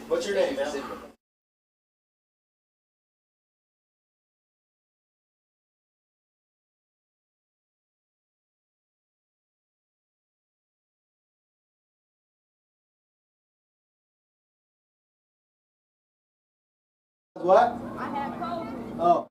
What's your name, man? What? I have COVID. Oh.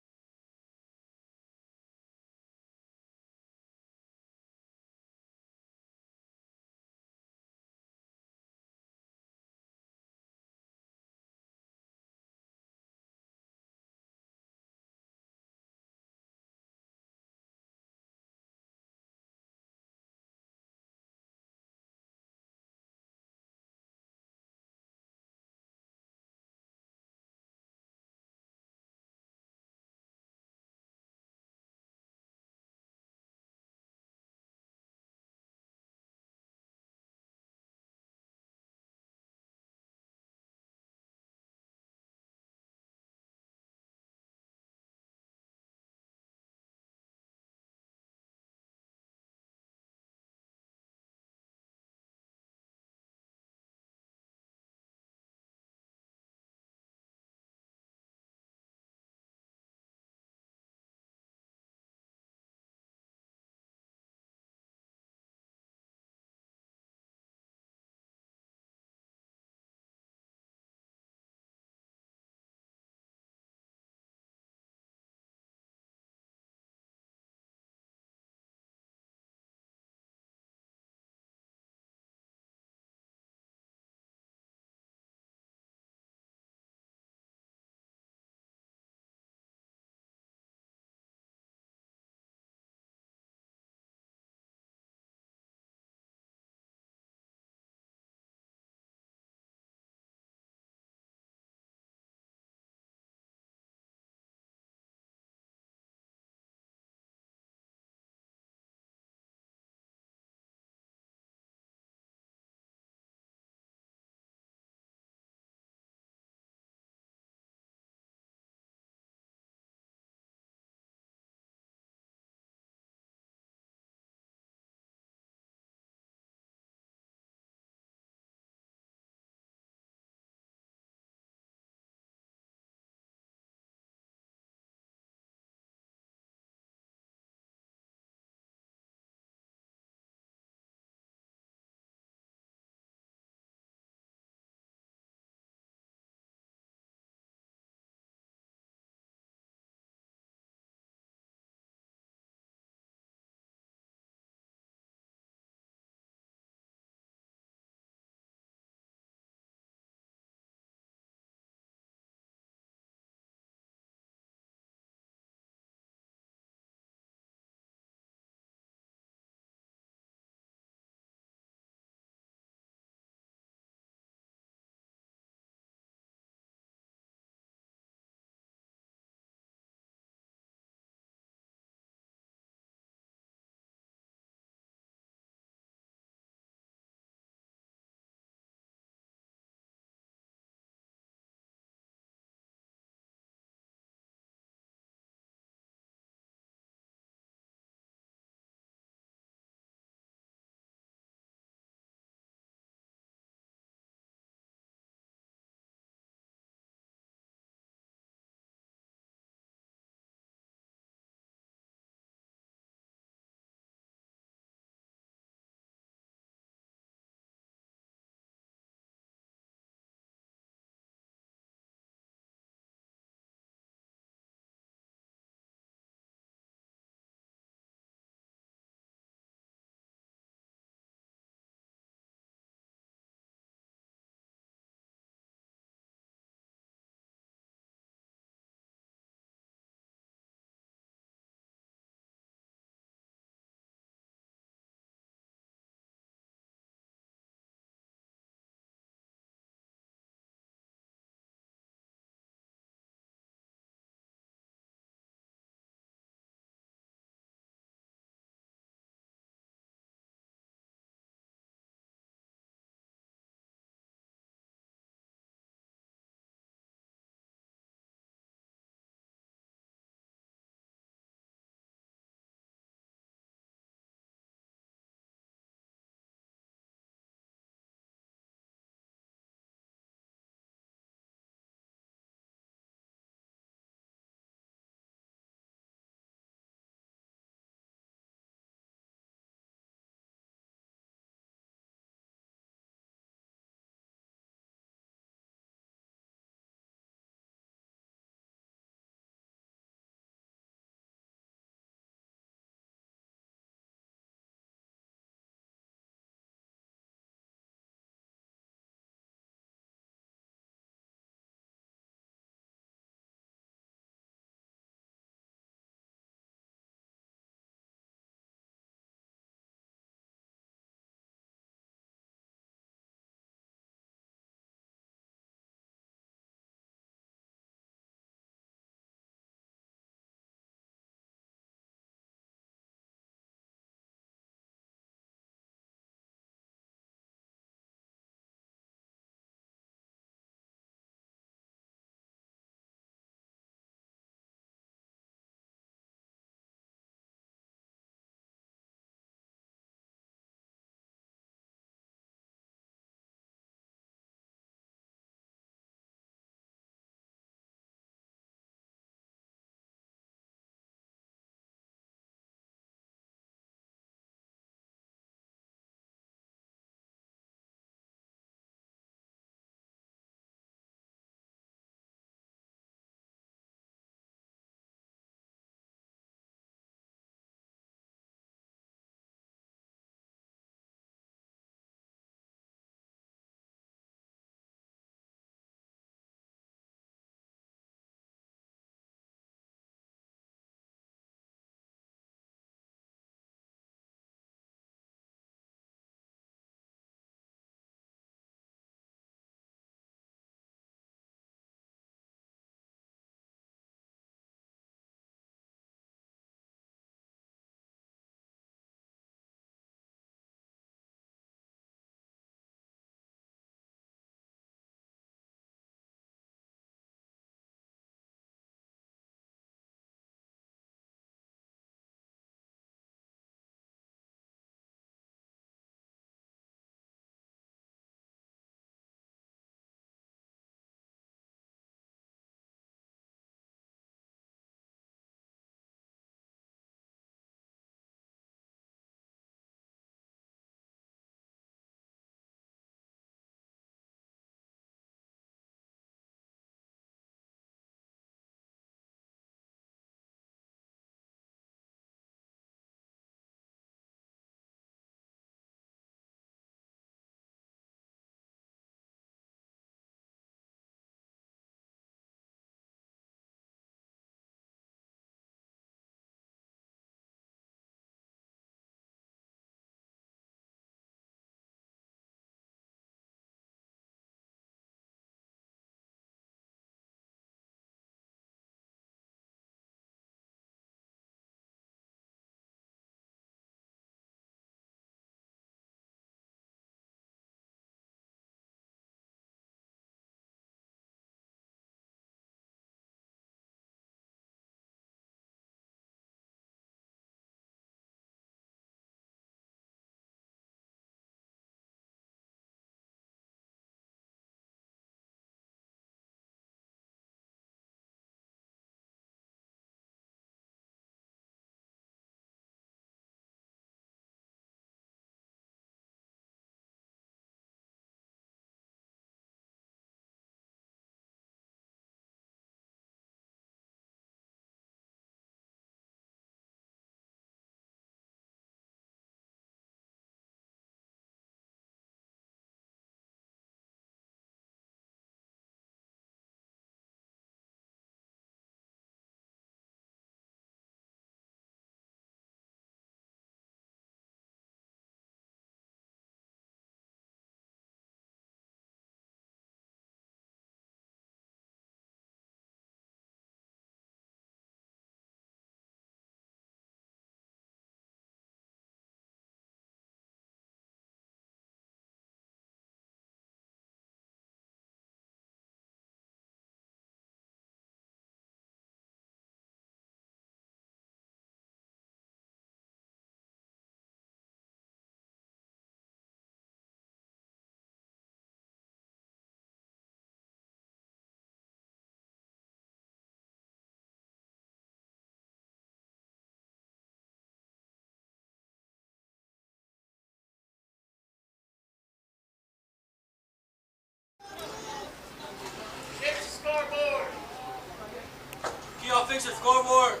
fix the scoreboard.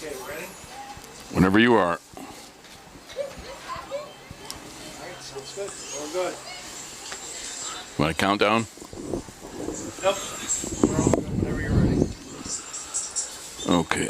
Okay, ready? Whenever you are. All right, sounds good. We're good. Want a countdown? Yep. We're all good whenever you're ready. Okay.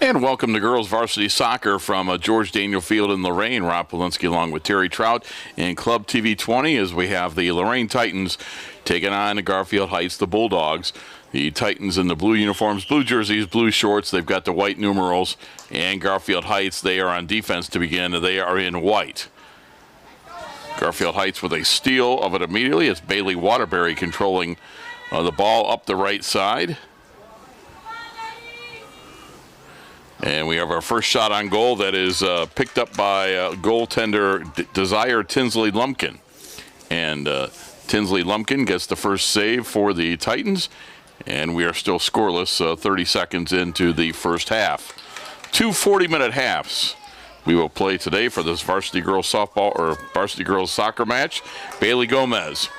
And welcome to girls varsity soccer from George Daniel Field in Lorain. Rob Polinsky along with Terry Trout and Club TV 20 as we have the Lorain Titans taking on Garfield Heights, the Bulldogs. The Titans in the blue uniforms, blue jerseys, blue shorts. They've got the white numerals. And Garfield Heights, they are on defense to begin. They are in white. Garfield Heights with a steal of it immediately. It's Bailey Waterbury controlling the ball up the right side. And we have our first shot on goal that is picked up by goaltender Desire Tinsley Lumpkin. And Tinsley Lumpkin gets the first save for the Titans. And we are still scoreless 30 seconds into the first half. 2 40-minute halves we will play today for this varsity girls softball or varsity girls soccer match. Bailey Gomez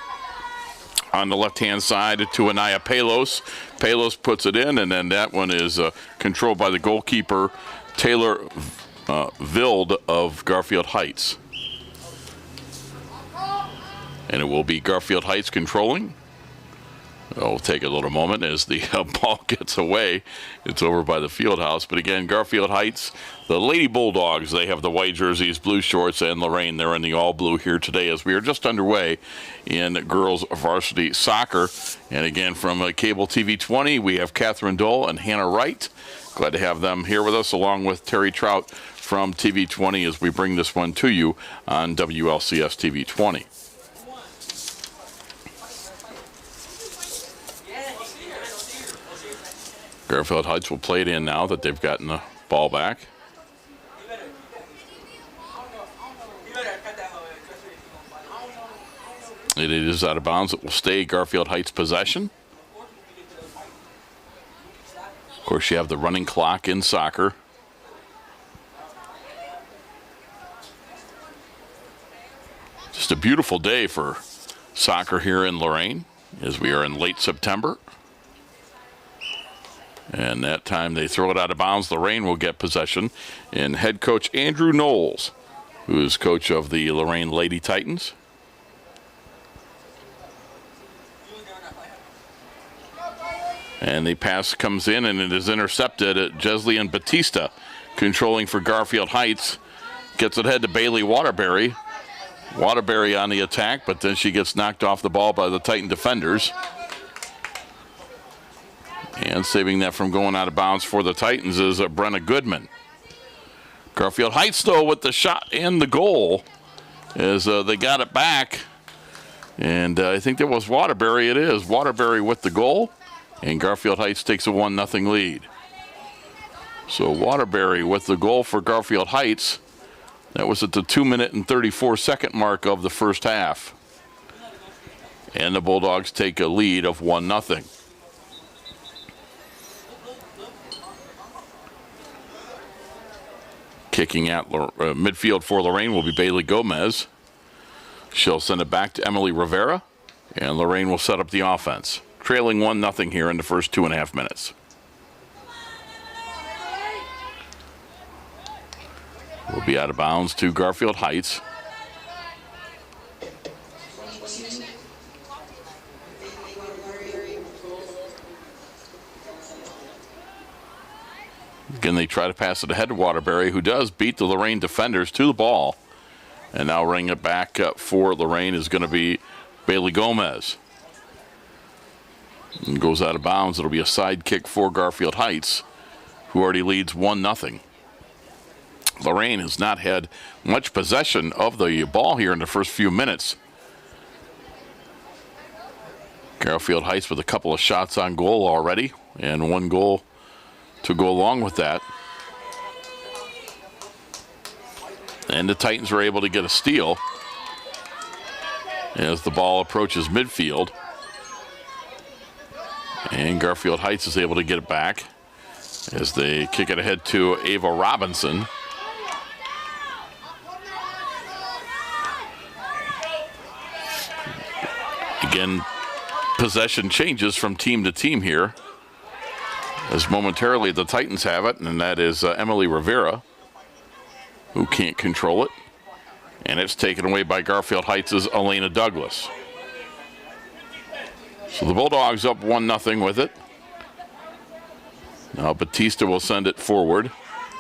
on the left-hand side to Anaya Palos. Palos puts it in, and then that one is controlled by the goalkeeper, Taylor Vild of Garfield Heights. And it will be Garfield Heights controlling. It'll take a little moment as the ball gets away. It's over by the field house. But again, Garfield Heights, the Lady Bulldogs, they have the white jerseys, blue shorts, and Lorain, they're in the all blue here today as we are just underway in girls varsity soccer. And again, from Cable TV 20, we have Catherine Dole and Hannah Wright. Glad to have them here with us, along with Terry Trout from TV 20 as we bring this one to you on WLCS TV 20. Garfield Heights will play it in now that they've gotten the ball back. It is out of bounds. It will stay Garfield Heights possession. Of course, you have the running clock in soccer. Just a beautiful day for soccer here in Lorain as we are in late September. And that time they throw it out of bounds. Lorain will get possession. And head coach Andrew Knowles, who is coach of the Lorain Lady Titans. And the pass comes in and it is intercepted at Jeslian Batista, controlling for Garfield Heights. Gets it ahead to Bailey Waterbury. Waterbury on the attack, but then she gets knocked off the ball by the Titan defenders. And saving that from going out of bounds for the Titans is Brenna Goodman. Garfield Heights, though, with the shot and the goal as they got it back. And I think that was Waterbury. It is Waterbury with the goal. And Garfield Heights takes a 1-0 lead. So Waterbury with the goal for Garfield Heights. That was at the 2-minute and 34-second mark of the first half. And the Bulldogs take a lead of 1-0. Kicking at midfield for Lorain will be Bailey Gomez. She'll send it back to Emily Rivera, and Lorain will set up the offense. Trailing 1-0 here in the first 2.5 minutes. Will be out of bounds to Garfield Heights. Again, they try to pass it ahead to Waterbury, who does beat the Lorain defenders to the ball. And now ring it back up for Lorain is going to be Bailey Gomez. And goes out of bounds. It'll be a side kick for Garfield Heights, who already leads 1-0. Lorain has not had much possession of the ball here in the first few minutes. Garfield Heights with a couple of shots on goal already, and 1 goal to go along with that. And the Titans were able to get a steal as the ball approaches midfield. And Garfield Heights is able to get it back as they kick it ahead to Ava Robinson. Again, possession changes from team to team here, as momentarily the Titans have it, and that is Emily Rivera, who can't control it. And it's taken away by Garfield Heights' Elena Douglas. So the Bulldogs up 1-0 with it. Now Batista will send it forward.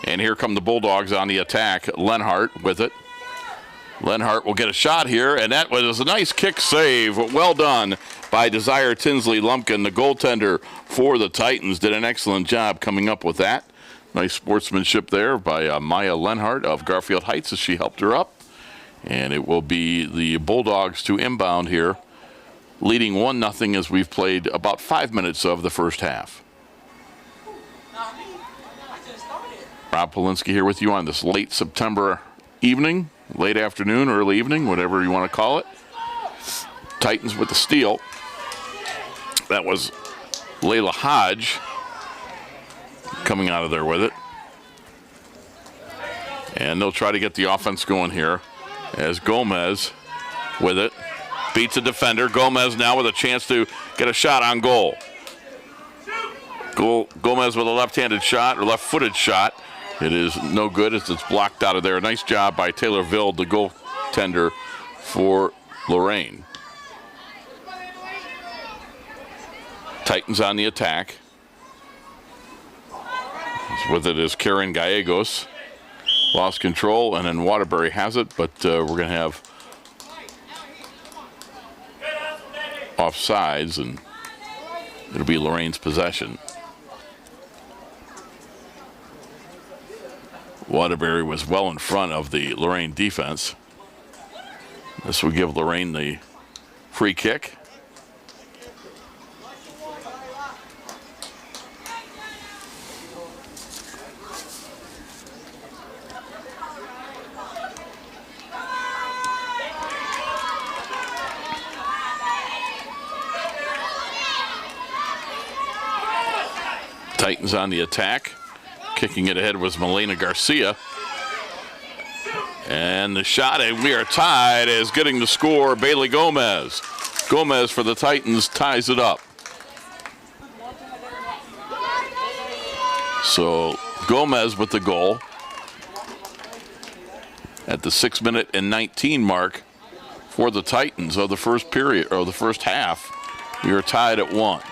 And here come the Bulldogs on the attack. Lenhart with it. Lenhart will get a shot here, and that was a nice kick save. Well done by Desire Tinsley Lumpkin. The goaltender for the Titans did an excellent job coming up with that. Nice sportsmanship there by Maya Lenhart of Garfield Heights as she helped her up. And it will be the Bulldogs to inbound here, leading 1-0 as we've played about 5 minutes of the first half. Rob Polinsky here with you on this late September evening, late afternoon, early evening, whatever you want to call it. Titans with the steal. That was Layla Hodge coming out of there with it. And they'll try to get the offense going here as Gomez with it. Beats a defender. Gomez now with a chance to get a shot on goal. Gomez with a left-handed shot, or left-footed shot. It is no good as it's blocked out of there. Nice job by Taylor Vild, the goaltender for Lorain. Titans on the attack. With it is Karen Gallegos. Lost control, and then Waterbury has it, but we're going to have offsides, and it'll be Lorain's possession. Waterbury was well in front of the Lorain defense. This will give Lorain the free kick. Titans on the attack. Kicking it ahead was Melena Garcia. And the shot, and we are tied as getting the score, Bailey Gomez. Gomez for the Titans ties it up. So Gomez with the goal at the 6-minute and 19 mark for the Titans of the first period, or the first half. We are tied at 1.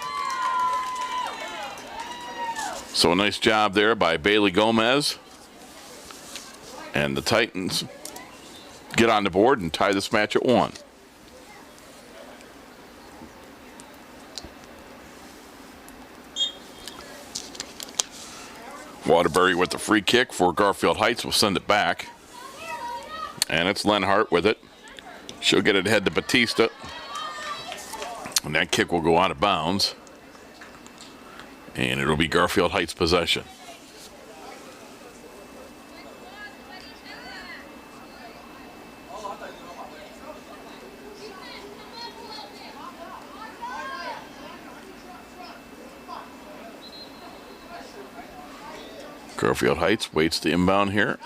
So a nice job there by Bailey Gomez. And the Titans get on the board and tie this match at 1. Waterbury with the free kick for Garfield Heights will send it back. And it's Lenhart with it. She'll get it ahead to Batista. And that kick will go out of bounds. And it'll be Garfield Heights possession. Garfield Heights waits to inbound here.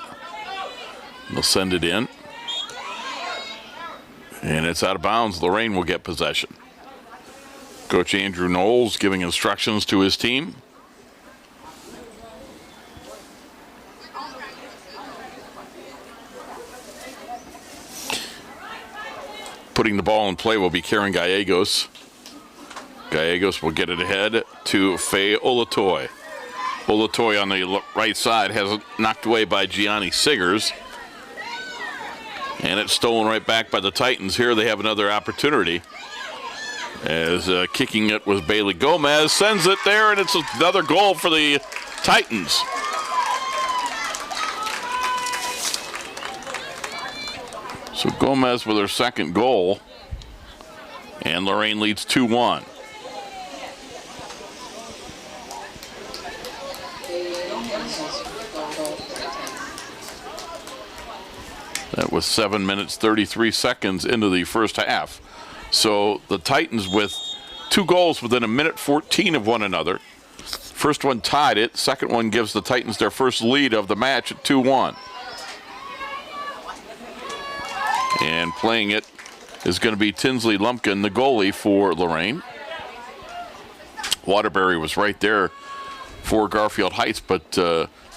They'll send it in. And it's out of bounds. Lorain will get possession. Coach Andrew Knowles giving instructions to his team. Putting the ball in play will be Karen Gallegos. Gallegos will get it ahead to Faye Olatoy. Olatoy on the right side has it knocked away by Gianni Siggers. And it's stolen right back by the Titans. Here they have another opportunity. As kicking it was Bailey Gomez. Sends it there, and it's another goal for the Titans. So Gomez with her second goal. And Lorain leads 2-1. That was 7 minutes 33 seconds into the first half. So the Titans with 2 goals within a minute 14 of one another. First one tied it. Second one gives the Titans their first lead of the match at 2-1. And playing it is going to be Tinsley Lumpkin, the goalie for Lorain. Waterbury was right there for Garfield Heights, but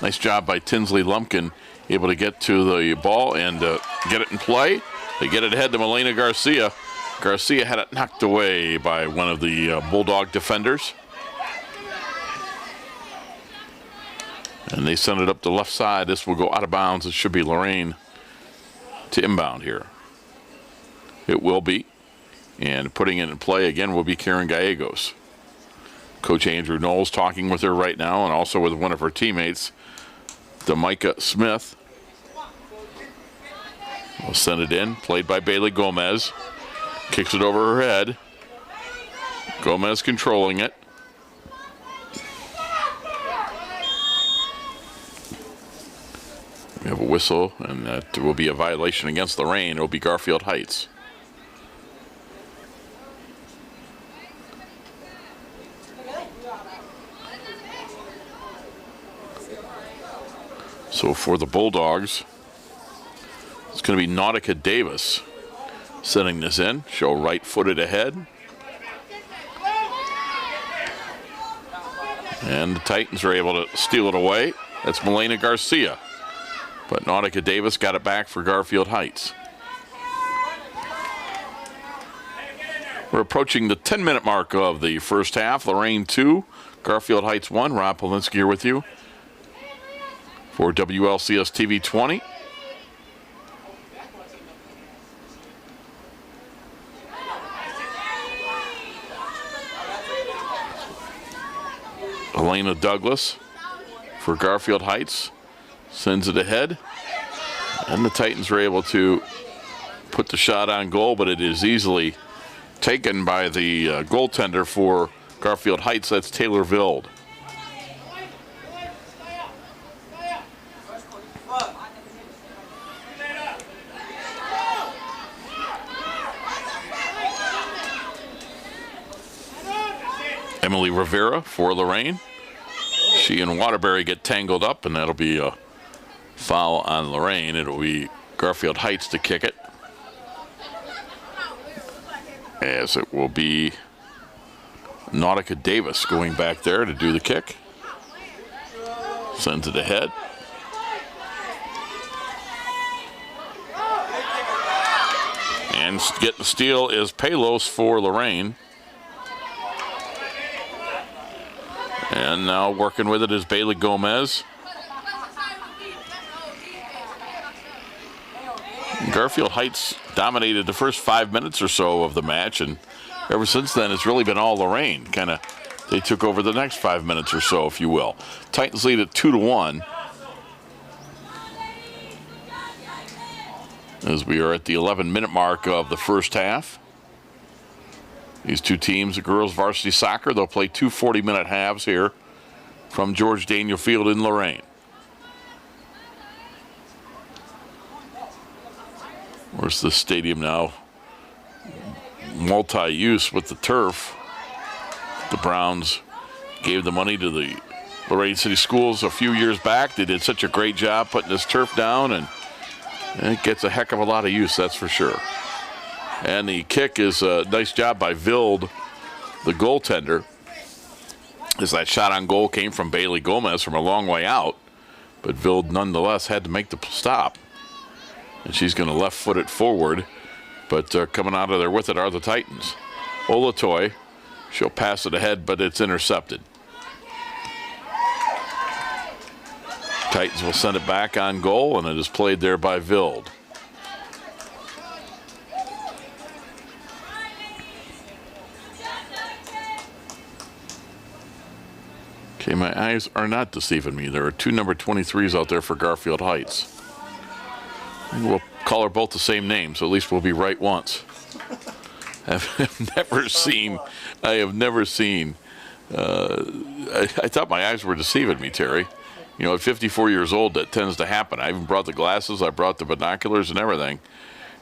nice job by Tinsley Lumpkin, able to get to the ball and get it in play. They get it ahead to Melina Garcia. Garcia had it knocked away by one of the Bulldog defenders. And they send it up the left side. This will go out of bounds. It should be Lorain to inbound here. It will be. And putting it in play again will be Karen Gallegos. Coach Andrew Knowles talking with her right now, and also with one of her teammates, Damika Smith. Will send it in, played by Bailey Gomez. Kicks it over her head. Gomez controlling it. We have a whistle, and that will be a violation against Lorain. It will be Garfield Heights. So for the Bulldogs, it's going to be Nautica Davis sending this in. She'll right-footed ahead. And the Titans are able to steal it away. That's Melina Garcia. But Nautica Davis got it back for Garfield Heights. We're approaching the 10-minute mark of the first half. Lorain 2, Garfield Heights 1. Rob Polinsky here with you for WLCS TV 20. Elena Douglas for Garfield Heights sends it ahead, and the Titans are able to put the shot on goal, but it is easily taken by the goaltender for Garfield Heights. That's Taylor Vild. Emily Rivera for Lorain. She and Waterbury get tangled up, and that'll be a foul on Lorain. It'll be Garfield Heights to kick it, as it will be Nautica Davis going back there to do the kick. Sends it ahead. And getting the steal is Palos for Lorain. And now working with it is Bailey Gomez. Garfield Heights dominated the first 5 minutes or so of the match, and ever since then it's really been all Lorain. They took over the next 5 minutes or so, if you will. Titans lead at 2-1. As we are at the 11-minute mark of the first half. These two teams, the girls varsity soccer, they'll play 2 40-minute halves here from George Daniel Field in Lorain. Where's the stadium now? Multi-use with the turf. The Browns gave the money to the Lorain City Schools a few years back. They did such a great job putting this turf down, and it gets a heck of a lot of use, that's for sure. And the kick is a nice job by Vild, the goaltender, as that shot on goal came from Bailey Gomez from a long way out. But Vild nonetheless had to make the stop. And she's going to left foot it forward. But coming out of there with it are the Titans. Olatoy, she'll pass it ahead, but it's intercepted. Titans will send it back on goal, and it is played there by Vild. Okay, my eyes are not deceiving me. There are 2 number 23s out there for Garfield Heights. We'll call her both the same name, so at least we'll be right once. I have never seen. I thought my eyes were deceiving me, Terry. You know, at 54 years old, that tends to happen. I even brought the glasses, I brought the binoculars and everything.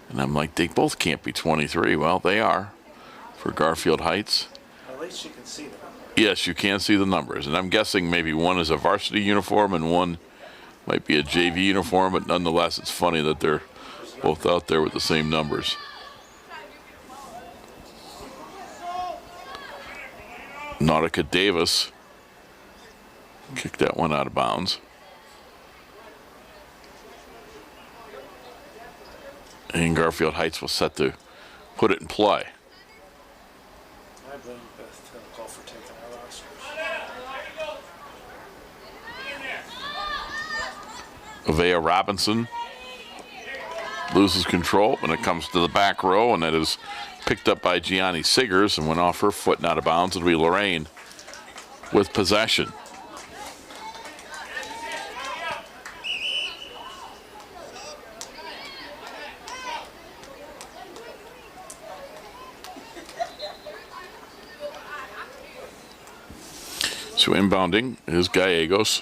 And I'm like, they both can't be 23. Well, they are for Garfield Heights. At least you can see them. Yes, you can see the numbers. And I'm guessing maybe one is a varsity uniform and one might be a JV uniform. But nonetheless, it's funny that they're both out there with the same numbers. Nautica Davis kicked that one out of bounds. And Garfield Heights was set to put it in play. I blame Beth Tinkle for taking our rosters. Avea Robinson loses control when it comes to the back row, and that is picked up by Gianni Siggers and went off her foot and out of bounds. It'll be Lorain with possession. So inbounding is Gallegos.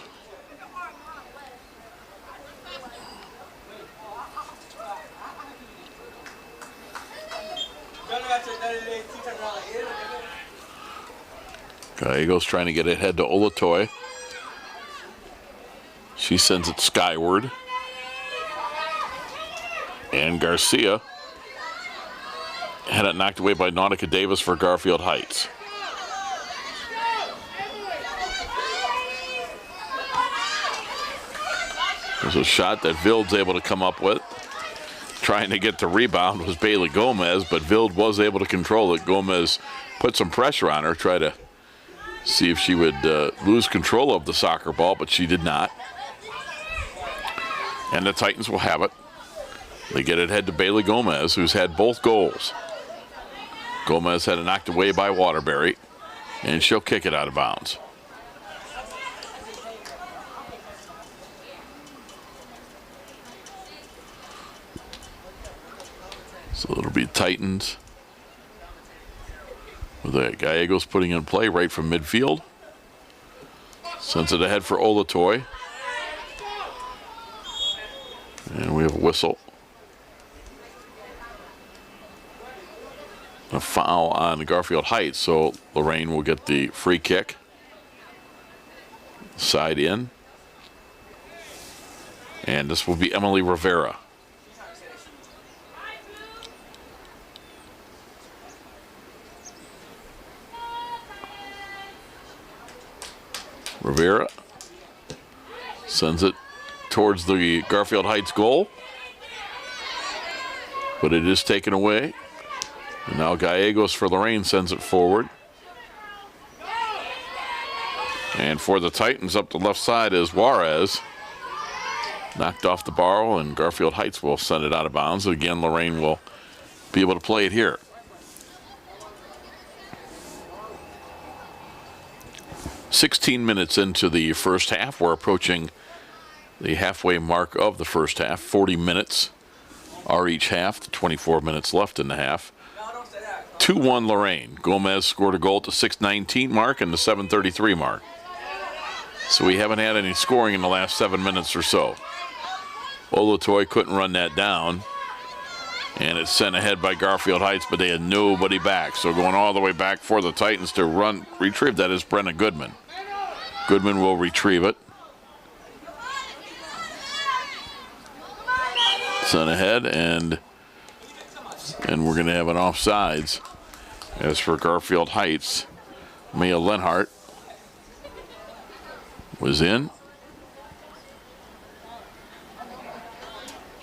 Gallegos trying to get it ahead to Olatoy. She sends it skyward. And Garcia had it knocked away by Nautica Davis for Garfield Heights. There's a shot that Vild's able to come up with. Trying to get the rebound was Bailey Gomez, but Vild was able to control it. Gomez put some pressure on her, try to see if she would lose control of the soccer ball, but she did not. And the Titans will have it. They get it ahead to Bailey Gomez, who's had both goals. Gomez had it knocked away by Waterbury, and she'll kick it out of bounds. So it'll be Titans with Gallegos putting in play right from midfield. Sends it ahead for Olatoy. And we have a whistle. A foul on Garfield Heights, so Lorain will get the free kick. Side in. And this will be Emily Rivera. Rivera sends it towards the Garfield Heights goal, but it is taken away. And now Gallegos for Lorain sends it forward. And for the Titans up the left side is Juarez. Knocked off the bar, and Garfield Heights will send it out of bounds. Again, Lorain will be able to play it here. 16 minutes into the first half. We're approaching the halfway mark of the first half. 40 minutes are each half. 24 minutes left in the half. 2-1 Lorain. Gomez scored a goal at the 6:19 mark and the 7:33 mark. So we haven't had any scoring in the last 7 minutes or so. Olatoy couldn't run that down. And it's sent ahead by Garfield Heights, but they had nobody back. So going all the way back for the Titans to retrieve that is Brenna Goodman. Goodman will retrieve it. Sent ahead, and we're going to have an offsides. As for Garfield Heights, Mia Lenhart was in.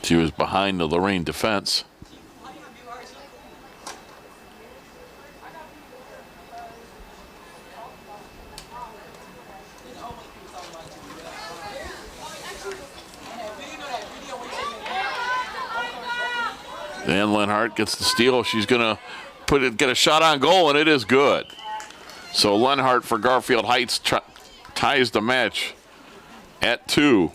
She was behind the Lorain defense. And Lenhart gets the steal. She's going to get a shot on goal, and it is good. So Lenhart for Garfield Heights ties the match at 2.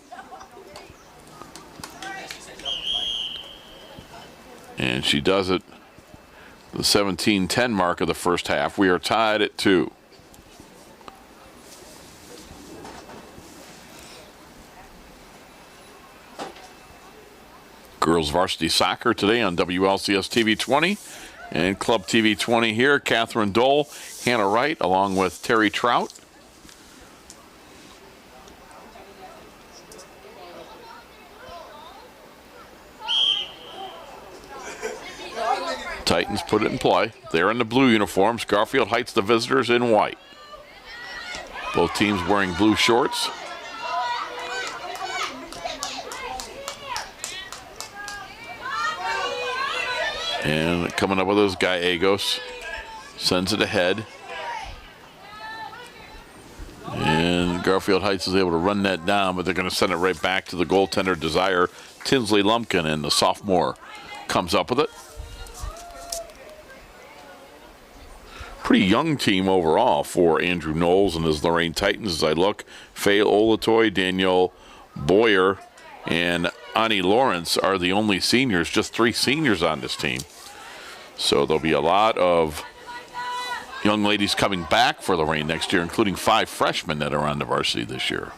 And she does it the 17:10 mark of the first half. We are tied at 2. Girls Varsity Soccer today on WLCS TV 20 and Club TV 20 here. Catherine Dole, Hannah Wright, along with Terry Trout. Titans put it in play. They're in the blue uniforms. Garfield Heights, the visitors, in white. Both teams wearing blue shorts. And coming up with those Gallegos. Sends it ahead. And Garfield Heights is able to run that down, but they're going to send it right back to the goaltender, Desire Tinsley Lumpkin, and the sophomore comes up with it. Pretty young team overall for Andrew Knowles and his Lorain Titans as I look. Faye Olatoy, Danielle Boyer, and Ani Lawrence are the only seniors, just 3 seniors on this team. So there'll be a lot of young ladies coming back for Lorain next year, including 5 freshmen that are on the varsity this year.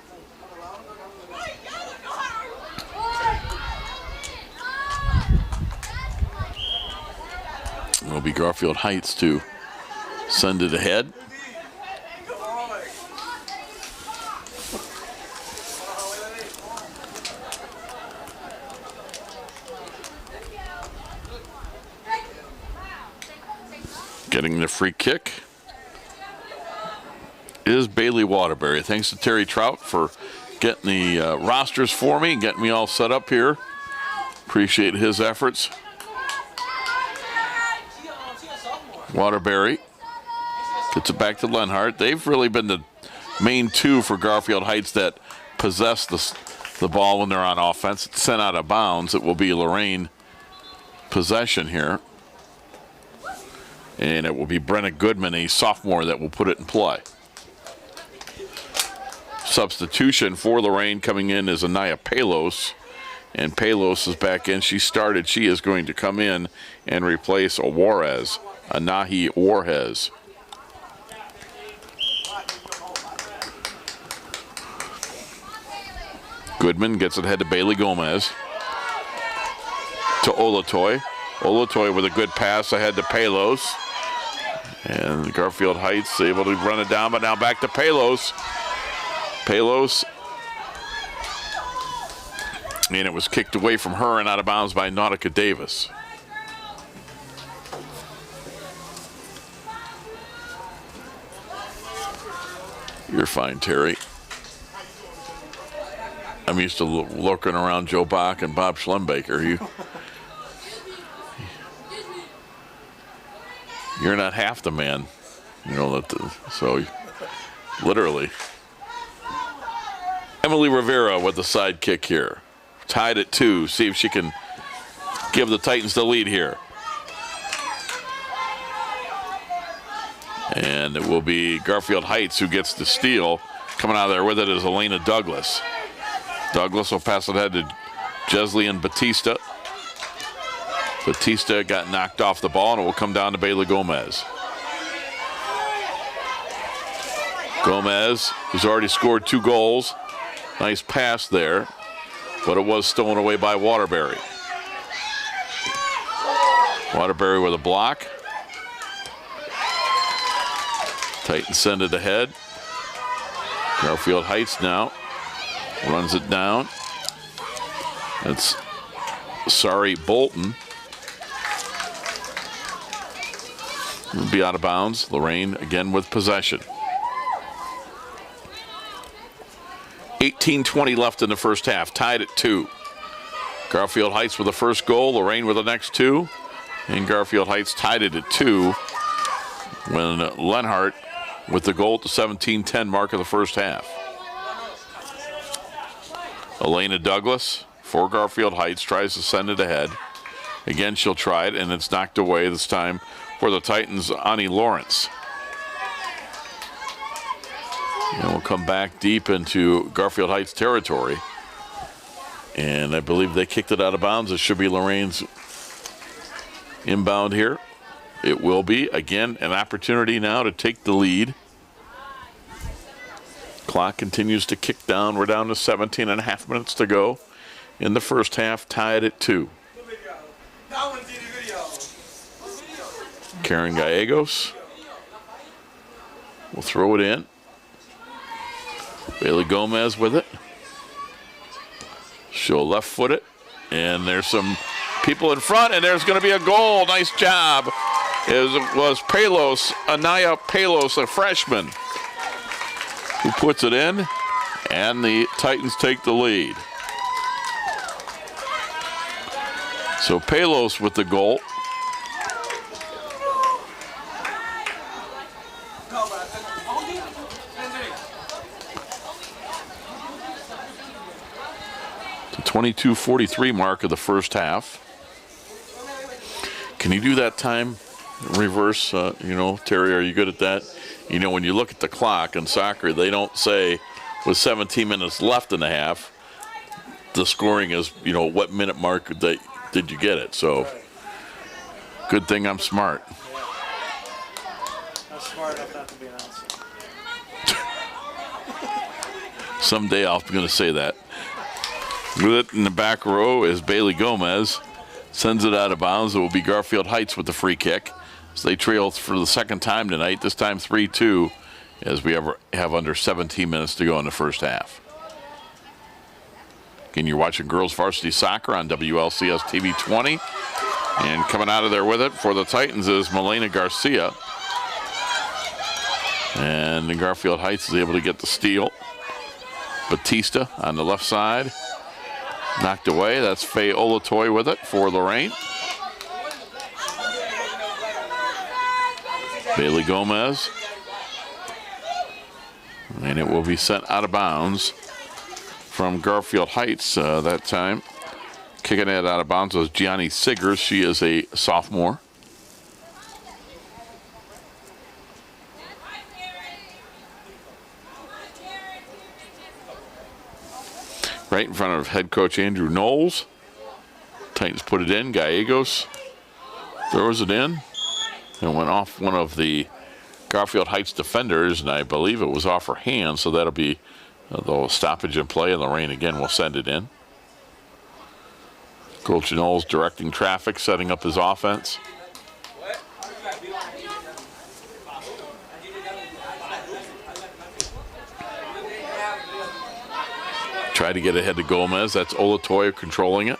It'll be Garfield Heights to send it ahead. Getting the free kick is Bailey Waterbury. Thanks to Terry Trout for getting the rosters for me and getting me all set up here. Appreciate his efforts. Waterbury gets it back to Lenhart. They've really been the main 2 for Garfield Heights that possess the ball when they're on offense. It's sent out of bounds. It will be Lorain possession here. And it will be Brenna Goodman, a sophomore, that will put it in play. Substitution for Lorain coming in is Anaya Palos. And Palos is back in. She started. She is going to come in and replace Juarez, Anahi Juarez. Goodman gets it ahead to Bailey Gomez. To Olatoy. Olatoy with a good pass ahead to Palos. And Garfield Heights able to run it down, but now back to Palos. Palos. And it was kicked away from her and out of bounds by Nautica Davis. You're fine, Terry. I'm used to looking around Joe Bach and Bob Schlembaker. You're not half the man, you know. So, literally. Emily Rivera with the side kick here. Tied at 2. See if she can give the Titans the lead here. And it will be Garfield Heights who gets the steal. Coming out of there with it is Elena Douglas. Douglas will pass it ahead to Jeslian Batista. Batista got knocked off the ball, and it will come down to Bailey Gomez. Gomez, who's already scored 2 goals. Nice pass there, but it was stolen away by Waterbury. Waterbury with a block. Titans send it ahead. Garfield Heights now runs it down. That's Bolton. Will be out of bounds. Lorain again with possession. 18:20 left in the first half. Tied at 2. Garfield Heights with the first goal. Lorain with the next 2. And Garfield Heights tied it at 2 when Lenhart with the goal at the 17:10 mark of the first half. Elena Douglas for Garfield Heights tries to send it ahead. Again, she'll try it, and it's knocked away this time for the Titans, Ani Lawrence. And we'll come back deep into Garfield Heights territory. And I believe they kicked it out of bounds. It should be Lorain's inbound here. It will be. Again, an opportunity now to take the lead. Clock continues to kick down. We're down to 17 and a half minutes to go in the first half, tied at 2. Karen Gallegos will throw it in. Bailey Gomez with it. She'll left foot it. And there's some people in front, and there's going to be a goal. Nice job. It was Palos, Anaya Palos, a freshman, who puts it in, and the Titans take the lead. So Palos with the goal. The 22:43 mark of the first half. Can you do that time reverse? You know, Terry, are you good at that? You know, when you look at the clock in soccer, they don't say with 17 minutes left in the half, the scoring is, you know, what minute mark that did you get it? So, good thing I'm smart. I'm smart enough not to be an outsider. Someday I'm going to say that. With it in the back row is Bailey Gomez. Sends it out of bounds. It will be Garfield Heights with the free kick. So they trail for the second time tonight, this time 3-2, as we have under 17 minutes to go in the first half. Again, you're watching Girls Varsity Soccer on WLCS TV 20. And coming out of there with it for the Titans is Melena Garcia. And the Garfield Heights is able to get the steal. Batista on the left side. Knocked away. That's Faye Olatoy with it for Lorain. Bailey Gomez. And it will be sent out of bounds from Garfield Heights that time. Kicking it out of bounds was Gianni Siggers. She is a sophomore. Right in front of head coach Andrew Knowles. Titans put it in. Gallegos throws it in. And went off one of the Garfield Heights defenders, and I believe it was off her hand, so that'll be the stoppage in play, and Lorain again will send it in. Coach Knowles directing traffic, setting up his offense. Try to get ahead to Gomez. That's Olatoya controlling it.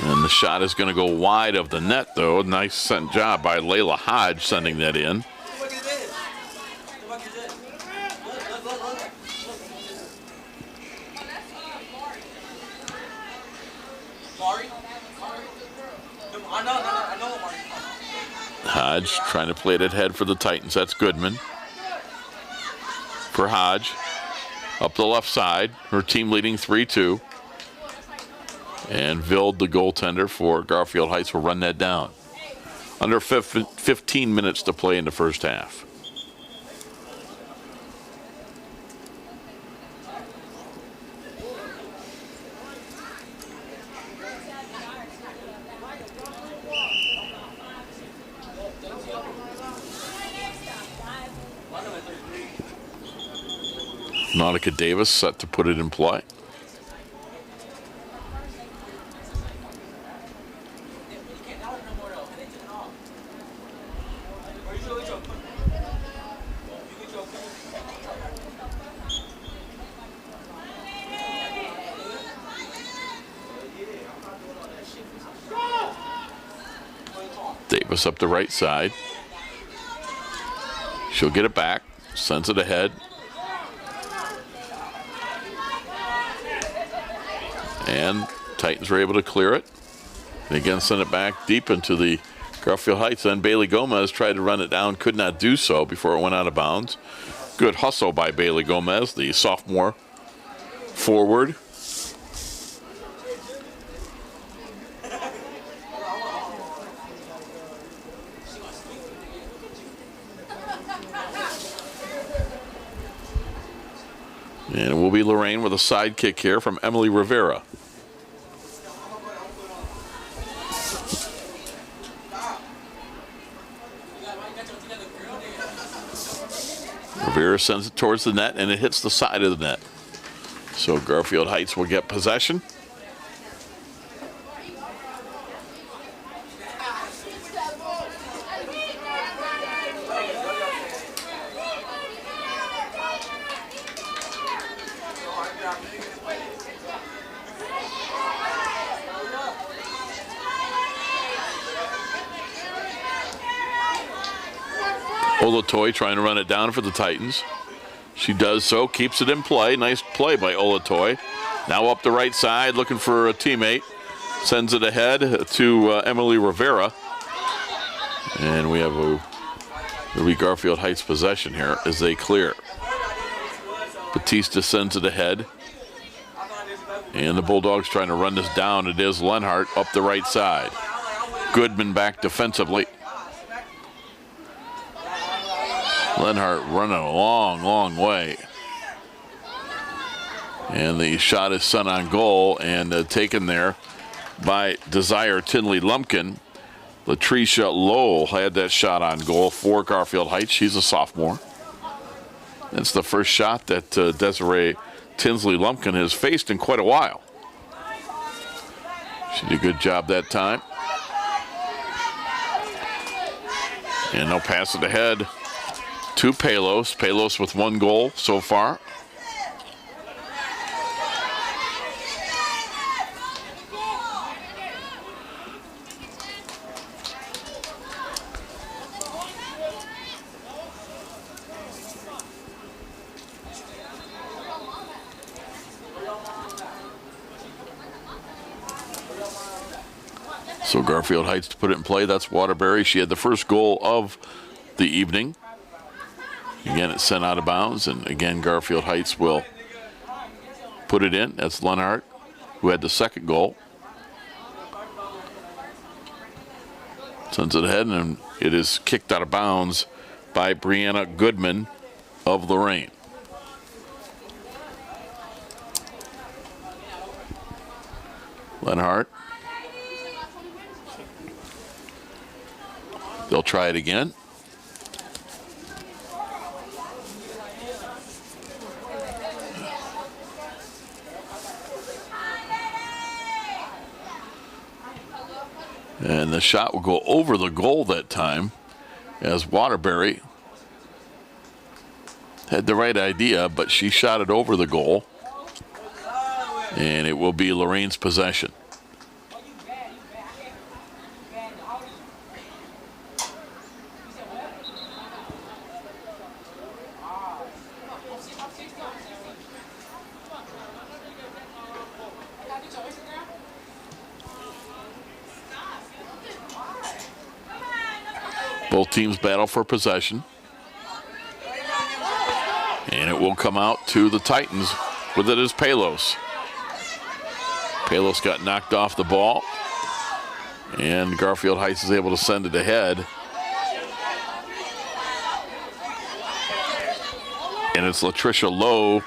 And the shot is going to go wide of the net, though. Nice sent job by Layla Hodge sending that in. Hodge trying to play it ahead for the Titans. That's Goodman. For Hodge. Up the left side. Her team leading 3-2. And Vild, the goaltender for Garfield Heights, will run that down. Under 15 minutes to play in the first half. Nautica Davis set to put it in play. Davis up the right side. She'll get it back, sends it ahead. And Titans were able to clear it. And again, send it back deep into the Garfield Heights. Then Bailey Gomez tried to run it down, could not do so before it went out of bounds. Good hustle by Bailey Gomez, the sophomore forward. And it will be Lorain with a side kick here from Emily Rivera. Rivera sends it towards the net, and it hits the side of the net. So Garfield Heights will get possession. Olatoy trying to run it down for the Titans. She does so, keeps it in play. Nice play by Olatoy. Now up the right side, looking for a teammate. Sends it ahead to Emily Rivera. And we have a Garfield Heights possession here as they clear. Batista sends it ahead. And the Bulldogs trying to run this down. It is Lenhart up the right side. Goodman back defensively. Lenhart running a long, long way. And the shot is sent on goal and taken there by Desire Tinley Lumpkin. Latricia Lowell had that shot on goal for Garfield Heights. She's a sophomore. That's the first shot that Desiree Tinsley Lumpkin has faced in quite a while. She did a good job that time. And they'll pass it ahead to Palos. Palos with 1 goal so far. So Garfield Heights to put it in play. That's Waterbury. She had the first goal of the evening. Again, it's sent out of bounds, and again, Garfield Heights will put it in. That's Lenhart, who had the second goal. Sends it ahead, and it is kicked out of bounds by Brianna Goodman of Lorain. Lenhart. They'll try it again. And the shot will go over the goal that time, as Waterbury had the right idea, but she shot it over the goal. And it will be Lorain's possession. Both teams battle for possession. And it will come out to the Titans. With it is Palos. Palos got knocked off the ball. And Garfield Heights is able to send it ahead. And it's Latricia Lowe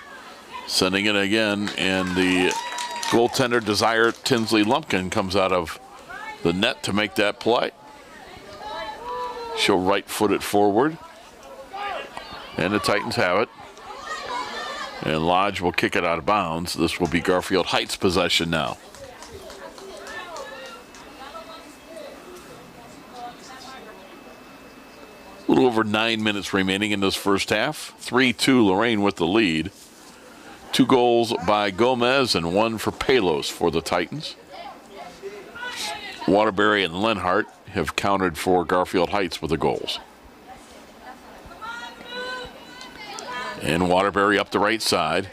sending it again. And the goaltender Desire Tinsley Lumpkin comes out of the net to make that play. She'll right foot it forward. And the Titans have it. And Lodge will kick it out of bounds. This will be Garfield Heights possession now. A little over 9 minutes remaining in this first half. 3-2 Lorain with the lead. 2 goals by Gomez and 1 for Palos for the Titans. Waterbury and Lenhart have countered for Garfield Heights with the goals. And Waterbury up the right side.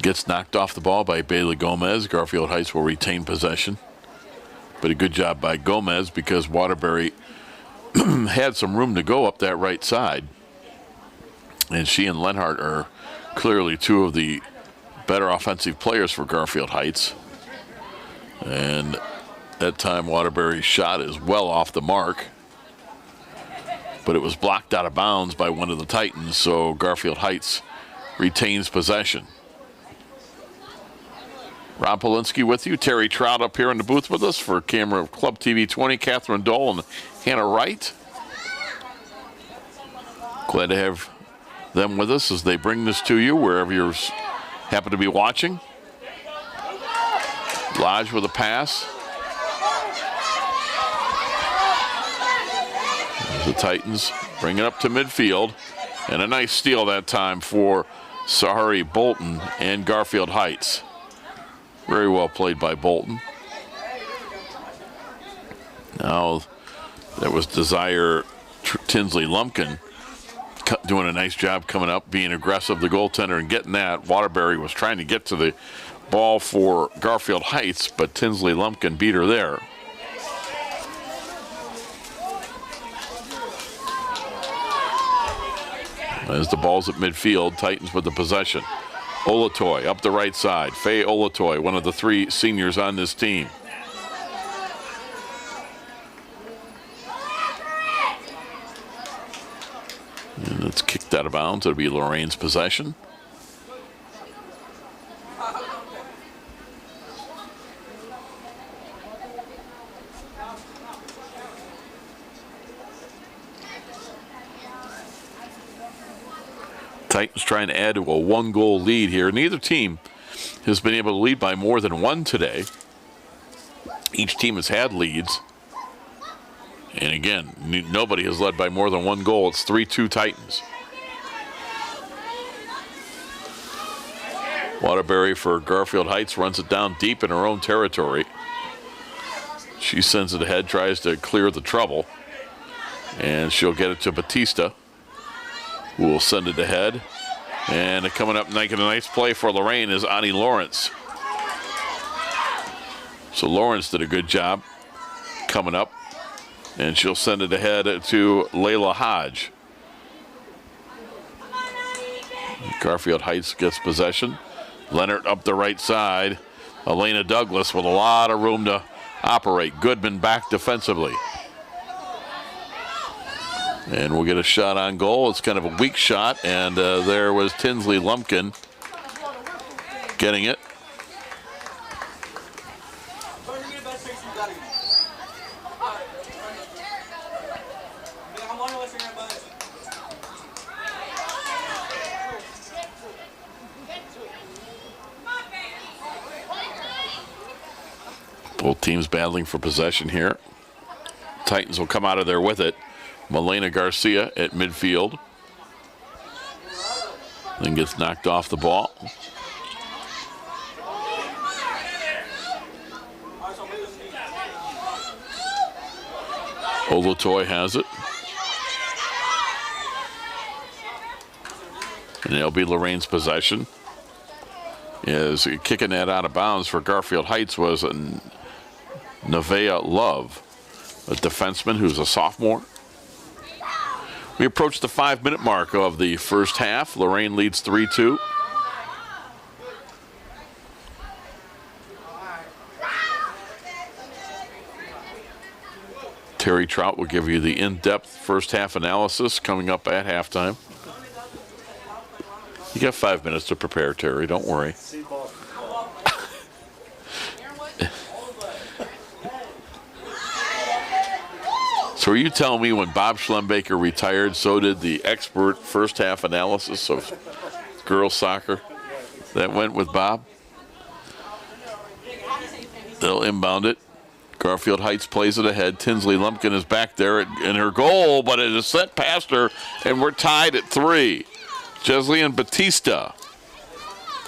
Gets knocked off the ball by Bailey Gomez. Garfield Heights will retain possession. But a good job by Gomez because Waterbury had some room to go up that right side. And she and Lenhart are clearly 2 of the better offensive players for Garfield Heights. And that time Waterbury's shot is well off the mark. But it was blocked out of bounds by one of the Titans, so Garfield Heights retains possession. Rob Polinsky with you. Terry Trout up here in the booth with us for camera of Club TV 20. Catherine Dole and Hannah Wright. Glad to have them with us as they bring this to you wherever you happen to be watching. Lodge with a pass. The Titans bring it up to midfield. And a nice steal that time for Sahari Bolton and Garfield Heights. Very well played by Bolton. Now That was Desire Tinsley Lumpkin doing a nice job coming up, being aggressive, the goaltender, and getting that. Waterbury was trying to get to the ball for Garfield Heights, but Tinsley Lumpkin beat her there. As the ball's at midfield, Titans with the possession. Olatoy up the right side. Faye Olatoy, one of the 3 seniors on this team. And it's kicked out of bounds. It'll be Lorain's possession. Titans trying to add to a 1-goal lead here. Neither team has been able to lead by more than 1 today. Each team has had leads. And again, nobody has led by more than 1 goal. It's 3-2 Titans. Waterbury for Garfield Heights runs it down deep in her own territory. She sends it ahead, tries to clear the trouble. And she'll get it to Batista, who will send it ahead. And coming up, making a nice play for Lorain is Ani Lawrence. So Lawrence did a good job coming up. And she'll send it ahead to Layla Hodge. Garfield Heights gets possession. Leonard up the right side. Elena Douglas with a lot of room to operate. Goodman back defensively. And we'll get a shot on goal. It's kind of a weak shot, and there was Tinsley Lumpkin getting it. Both teams battling for possession here. Titans will come out of there with it. Melena Garcia at midfield. Then gets knocked off the ball. Olatoy has it. And it'll be Lorain's possession. Is kicking that out of bounds for Garfield Heights was Nevaeh Love, a defenseman who's a sophomore. We approach the 5-minute mark of the first half. Lorain leads 3-2. Terry Trout will give you the in-depth first half analysis coming up at halftime. You got 5 minutes to prepare, Terry. Don't worry. So are you telling me when Bob Schlembaker retired, so did the expert first half analysis of girls soccer? That went with Bob? They'll inbound it. Garfield Heights plays it ahead. Tinsley Lumpkin is back there in her goal, but it is sent past her, and we're tied at 3. Jeslian Batista.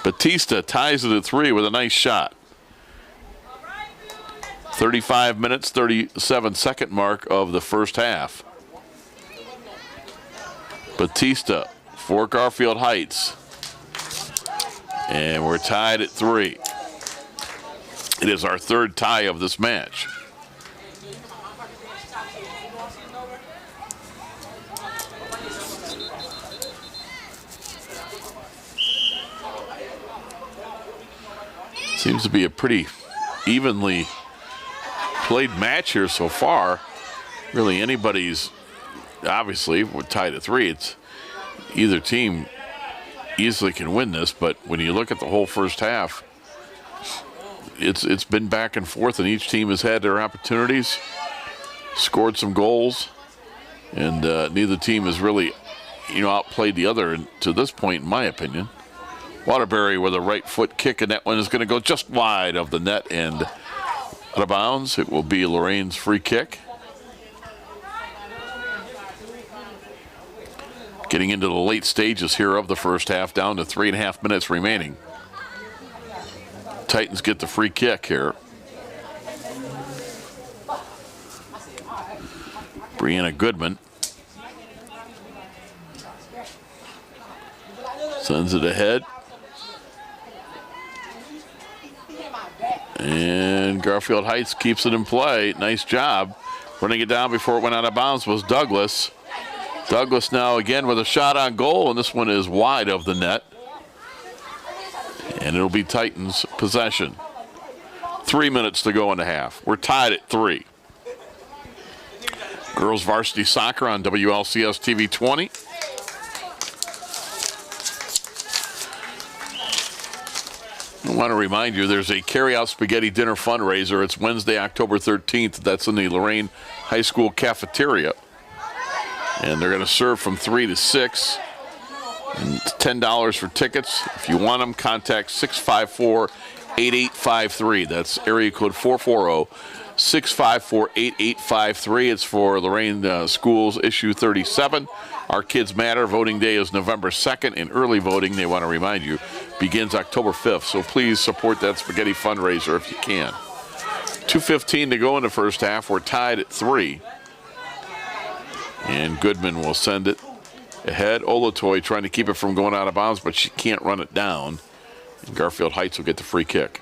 Batista ties it at 3 with a nice shot. 35 minutes, 37-second mark of the first half. Batista for Garfield Heights. And we're tied at 3. It is our 3rd tie of this match. Seems to be a pretty evenly played match here so far. Really anybody's, obviously, we're tied at 3. It's either team easily can win this, but when you look at the whole first half, it's been back and forth, and each team has had their opportunities, scored some goals, and neither team has really, outplayed the other to this point, in my opinion. Waterbury with a right foot kick, and that one is going to go just wide of the net and out of bounds. It will be Lorain's free kick. Getting into the late stages here of the first half, down to 3.5 minutes remaining. Titans get the free kick here. Brianna Goodman sends it ahead. And Garfield Heights keeps it in play. Nice job. Running it down before it went out of bounds was Douglas. Douglas now again with a shot on goal, and this one is wide of the net. And it'll be Titans possession. 3 minutes to go in the half. We're tied at 3. Girls Varsity Soccer on WLCS TV 20. I want to remind you there's a carry-out spaghetti dinner fundraiser. It's Wednesday, October 13th. That's in the Lorain High School cafeteria. And they're going to serve from 3 to 6. And it's $10 for tickets. If you want them, contact 654-8853. That's area code 440-654-8853. It's for Lorain Schools Issue 37. Our Kids Matter. Voting day is November 2nd, and early voting, they want to remind you, begins October 5th. So please support that spaghetti fundraiser if you can. 2:15 to go in the first half. We're tied at 3. And Goodman will send it ahead. Olatoy trying to keep it from going out of bounds, but she can't run it down. And Garfield Heights will get the free kick.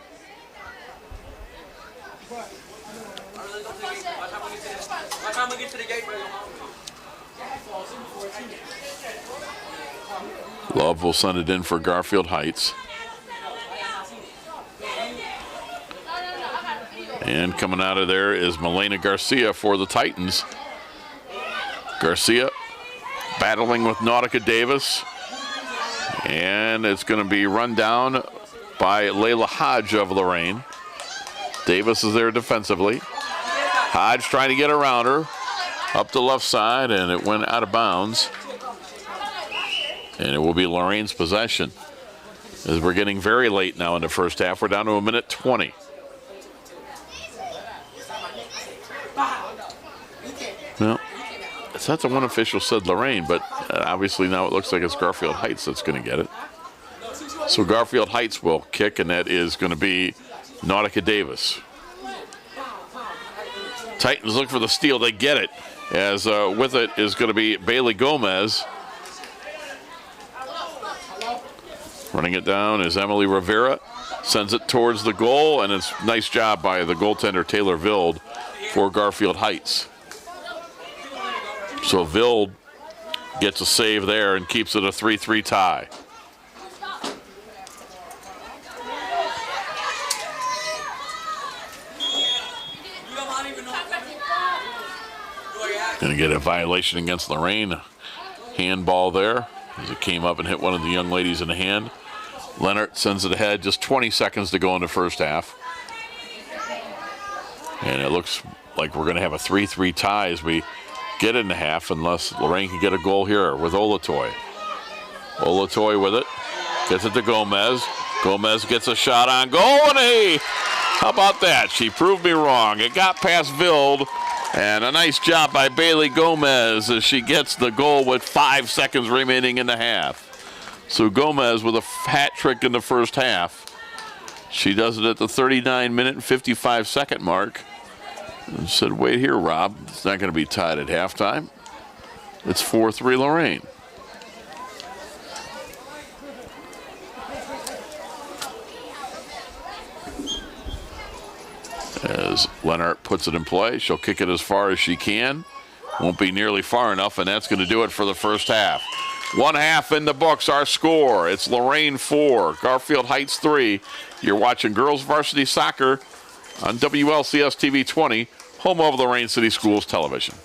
Love will send it in for Garfield Heights. And coming out of there is Milena Garcia for the Titans. Garcia battling with Nautica Davis. And it's going to be run down by Layla Hodge of Lorain. Davis is there defensively. Hodge trying to get around her. Up the left side, and it went out of bounds. And it will be Lorain's possession. As we're getting very late now in the first half. We're down to 1:20. Well, it's not the one official said Lorain, but obviously now it looks like it's Garfield Heights that's going to get it. So Garfield Heights will kick, and that is going to be Nautica Davis. Titans look for the steal. They get it. As with it is going to be Bailey Gomez. Running it down is Emily Rivera. Sends it towards the goal, and it's a nice job by the goaltender Taylor Vild for Garfield Heights. So Vild gets a save there and keeps it a 3-3 tie. Going to get a violation against Lorain. Handball there as it came up and hit one of the young ladies in the hand. Leonard sends it ahead. Just 20 seconds to go in the first half. And it looks like we're going to have a 3-3 tie as we get in the half, unless Lorain can get a goal here with Olatoy. Olatoy with it. Gets it to Gomez. Gomez gets a shot on goal, and hey, how about that? She proved me wrong. It got past Vild, and a nice job by Bailey Gomez as she gets the goal with 5 seconds remaining in the half. So Gomez with a hat trick in the first half. She does it at the 39-minute and 55-second mark. And said, wait here, Rob. It's not going to be tied at halftime. It's 4-3 Lorain. As Leonard puts it in play, she'll kick it as far as she can. Won't be nearly far enough, and that's going to do it for the first half. One half in the books, our score. It's Lorain 4, Garfield Heights 3. You're watching Girls Varsity Soccer on WLCS TV 20, home of Lorain City Schools Television.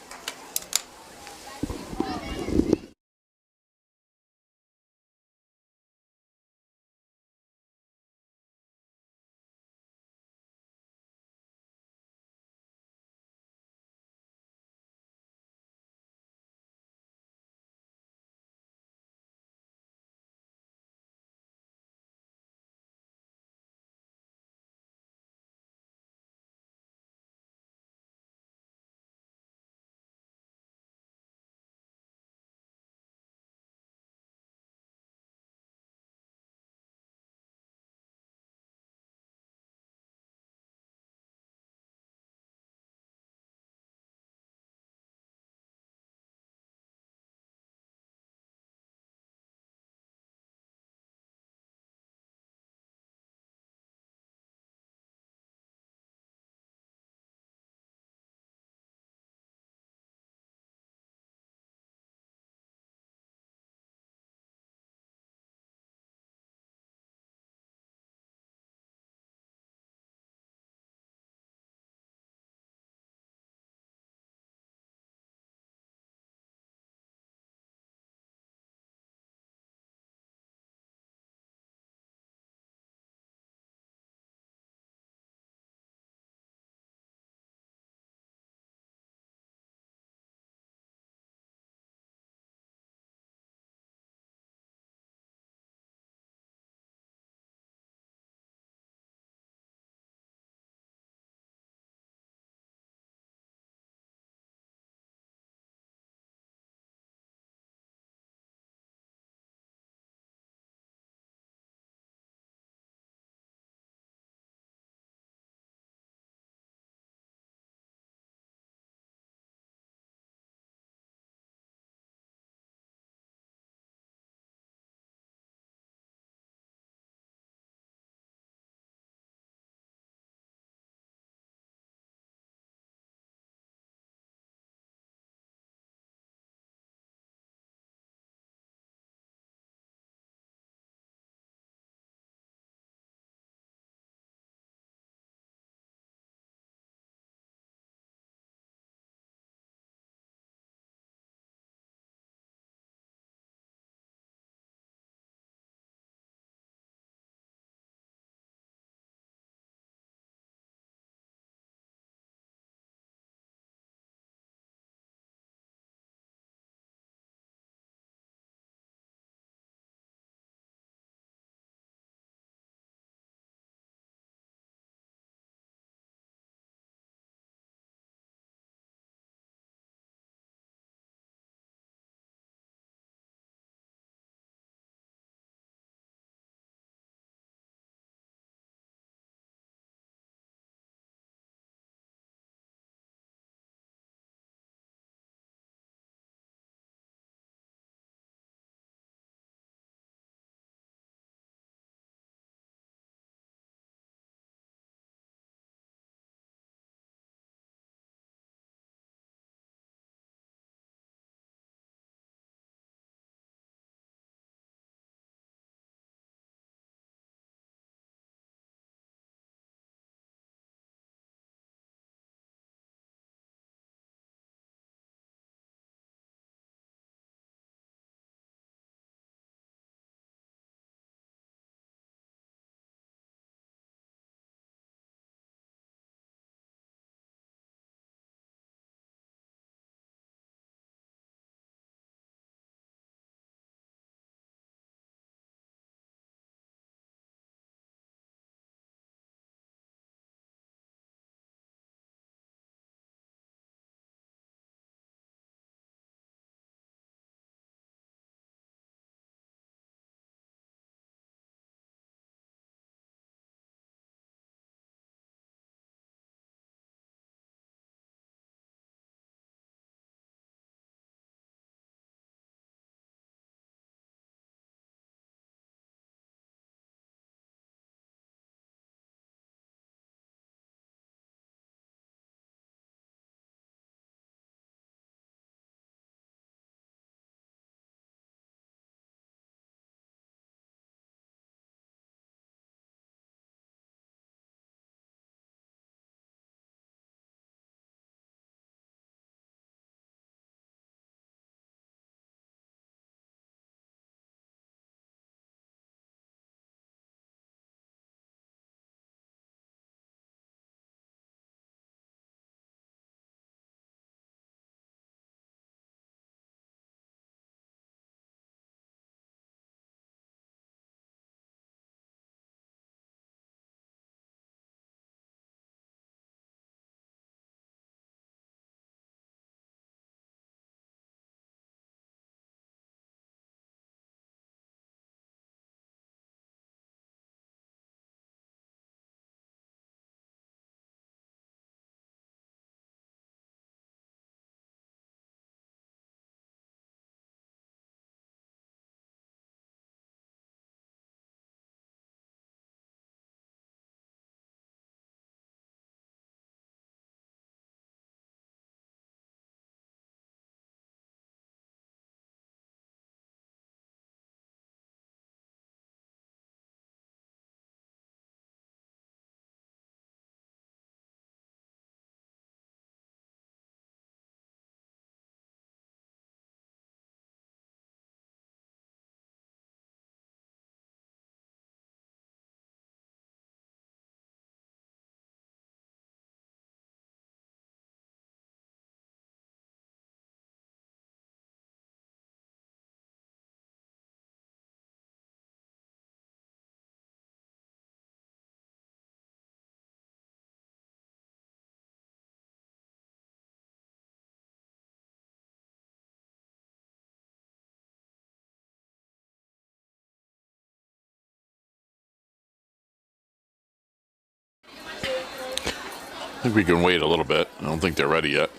I think we can wait a little bit. I don't think they're ready yet.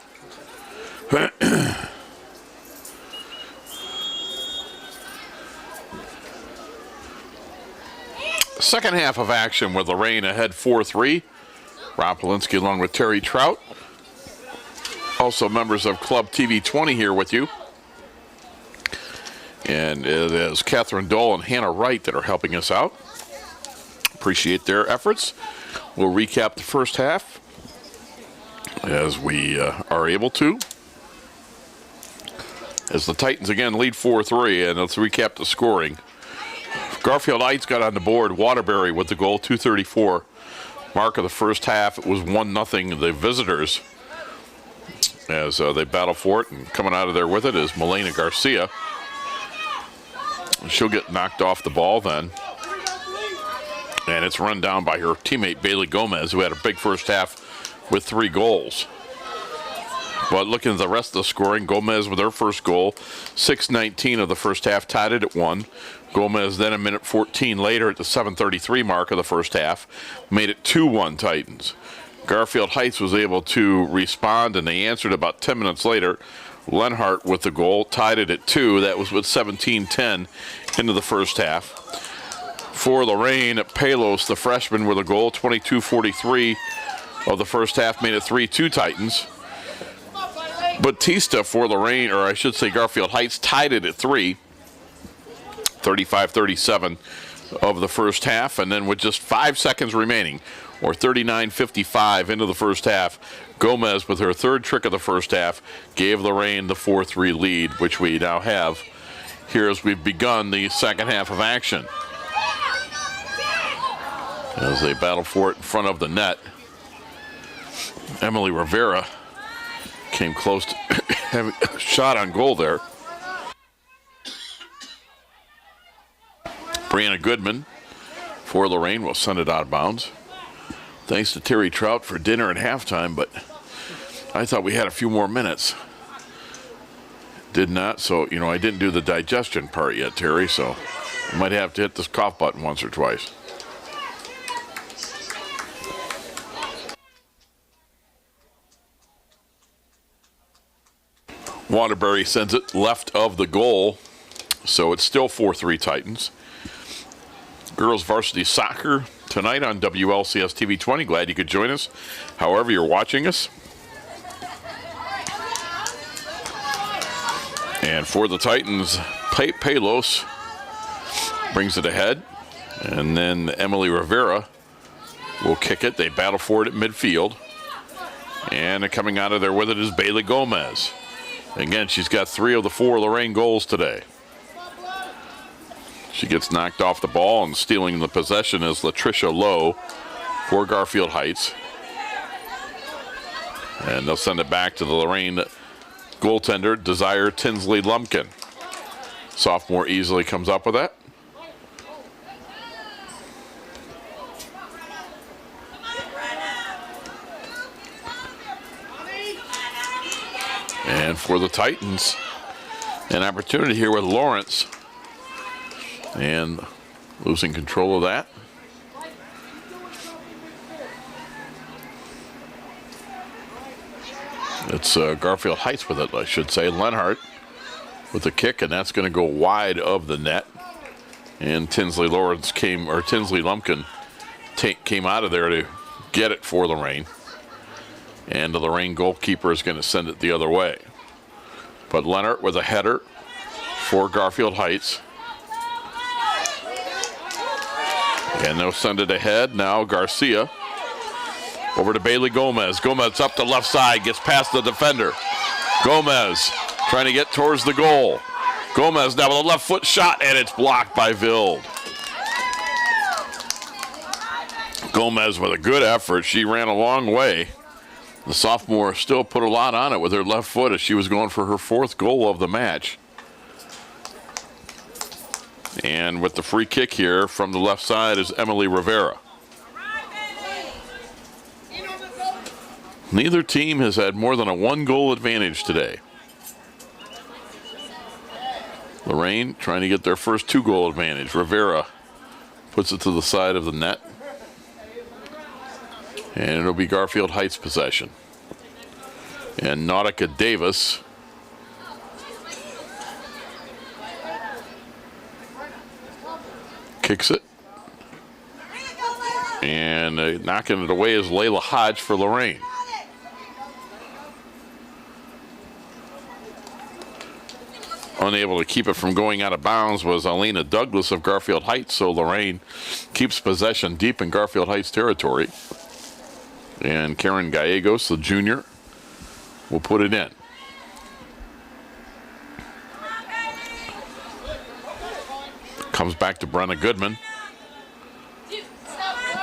Second half of action with Lorain ahead 4-3. Rob Polinsky along with Terry Trout. Also members of Club TV 20 here with you. And it is Catherine Dole and Hannah Wright that are helping us out. Appreciate their efforts. We'll recap the first half as we are able to. As the Titans again lead 4-3, and let's recap the scoring. Garfield Heights got on the board. Waterbury with the goal, 2:34. Mark of the first half, it was 1-0 the visitors as they battle for it, and coming out of there with it is Melena Garcia. She'll get knocked off the ball then. And it's run down by her teammate Bailey Gomez, who had a big first half with 3 goals. But looking at the rest of the scoring, Gomez with her first goal, 6:19 of the first half, tied it at 1. Gomez then a minute 14 later at the 7:33 mark of the first half, made it 2-1 Titans. Garfield Heights was able to respond, and they answered about 10 minutes later. Lenhart with the goal, tied it at 2. That was with 17:10 into the first half. For Lorain, Palos, the freshman, with a goal, 22:43 of the first half, made it 3-2 Titans. Batista for Lorain, or I should say Garfield Heights, tied it at 3. 35-37 of the first half, and then with just 5 seconds remaining, or 39:55 into the first half, Gomez, with her third trick of the first half, gave Lorain the 4-3 lead, which we now have here as we've begun the second half of action. As they battle for it in front of the net, Emily Rivera came close to having a shot on goal there. Brianna Goodman for Lorain will send it out of bounds. Thanks to Terry Trout for dinner at halftime, but I thought we had a few more minutes. Did not, so, you know, I didn't do the digestion part yet, Terry, so I might have to hit this cough button once or twice. Waterbury sends it left of the goal, so it's still 4-3 Titans. Girls Varsity Soccer tonight on WLCS TV 20. Glad you could join us, however you're watching us. And for the Titans, Palos brings it ahead, and then Emily Rivera will kick it. They battle for it at midfield, and coming out of there with it is Bailey Gomez. Again, she's got 3 of the 4 Lorain goals today. She gets knocked off the ball, and stealing the possession is Latricia Lowe for Garfield Heights. And they'll send it back to the Lorain goaltender, Desire Tinsley Lumpkin. Sophomore easily comes up with that. And for the Titans, an opportunity here with Lawrence. And losing control of that. It's Garfield Heights with it, I should say. Lenhart with the kick, and that's going to go wide of the net. And Tinsley Lumpkin came out of there to get it for Lorain. And the Lorain goalkeeper is going to send it the other way. But Lenhart with a header for Garfield Heights. And they'll send it ahead. Now Garcia over to Bailey Gomez. Gomez up the left side, gets past the defender. Gomez trying to get towards the goal. Gomez now with a left foot shot, and it's blocked by Vild. Gomez with a good effort. She ran a long way. The sophomore still put a lot on it with her left foot as she was going for her 4th goal of the match. And with the free kick here from the left side is Emily Rivera. Neither team has had more than a 1-goal advantage today. Lorain trying to get their first 2-goal advantage. Rivera puts it to the side of the net. And it'll be Garfield Heights possession. And Nautica Davis kicks it. And knocking it away is Layla Hodge for Lorain. Unable to keep it from going out of bounds was Alina Douglas of Garfield Heights, so Lorain keeps possession deep in Garfield Heights territory. And Karen Gallegos, the junior, will put it in. Comes back to Brenna Goodman.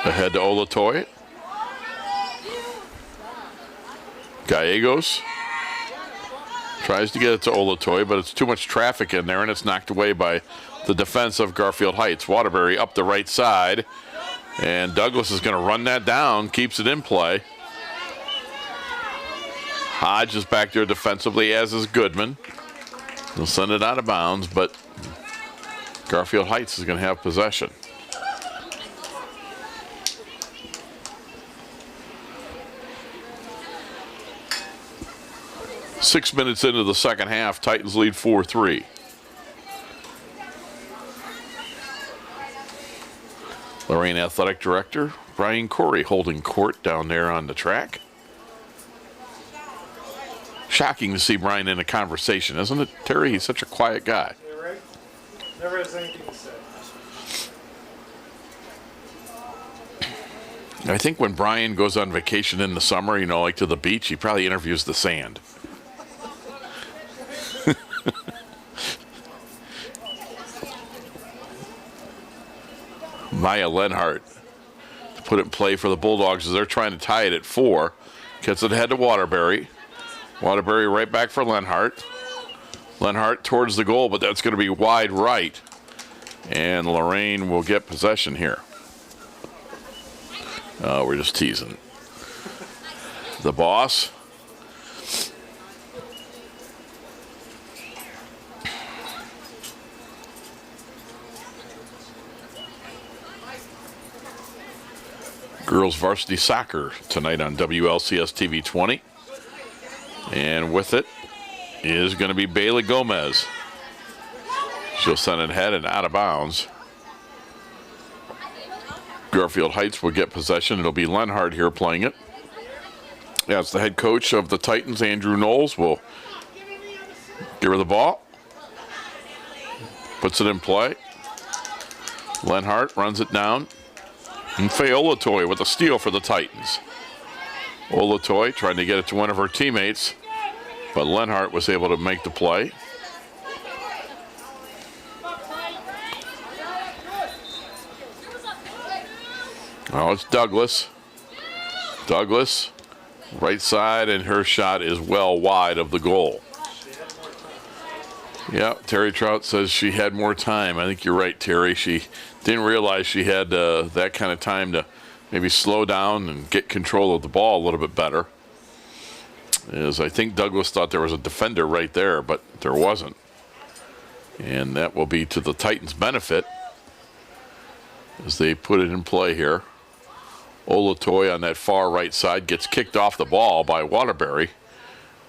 Ahead to Olatoy. Gallegos tries to get it to Olatoy, but it's too much traffic in there, and it's knocked away by the defense of Garfield Heights. Waterbury up the right side, and Douglas is going to run that down, keeps it in play. Hodge is back there defensively, as is Goodman. They'll send it out of bounds, but Garfield Heights is going to have possession. Six minutes into the second half, Titans lead 4-3. Lorain Athletic Director Brian Corey holding court down there on the track. Shocking to see Brian in a conversation, isn't it, Terry? He's such a quiet guy. Yeah, right? Never has anything to say. I think when Brian goes on vacation in the summer, you know, like to the beach, he probably interviews the sand. Maya Lenhart to put it in play for the Bulldogs as they're trying to tie it at 4. Gets it ahead to Waterbury. Waterbury right back for Lenhart. Lenhart towards the goal, but that's going to be wide right. And Lorain will get possession here. We're just teasing. The boss. Girls varsity soccer tonight on WLCS TV 20. And with it is going to be Bailey Gomez. She'll send it ahead and out of bounds. Garfield Heights will get possession. It'll be Lenhart here playing it. As the head coach of the Titans, Andrew Knowles, will give her the ball. Puts it in play. Lenhart runs it down. And Faye Olatoy with a steal for the Titans. Olatoy trying to get it to one of her teammates, but Lenhart was able to make the play. Oh, it's Douglas. Douglas, right side, and her shot is well wide of the goal. Yeah, Terry Trout says she had more time. I think you're right, Terry. She didn't realize she had that kind of time to maybe slow down and get control of the ball a little bit better. As I think Douglas thought there was a defender right there, but there wasn't. And that will be to the Titans' benefit as they put it in play here. Olatoy on that far right side gets kicked off the ball by Waterbury,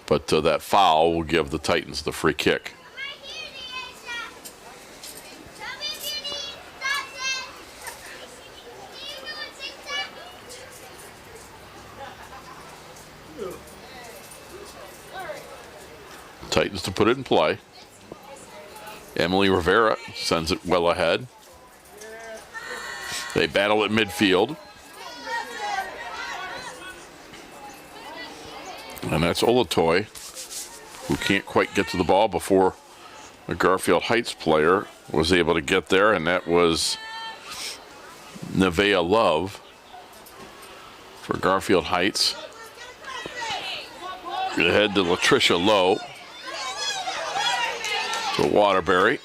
but that foul will give the Titans the free kick. Titans to put it in play. Emily Rivera sends it well ahead. They battle at midfield. And that's Olatoy, who can't quite get to the ball before a Garfield Heights player was able to get there, and that was Nevaeh Love for Garfield Heights. Ahead to Latricia Lowe. To Waterbury.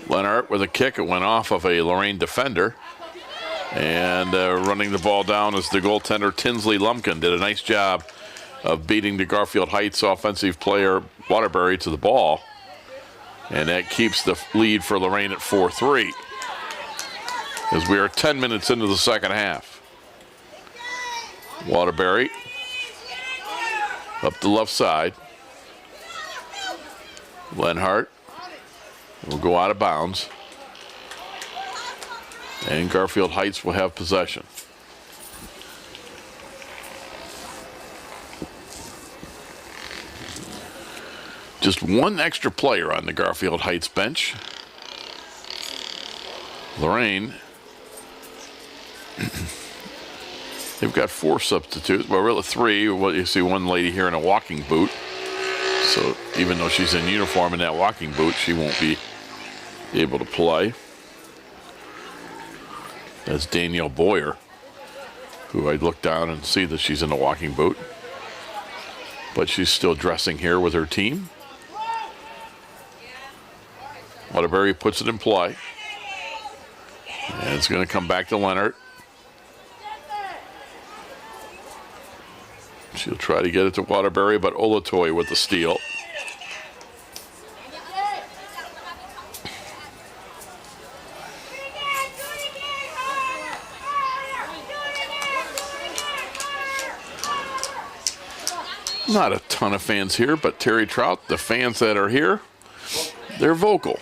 Lenhart with a kick. It went off of a Lorain defender. And running the ball down is the goaltender Tinsley Lumpkin. Did a nice job of beating the Garfield Heights offensive player Waterbury to the ball. And that keeps the lead for Lorain at 4-3. As we are 10 minutes into the second half. Waterbury up the left side. Lenhart will go out of bounds. And Garfield Heights will have possession. Just one extra player on the Garfield Heights bench. Lorain. They've got 4 substitutes, well, really 3. Well, you see one lady here in a walking boot. So even though she's in uniform in that walking boot, she won't be able to play. That's Danielle Boyer, who I look down and see that she's in a walking boot. But she's still dressing here with her team. Waterbury puts it in play. And it's going to come back to Leonard. She'll try to get it to Waterbury, but Olatoy with the steal. Not a ton of fans here, but Terry Trout, the fans that are here, they're vocal.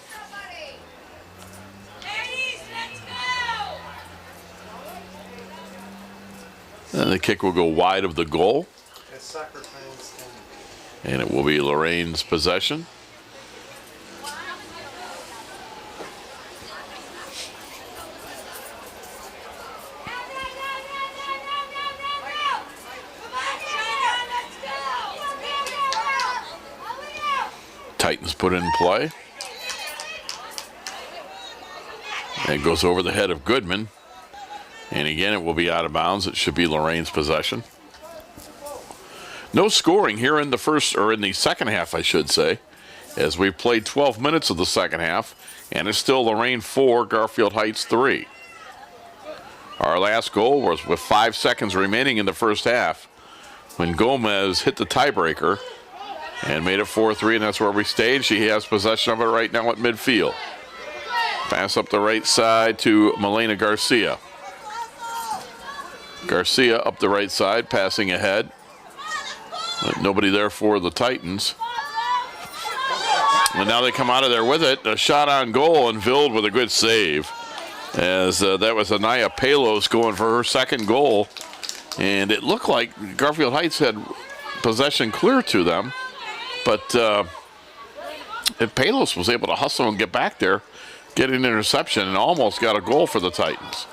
And the kick will go wide of the goal. And it will be Lorain's possession. Titans put it in play. And it goes over the head of Goodman. And again, it will be out of bounds. It should be Lorain's possession. No scoring here in the first, or in the second half, I should say, as we played 12 minutes of the second half, and it's still Lorain 4, Garfield Heights 3. Our last goal was with 5 seconds remaining in the first half when Gomez hit the tiebreaker and made it 4-3, and that's where we stayed. She has possession of it right now at midfield. Pass up the right side to Melena Garcia. Garcia up the right side, passing ahead. But nobody there for the Titans. And now they come out of there with it. A shot on goal, and Vild with a good save. As that was Anaya Palos going for her second goal. And it looked like Garfield Heights had possession clear to them. But Palos was able to hustle and get back there, get an interception, and almost got a goal for the Titans.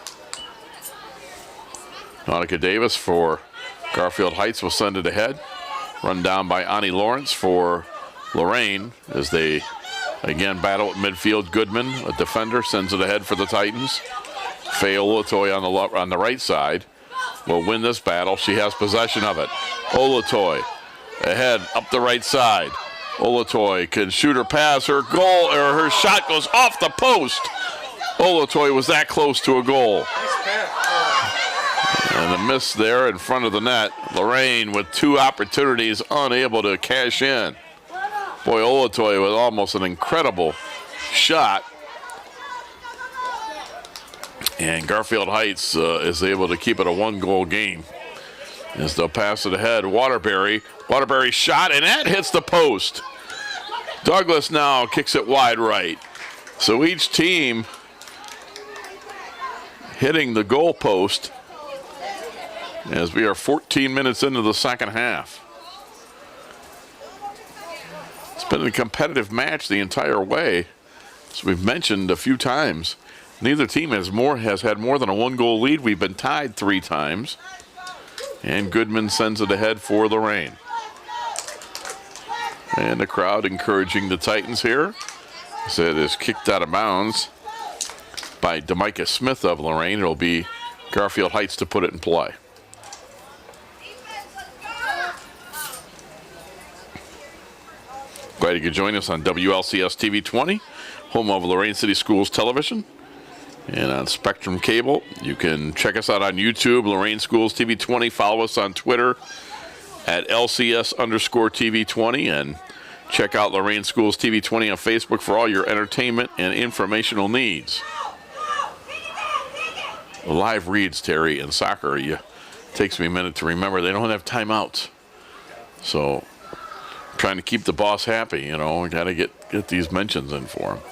Monica Davis for Garfield Heights will send it ahead. Run down by Ani Lawrence for Lorain as they again battle at midfield. Goodman, a defender, sends it ahead for the Titans. Faye Olatoy on the right side will win this battle. She has possession of it. Olatoy ahead up the right side. Olatoy can shoot her pass. Her goal, or her shot goes off the post. Olatoy was that close to a goal. And a miss there in front of the net. Lorain with 2 opportunities, unable to cash in. Boy, Olatoy with almost an incredible shot. And Garfield Heights is able to keep it a 1-goal game as they'll pass it ahead. Waterbury shot, and that hits the post. Douglas now kicks it wide right. So each team hitting the goal post as we are 14 minutes into the second half. It's been a competitive match the entire way. As we've mentioned a few times, neither team has had more than a 1-goal lead. We've been tied 3 times. And Goodman sends it ahead for Lorain. And the crowd encouraging the Titans here. As it is kicked out of bounds by Demika Smith of Lorain. It'll be Garfield Heights to put it in play. Glad you could join us on WLCS TV 20, home of Lorain City Schools Television, and on Spectrum Cable. You can check us out on YouTube, Lorain Schools TV 20. Follow us on Twitter at LCS_TV 20, and check out Lorain Schools TV 20 on Facebook for all your entertainment and informational needs. Live reads, Terry, in soccer. You Takes me a minute to remember they don't have timeouts. So trying to keep the boss happy, you know, we got to get these mentions in for him.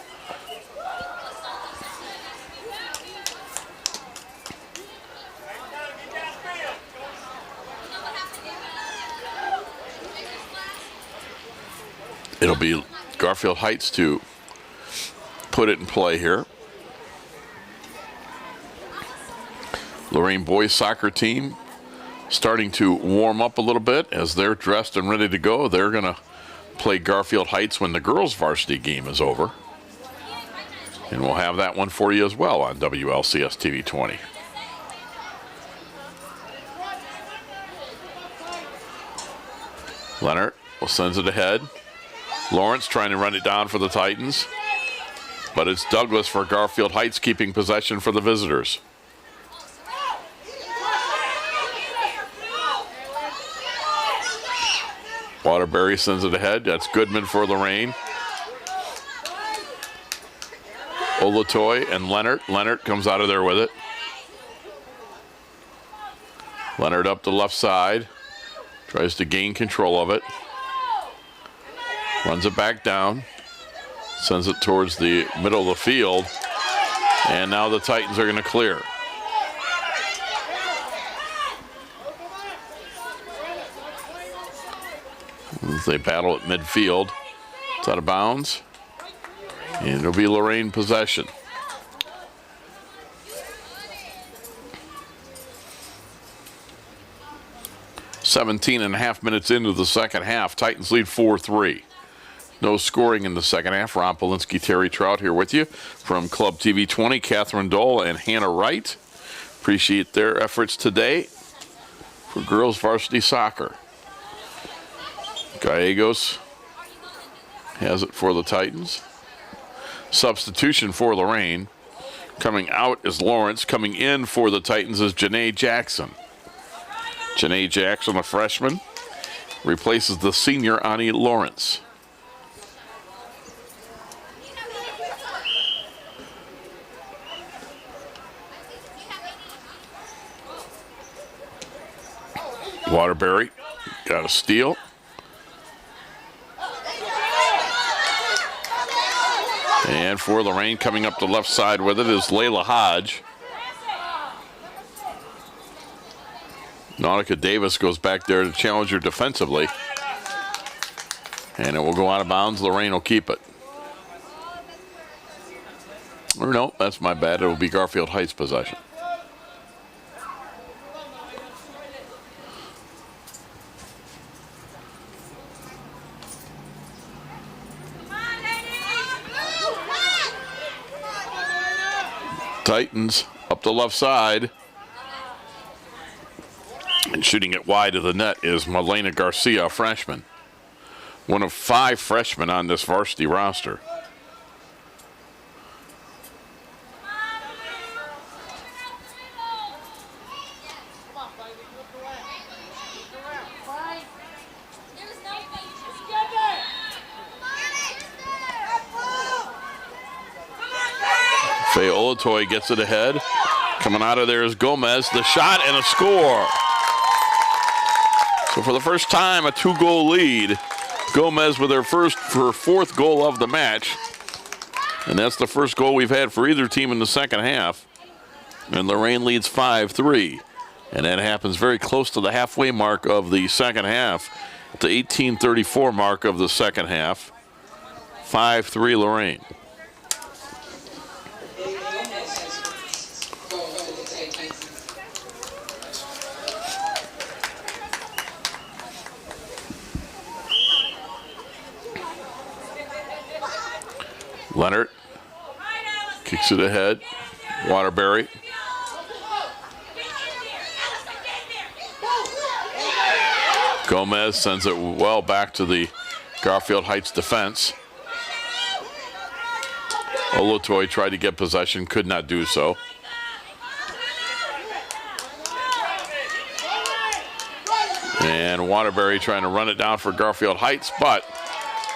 It'll be Garfield Heights to put it in play here. Lorain boys soccer team starting to warm up a little bit as they're dressed and ready to go. They're going to play Garfield Heights when the girls' varsity game is over. And we'll have that one for you as well on WLCS TV 20. Leonard sends it ahead. Lawrence trying to run it down for the Titans. But it's Douglas for Garfield Heights keeping possession for the visitors. Waterbury sends it ahead. That's Goodman for Lorain. Olatoy and Leonard. Leonard comes out of there with it. Leonard up the left side. Tries to gain control of it. Runs it back down. Sends it towards the middle of the field. And now the Titans are going to clear. As they battle at midfield. It's out of bounds. And it'll be Lorain possession. "17.5 minutes into the second half. Titans lead 4-3. No scoring in the second half. Ron Polinsky, Terry Trout here with you from Club TV 20. Catherine Dole and Hannah Wright. Appreciate their efforts today for girls varsity soccer. Gallegos has it for the Titans. Substitution for Lorain. Coming out is Lawrence. Coming in for the Titans is Janae Jackson. Janae Jackson, a freshman, replaces the senior Ani Lawrence. Waterbury got a steal. And for Lorain, coming up the left side with it is Layla Hodge. Nautica Davis goes back there to challenge her defensively. And it will go out of bounds. Lorain will keep it. Or no, that's my bad. It will be Garfield Heights possession. Titans up the left side. And shooting it wide of the net is Malena Garcia, a freshman. One of 5 freshmen on this varsity roster. Faye Olatoy gets it ahead. Coming out of there is Gomez. The shot and a score. So for the first time, a 2-goal lead. Gomez with her 4th goal of the match. And that's the first goal we've had for either team in the second half. And Lorain leads 5-3. And that happens very close to the halfway mark of the second half. The 18:34 mark of the second half. 5-3 Lorain. Leonard kicks it ahead. Waterbury. Gomez sends it well back to the Garfield Heights defense. Olatoy tried to get possession, could not do so. And Waterbury trying to run it down for Garfield Heights, but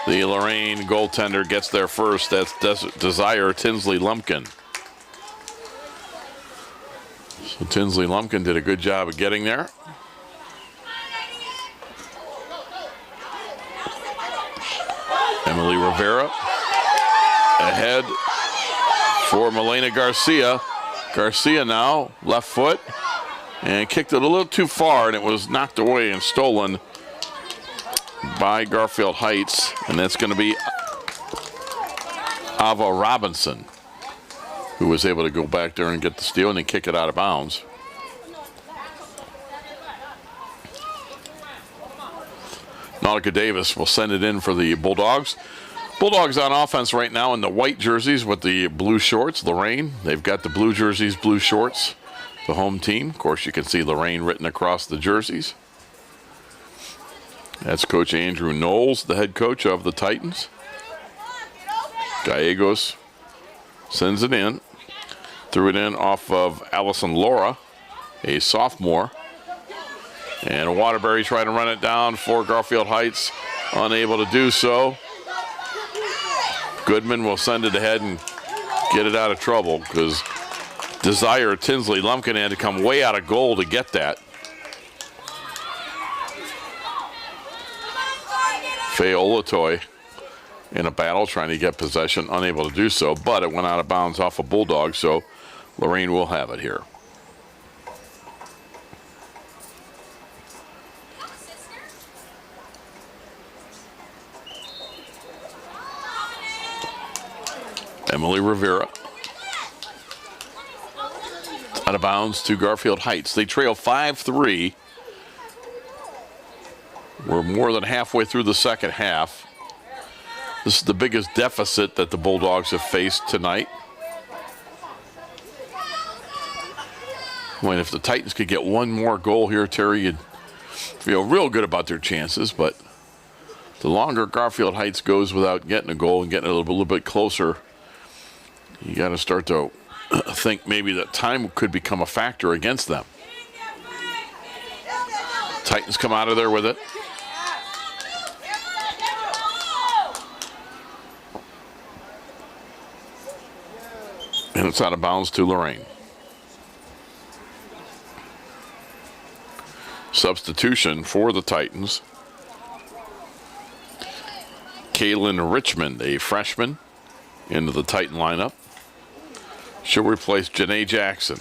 the Lorain goaltender gets there first. That's Desire Tinsley Lumpkin. So Tinsley Lumpkin did a good job of getting there. Emily Rivera ahead for Melena Garcia. Garcia now, left foot, and kicked it a little too far, and it was knocked away and stolen by Garfield Heights, and that's going to be Ava Robinson, who was able to go back there and get the steal and then kick it out of bounds. Nautica Davis will send it in for the Bulldogs. Bulldogs on offense right now in the white jerseys with the blue shorts. Lorain, they've got the blue jerseys, blue shorts, the home team. Of course, you can see Lorain written across the jerseys. That's Coach Andrew Knowles, the head coach of the Titans. Gallegos sends it in. Threw it in off of Allison Laura, a sophomore. And Waterbury trying to run it down for Garfield Heights, unable to do so. Goodman will send it ahead and get it out of trouble because Desire Tinsley Lumpkin had to come way out of goal to get that. Faye Olatoy in a battle trying to get possession, unable to do so, but it went out of bounds off a Bulldog, so Lorain will have it here. Emily Rivera out of bounds to Garfield Heights. They trail 5-3. We're more than halfway through the second half. This is the biggest deficit that the Bulldogs have faced tonight. Well, if the Titans could get one more goal here, Terry, you'd feel real good about their chances, but the longer Garfield Heights goes without getting a goal and getting a little bit closer, you got to start to think maybe that time could become a factor against them. Titans come out of there with it. And it's out of bounds to Lorain. Substitution for the Titans. Kaylin Richmond, a freshman, into the Titan lineup. She'll replace Janae Jackson.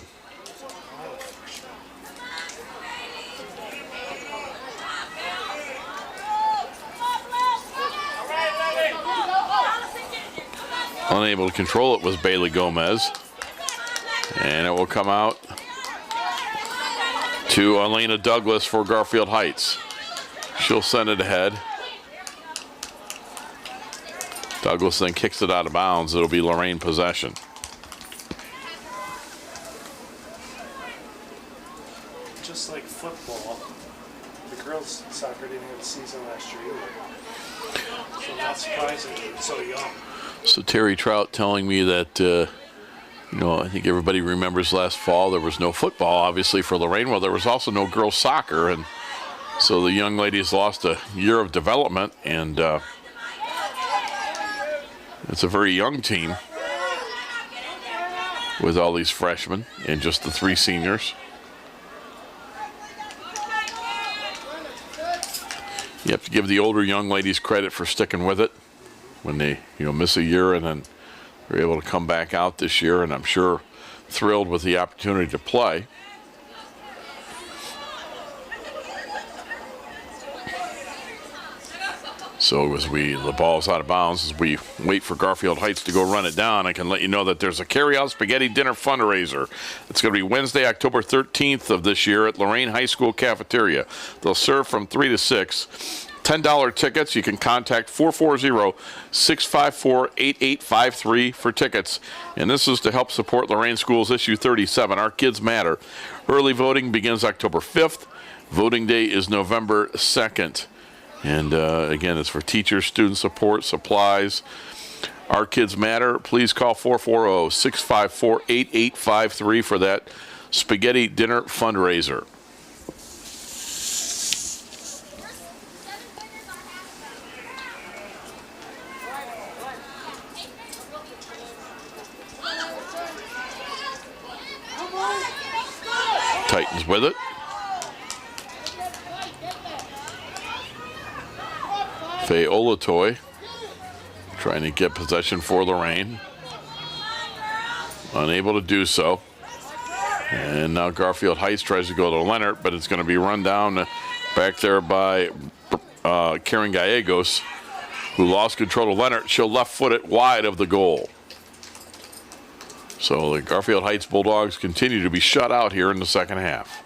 Unable to control it was Bailey Gomez. And it will come out to Elena Douglas for Garfield Heights. She'll send it ahead. Douglas then kicks it out of bounds. It'll be Lorain possession. Just like football, the girls' soccer didn't have a season last year either. So not surprising it's so young. So Terry Trout telling me that, I think everybody remembers last fall there was no football, obviously, for Lorain. Well, there was also no girls' soccer, and so the young ladies lost a year of development, and it's a very young team with all these freshmen and just the 3 seniors. You have to give the older young ladies credit for sticking with it when they, miss a year and then they're able to come back out this year, and I'm sure thrilled with the opportunity to play. So as the ball's out of bounds, as we wait for Garfield Heights to go run it down, I can let you know that there's a carry-out spaghetti dinner fundraiser. It's going to be Wednesday, October 13th of this year at Lorain High School Cafeteria. They'll serve from 3 to 6. $10 tickets. You can contact 440-654-8853 for tickets. And this is to help support Lorain Schools Issue 37, Our Kids Matter. Early voting begins October 5th. Voting day is November 2nd. And again, it's for teachers, student support, supplies. Our Kids Matter. Please call 440-654-8853 for that spaghetti dinner fundraiser. Titans with it. Faye Olatoy trying to get possession for Lorain. Unable to do so. And now Garfield Heights tries to go to Leonard, but it's going to be run down back there by Karen Gallegos, who lost control of Leonard. She'll left foot it wide of the goal. So the Garfield Heights Bulldogs continue to be shut out here in the second half.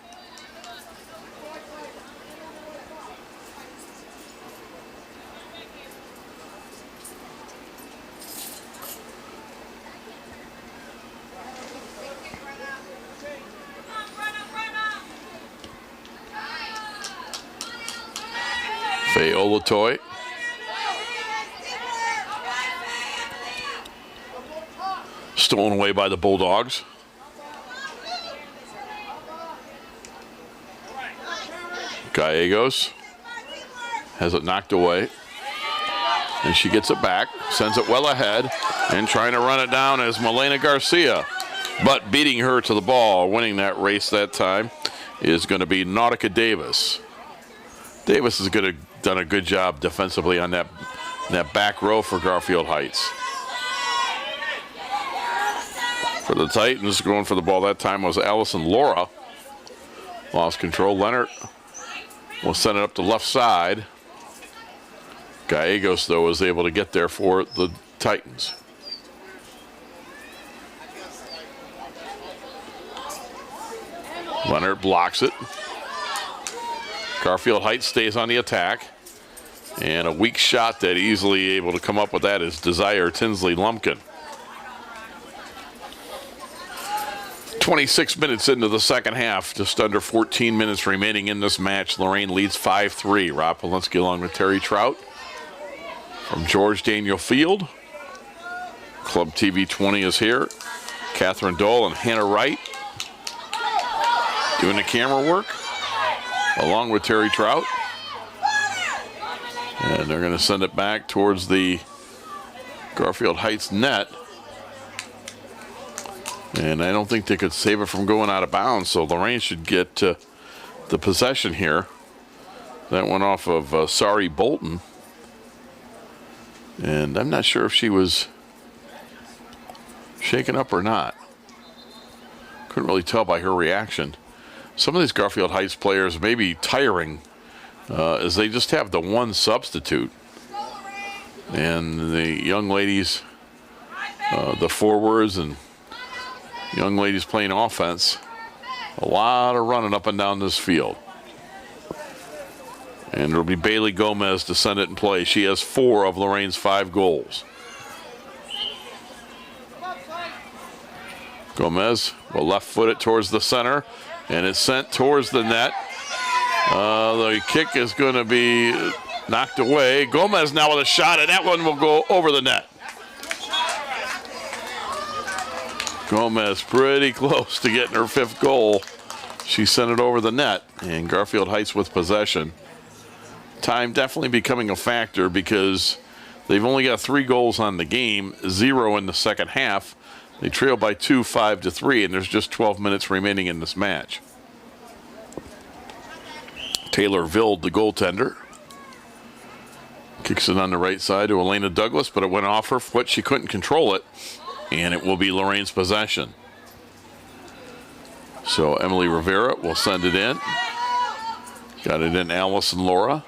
Faye Olatoy. Stolen away by the Bulldogs. Gallegos has it knocked away. And she gets it back, sends it well ahead, and trying to run it down is Milena Garcia. But beating her to the ball, winning that race that time, is going to be Nautica Davis. Davis has done a good job defensively on that back row for Garfield Heights. For the Titans, going for the ball that time was Allison Laura. Lost control. Leonard will send it up the left side. Gallegos, though, was able to get there for the Titans. Leonard blocks it. Garfield Heights stays on the attack. And a weak shot that easily able to come up with that is Desire Tinsley Lumpkin. 26 minutes into the second half, just under 14 minutes remaining in this match. Lorain leads 5-3. Rob Polinsky along with Terry Trout from George Daniel Field. Club TV 20 is here. Catherine Dole and Hannah Wright doing the camera work along with Terry Trout. And they're going to send it back towards the Garfield Heights net. And I don't think they could save it from going out of bounds, so Lorain should get the possession here. That went off of Sari Bolton. And I'm not sure if she was shaken up or not. Couldn't really tell by her reaction. Some of these Garfield Heights players may be tiring as they just have the one substitute. And the young ladies, the forwards and young ladies playing offense, a lot of running up and down this field. And it'll be Bailey Gomez to send it in play. She has 4 of Lorain's 5 goals. Gomez will left foot it towards the center, and it's sent towards the net. The kick is going to be knocked away. Gomez now with a shot, and that one will go over the net. Gomez pretty close to getting her 5th goal. She sent it over the net, and Garfield Heights with possession. Time definitely becoming a factor because they've only got 3 goals on the game, 0 in the second half. They trail by 2, 5-3, and there's just 12 minutes remaining in this match. Taylor Vild, the goaltender, kicks it on the right side to Elena Douglas, but it went off her foot. She couldn't control it. And it will be Lorain's possession. So Emily Rivera will send it in. Got it in Allison Laura.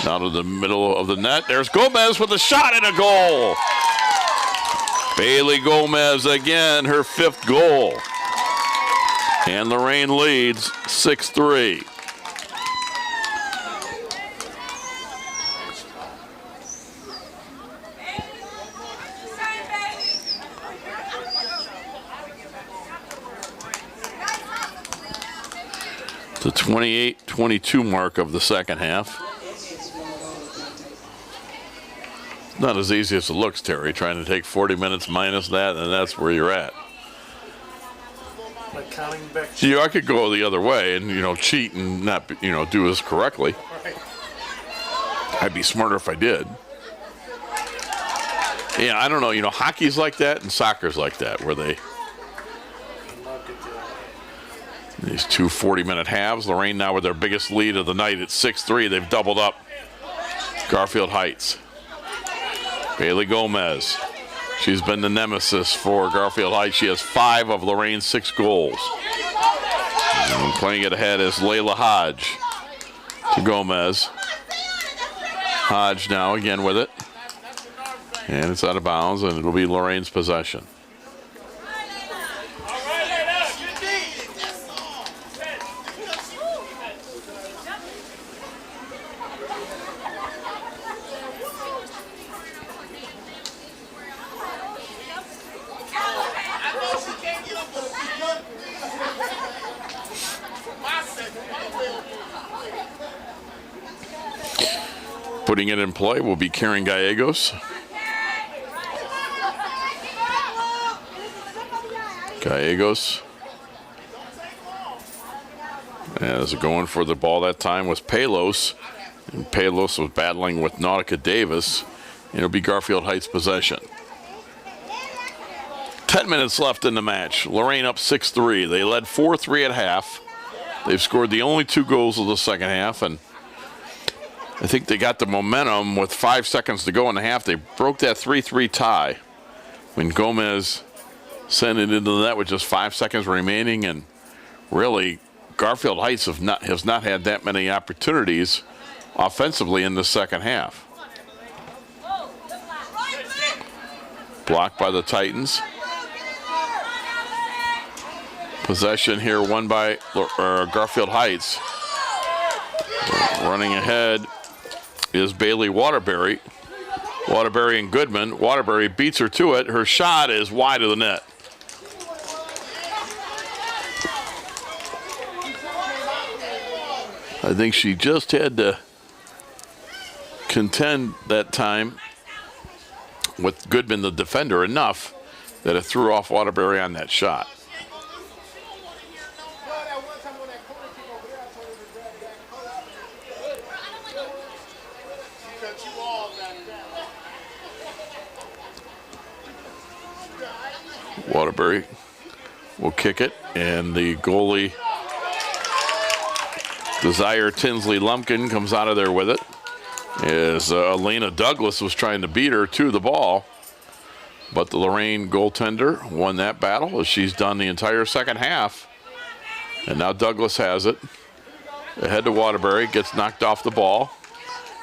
Now to the middle of the net. There's Gomez with a shot and a goal. Bailey Gomez again, her 5th goal. And Lorain leads 6-3. The 28-22 mark of the second half. Not as easy as it looks, Terry, trying to take 40 minutes minus that, and that's where you're at. Like counting back. See, I could go the other way and, cheat and not, do this correctly. Right. I'd be smarter if I did. Yeah, I don't know, hockey's like that and soccer's like that, where they These two 40-minute halves. Lorain now with their biggest lead of the night at 6-3. They've doubled up Garfield Heights. Bailey Gomez. She's been the nemesis for Garfield Heights. She has 5 of Lorain's 6 goals. And playing it ahead is Layla Hodge to Gomez. Hodge now again with it. And it's out of bounds, and it'll be Lorain's possession. Putting it in play will be Karen Gallegos. Gallegos. As going for the ball that time was Palos. And Palos was battling with Nautica Davis. And it'll be Garfield Heights possession. 10 minutes left in the match. Lorain up 6-3. They led 4-3 at half. They've scored the only 2 goals of the second half, and I think they got the momentum with 5 seconds to go in the half. They broke that 3-3 tie when Gomez sent it into the net with just 5 seconds remaining, and really Garfield Heights has not had that many opportunities offensively in the second half. Blocked by the Titans. Possession here won by Garfield Heights. Running ahead is Bailey Waterbury. Waterbury and Goodman. Waterbury beats her to it. Her shot is wide of the net. I think she just had to contend that time with Goodman, the defender, enough that it threw off Waterbury on that shot. Waterbury will kick it, and the goalie, Desire Tinsley Lumpkin, comes out of there with it. As Elena Douglas was trying to beat her to the ball, but the Lorain goaltender won that battle, as she's done the entire second half. And now Douglas has it. Ahead to Waterbury, gets knocked off the ball.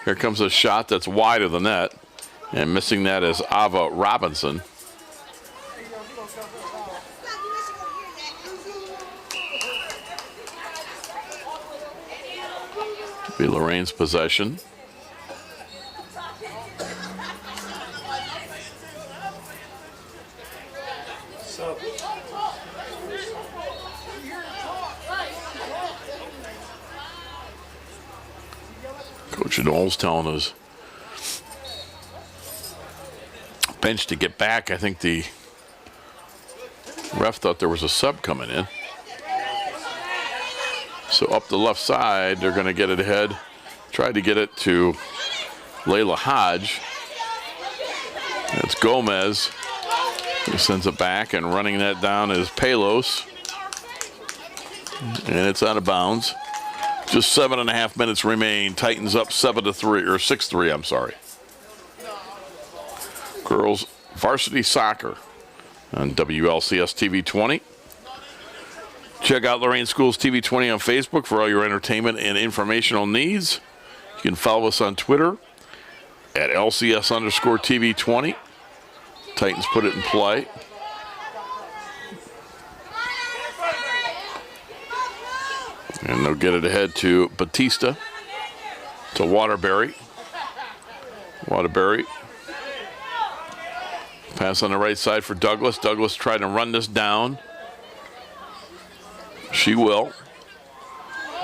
Here comes a shot that's wide of the net, and missing that is Ava Robinson. Be Lorain's possession. Coach Knowles telling us bench to get back. I think the ref thought there was a sub coming in. So up the left side, they're going to get it ahead. Tried to get it to Layla Hodge. That's Gomez. He sends it back, and running that down is Palos. And it's out of bounds. Just 7.5 minutes remain. Titans up 7-3, or 6-3, I'm sorry. Girls varsity soccer on WLCS TV 20. Check out Lorain Schools TV 20 on Facebook for all your entertainment and informational needs. You can follow us on Twitter at LCS_TV 20. Titans put it in play. And they'll get it ahead to Batista, to Waterbury. Waterbury. Pass on the right side for Douglas. Douglas trying to run this down. She will.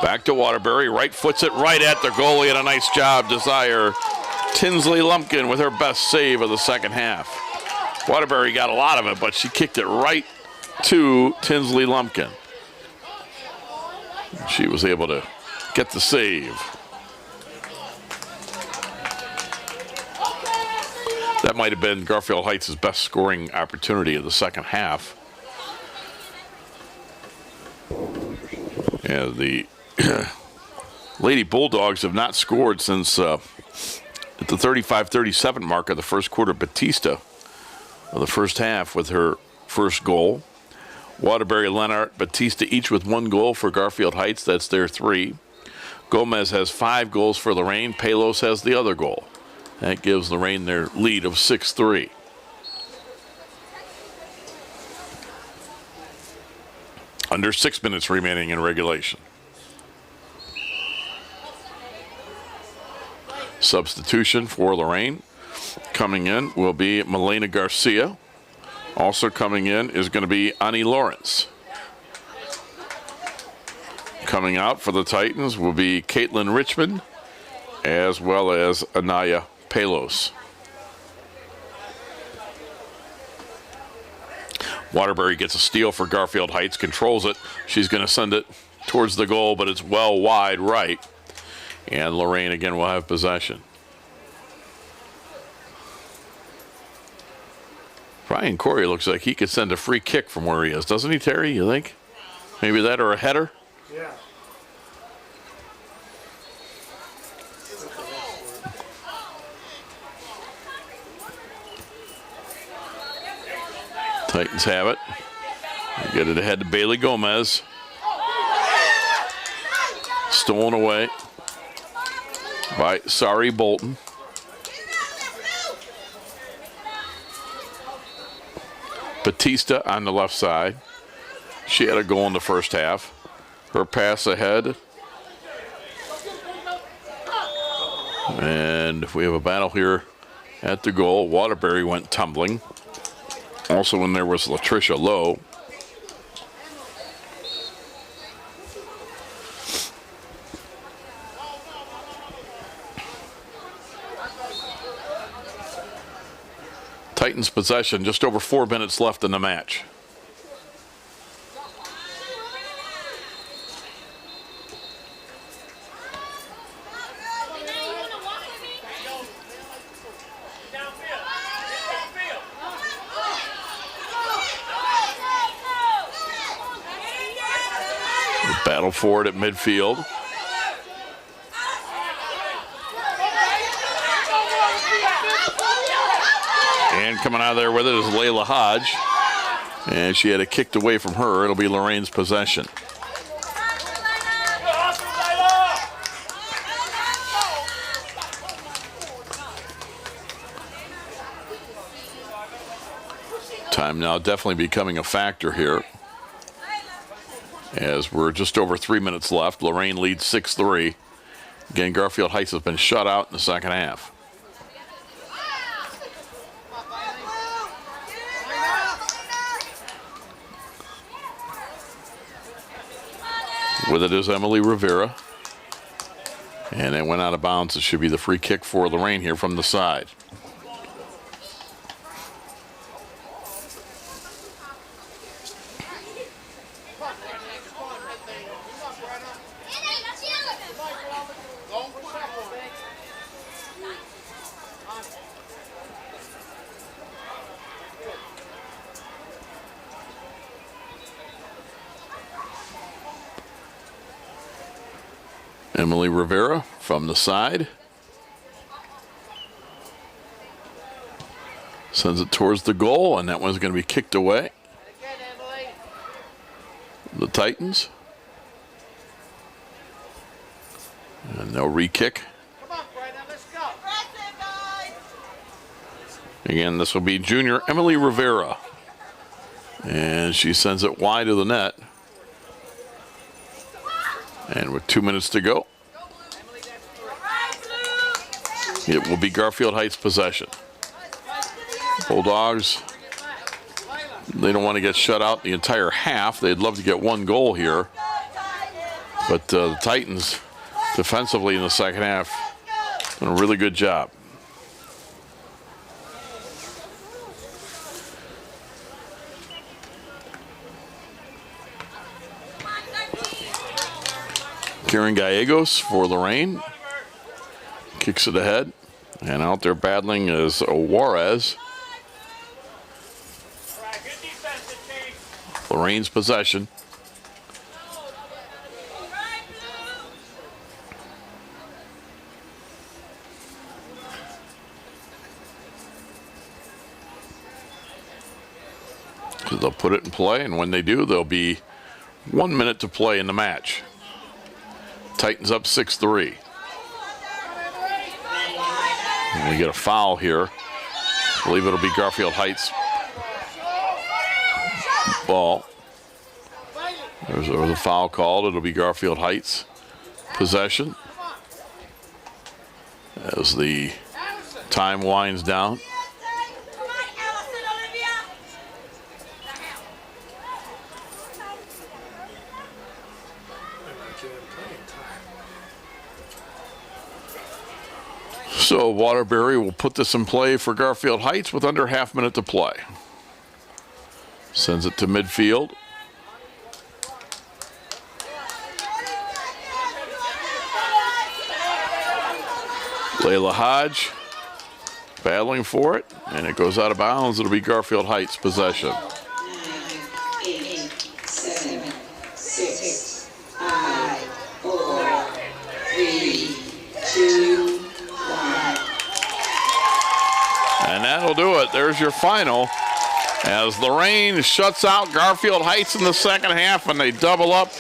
Back to Waterbury. Right foots it right at the goalie, and a nice job, Desire Tinsley Lumpkin, with her best save of the second half. Waterbury got a lot of it, but she kicked it right to Tinsley Lumpkin. She was able to get the save. That might have been Garfield Heights' best scoring opportunity of the second half. The Lady Bulldogs have not scored since at the 35-37 mark of the first quarter. Batista of the first half with her first goal. Waterbury, Lennart, Batista each with 1 goal for Garfield Heights. That's their 3. Gomez has 5 goals for Lorain. Palos has the other goal. That gives Lorain their lead of 6-3. Under 6 minutes remaining in regulation. Substitution for Lorain. Coming in will be Milena Garcia. Also coming in is going to be Ani Lawrence. Coming out for the Titans will be Caitlin Richmond, as well as Anaya Palos. Waterbury gets a steal for Garfield Heights, controls it. She's going to send it towards the goal, but it's well wide right. And Lorain again will have possession. Brian Corey looks like he could send a free kick from where he is, doesn't he, Terry? You think? Maybe that or a header? Yeah. Titans have it. They get it ahead to Bailey Gomez. Stolen away by Sari Bolton. Batista on the left side. She had a goal in the first half. Her pass ahead. And we have a battle here at the goal. Waterbury went tumbling. Also in there was Latricia Lowe. Titans possession, just over 4 minutes left in the match. Battle for it at midfield. And coming out of there with it is Layla Hodge. And she had it kicked away from her. It'll be Lorain's possession. Time now definitely becoming a factor here, as we're just over 3 minutes left. Lorain leads 6-3. Again, Garfield Heights has been shut out in the second half. With it is Emily Rivera. And it went out of bounds. It should be the free kick for Lorain here from the side. Emily Rivera from the side. Sends it towards the goal, and that one's going to be kicked away. The Titans. And no re-kick. Again, this will be junior Emily Rivera. And she sends it wide of the net. And with 2 minutes to go, it will be Garfield Heights possession. Bulldogs, they don't want to get shut out the entire half. They'd love to get 1 goal here. But the Titans, defensively in the second half, done a really good job. Karen Gallegos for Lorain. Kicks it ahead. And out there battling is Juarez. Lorain's possession. because they'll put it in play, and when they do, there'll be 1 minute to play in the match. Titans up 6-3. And we get a foul here. I believe it'll be Garfield Heights ball. There's the foul called. It'll be Garfield Heights possession as the time winds down. So Waterbury will put this in play for Garfield Heights with under half minute to play. Sends it to midfield. Layla Hodge battling for it, and it goes out of bounds. It'll be Garfield Heights possession. 9, 8, 7, 6, 5, 4, 3, 2, 1. And that'll do it. There's your final. As Lorain shuts out Garfield Heights in the second half, and they double up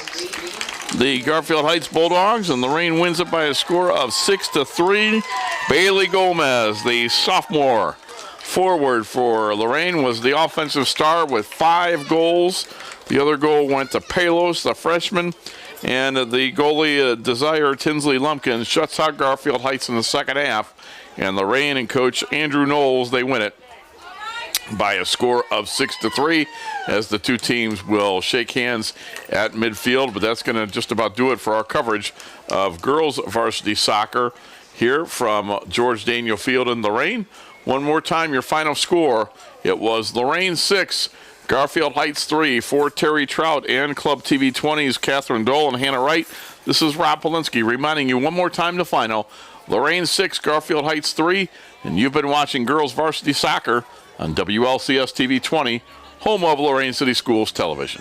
the Garfield Heights Bulldogs, and Lorain wins it by a score of 6-3. Bailey Gomez, the sophomore forward for Lorain, was the offensive star with 5 goals. The other goal went to Palos, the freshman, and the goalie Desire Tinsley Lumpkin shuts out Garfield Heights in the second half, and Lorain and coach Andrew Knowles, they win it by a score of 6-3, as the two teams will shake hands at midfield. But that's going to just about do it for our coverage of girls varsity soccer here from George Daniel Field in Lorain. One more time, your final score. It was Lorain 6, Garfield Heights 3 for Terry Trout and Club TV 20's Catherine Dole and Hannah Wright. This is Rob Polinsky reminding you one more time the final. Lorain 6, Garfield Heights 3, and you've been watching girls varsity soccer on WLCS TV 20, home of Lorain City Schools Television.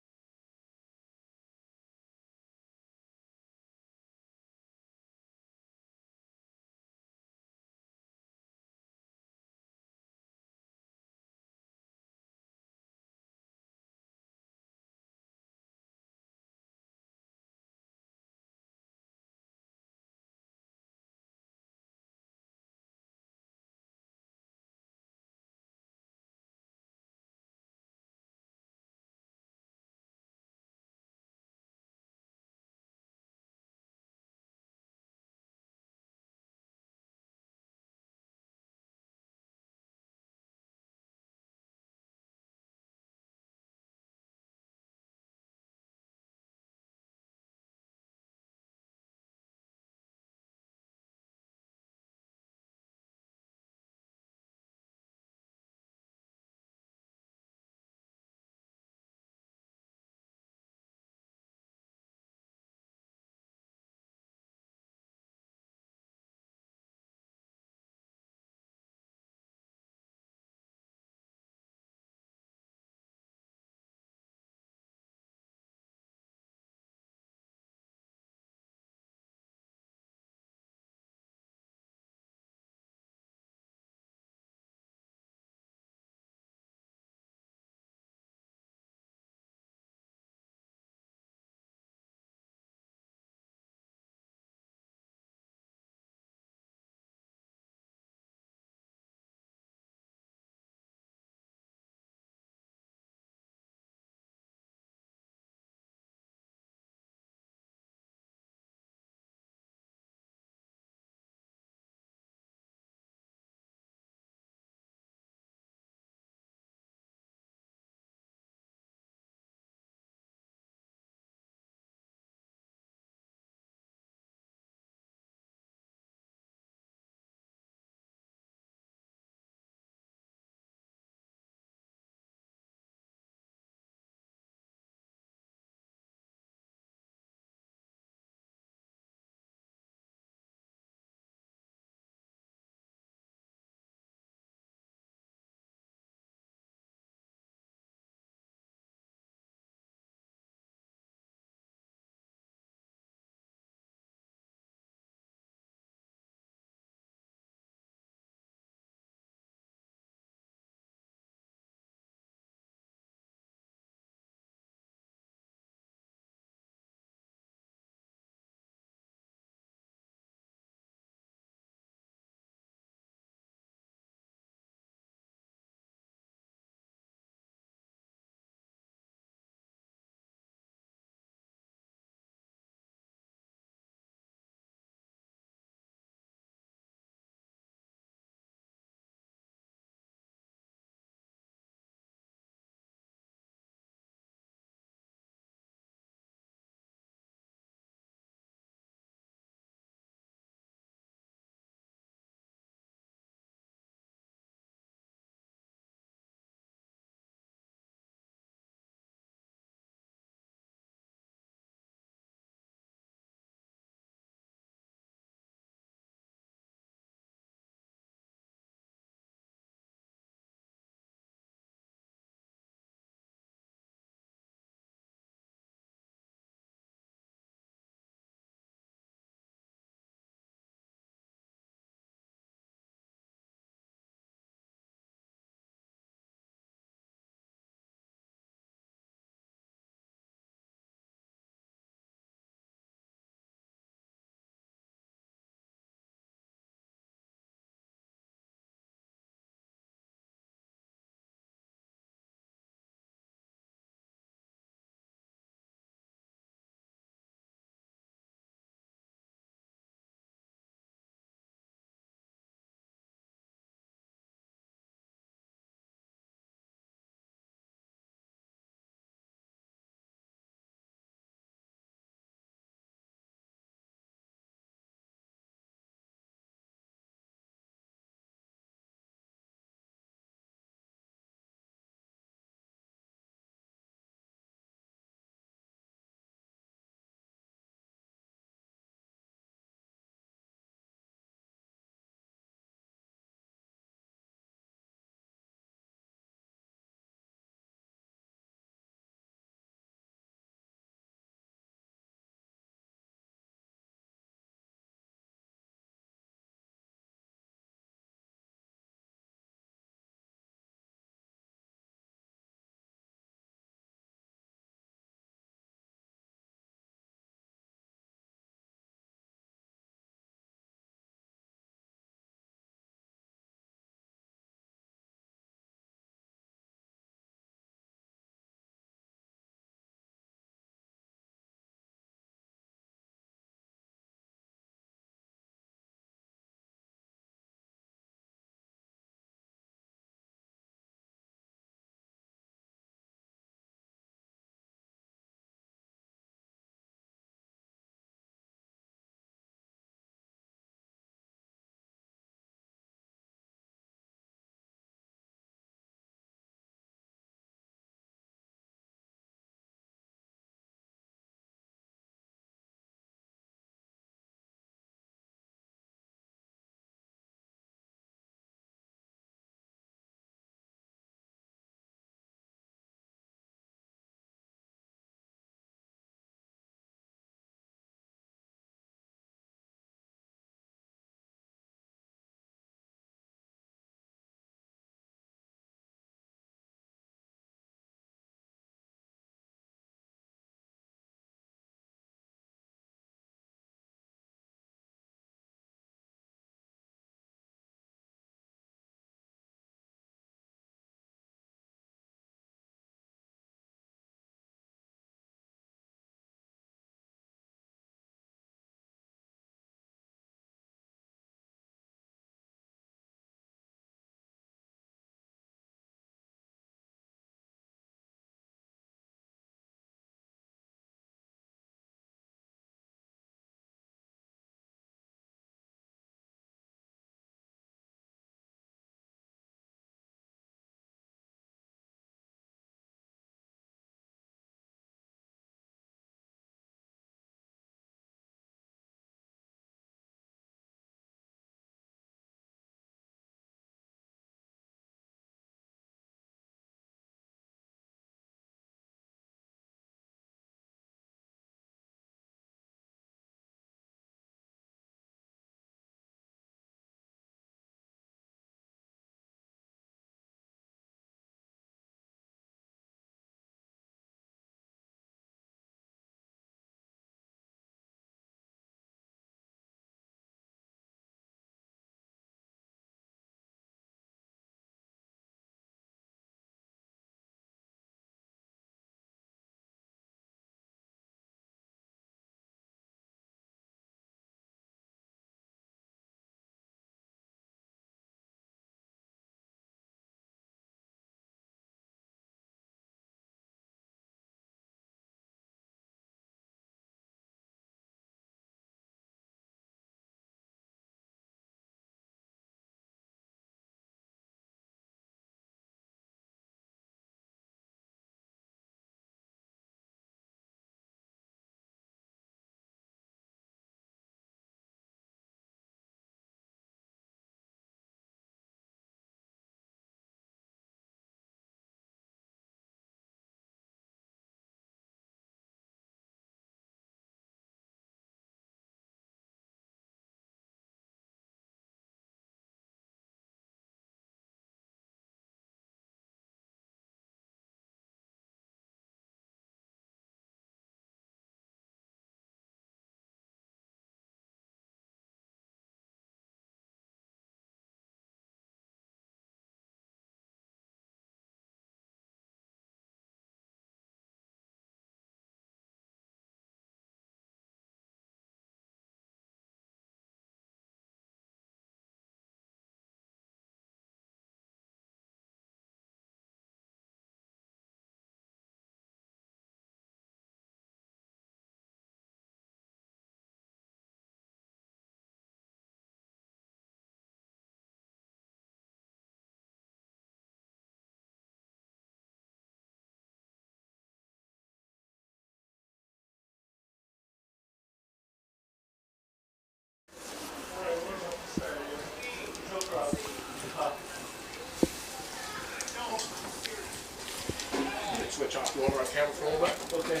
switch off. You want to run camera for a little bit? Okay.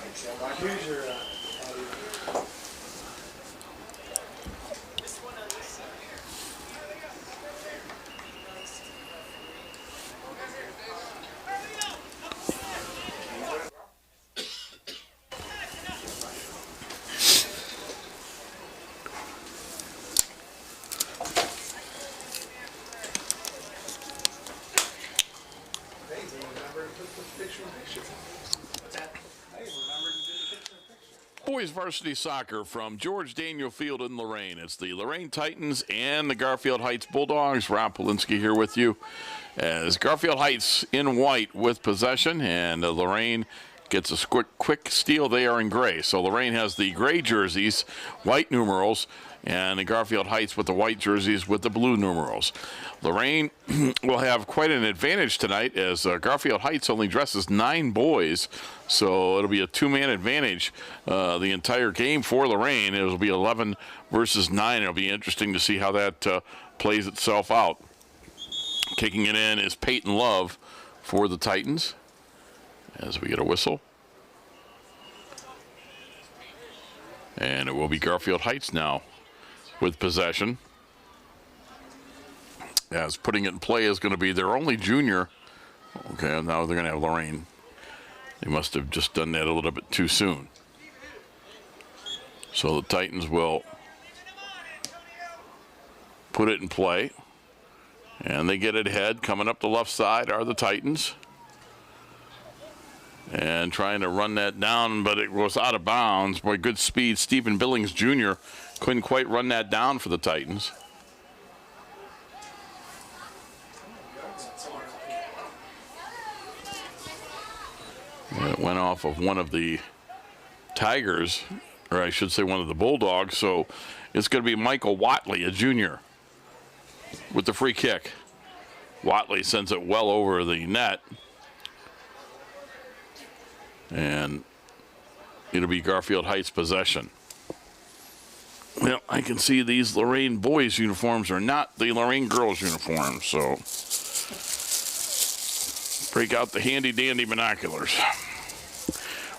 Thanks, yeah, Mike. Here's your audio. Boys varsity soccer from George Daniel Field in Lorain. It's the Lorain Titans and the Garfield Heights Bulldogs. Rob Polinsky here with you as Garfield Heights in white with possession, and Lorain gets a quick steal. They are in gray. So Lorain has the gray jerseys, white numerals, and the Garfield Heights with the white jerseys with the blue numerals. Lorain will have quite an advantage tonight as Garfield Heights only dresses 9 boys, so it'll be a 2-man advantage the entire game for Lorain. It'll be 11 versus 9. It'll be interesting to see how that plays itself out. Kicking it in is Peyton Love for the Titans as we get a whistle. And it will be Garfield Heights now with possession. As putting it in play is going to be their only junior. Okay, now they're going to have Lorain. They must have just done that a little bit too soon. So the Titans will put it in play. And they get it ahead. Coming up the left side are the Titans. And trying to run that down, but it was out of bounds. Boy, good speed. Stephen Billings Jr. couldn't quite run that down for the Titans. And it went off of one of the Tigers, or I should say one of the Bulldogs. So it's going to be Michael Watley, a junior, with the free kick. Watley sends it well over the net. And it'll be Garfield Heights possession. Well, I can see these Lorain boys' uniforms are not the Lorain girls' uniforms, so break out the handy-dandy binoculars.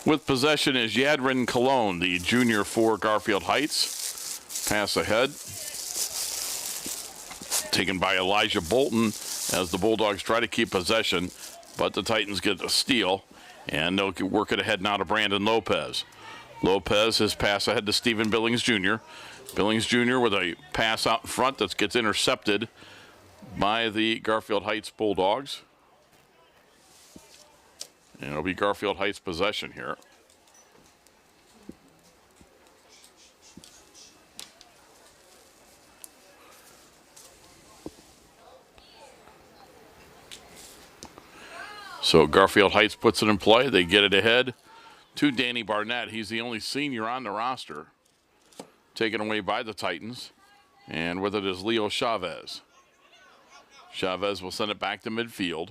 With possession is Yadrin Cologne, the junior for Garfield Heights. Pass ahead. Taken by Elijah Bolton as the Bulldogs try to keep possession, but the Titans get a steal. And they'll work it ahead now to Brandon Lopez. Lopez, his pass ahead to Stephen Billings Jr. Billings Jr. with a pass out in front that gets intercepted by the Garfield Heights Bulldogs. And it'll be Garfield Heights possession here. So Garfield Heights puts it in play. They get it ahead to Danny Barnett. He's the only senior on the roster. Taken away by the Titans. And with it is Leo Chavez. Chavez will send it back to midfield.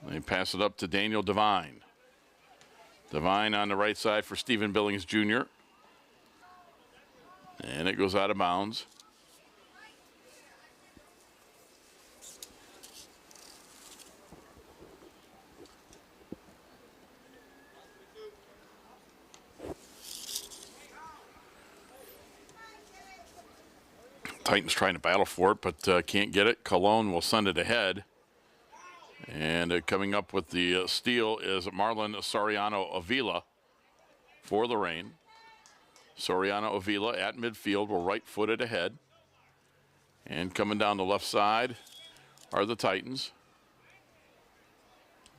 They pass it up to Daniel Devine. Devine on the right side for Stephen Billings Jr. And it goes out of bounds. Titans trying to battle for it, but can't get it. Cologne will send it ahead. And coming up with the steal is Marlon Soriano Avila for Lorain. Soriano Avila at midfield will right-foot it ahead. And coming down the left side are the Titans.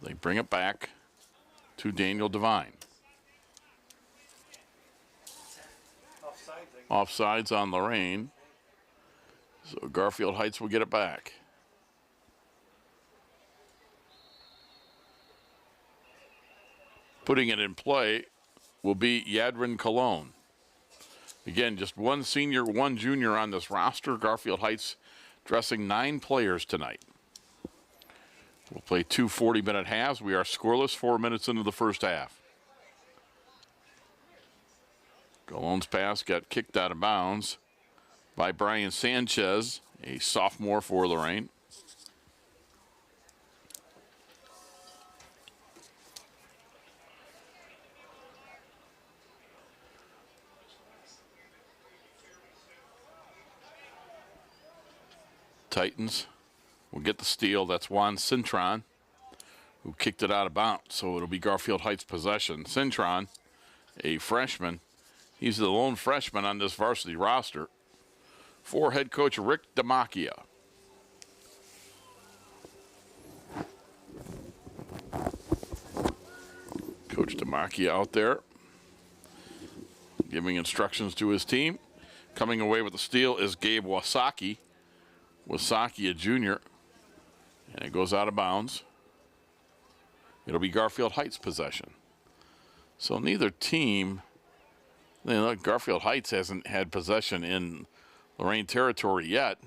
They bring it back to Daniel Devine. Offsides on Lorain. So Garfield Heights will get it back. Putting it in play will be Yadrin Cologne. Again, just one senior, one junior on this roster. Garfield Heights dressing 9 players tonight. We'll play 2 40-minute halves. We are scoreless 4 minutes into the first half. Cologne's pass got kicked out of bounds by Brian Sanchez, a sophomore for Lorain. Titans will get the steal. That's Juan Cintron, who kicked it out of bounds. So it'll be Garfield Heights possession. Cintron, a freshman. He's the lone freshman on this varsity roster for head coach Rick DeMacchia. Coach DeMacchia out there giving instructions to his team. Coming away with the steal is Gabe Wasaki. Wasaki, a junior. And it goes out of bounds. It'll be Garfield Heights possession. So neither team, Garfield Heights hasn't had possession in Lorain territory yet.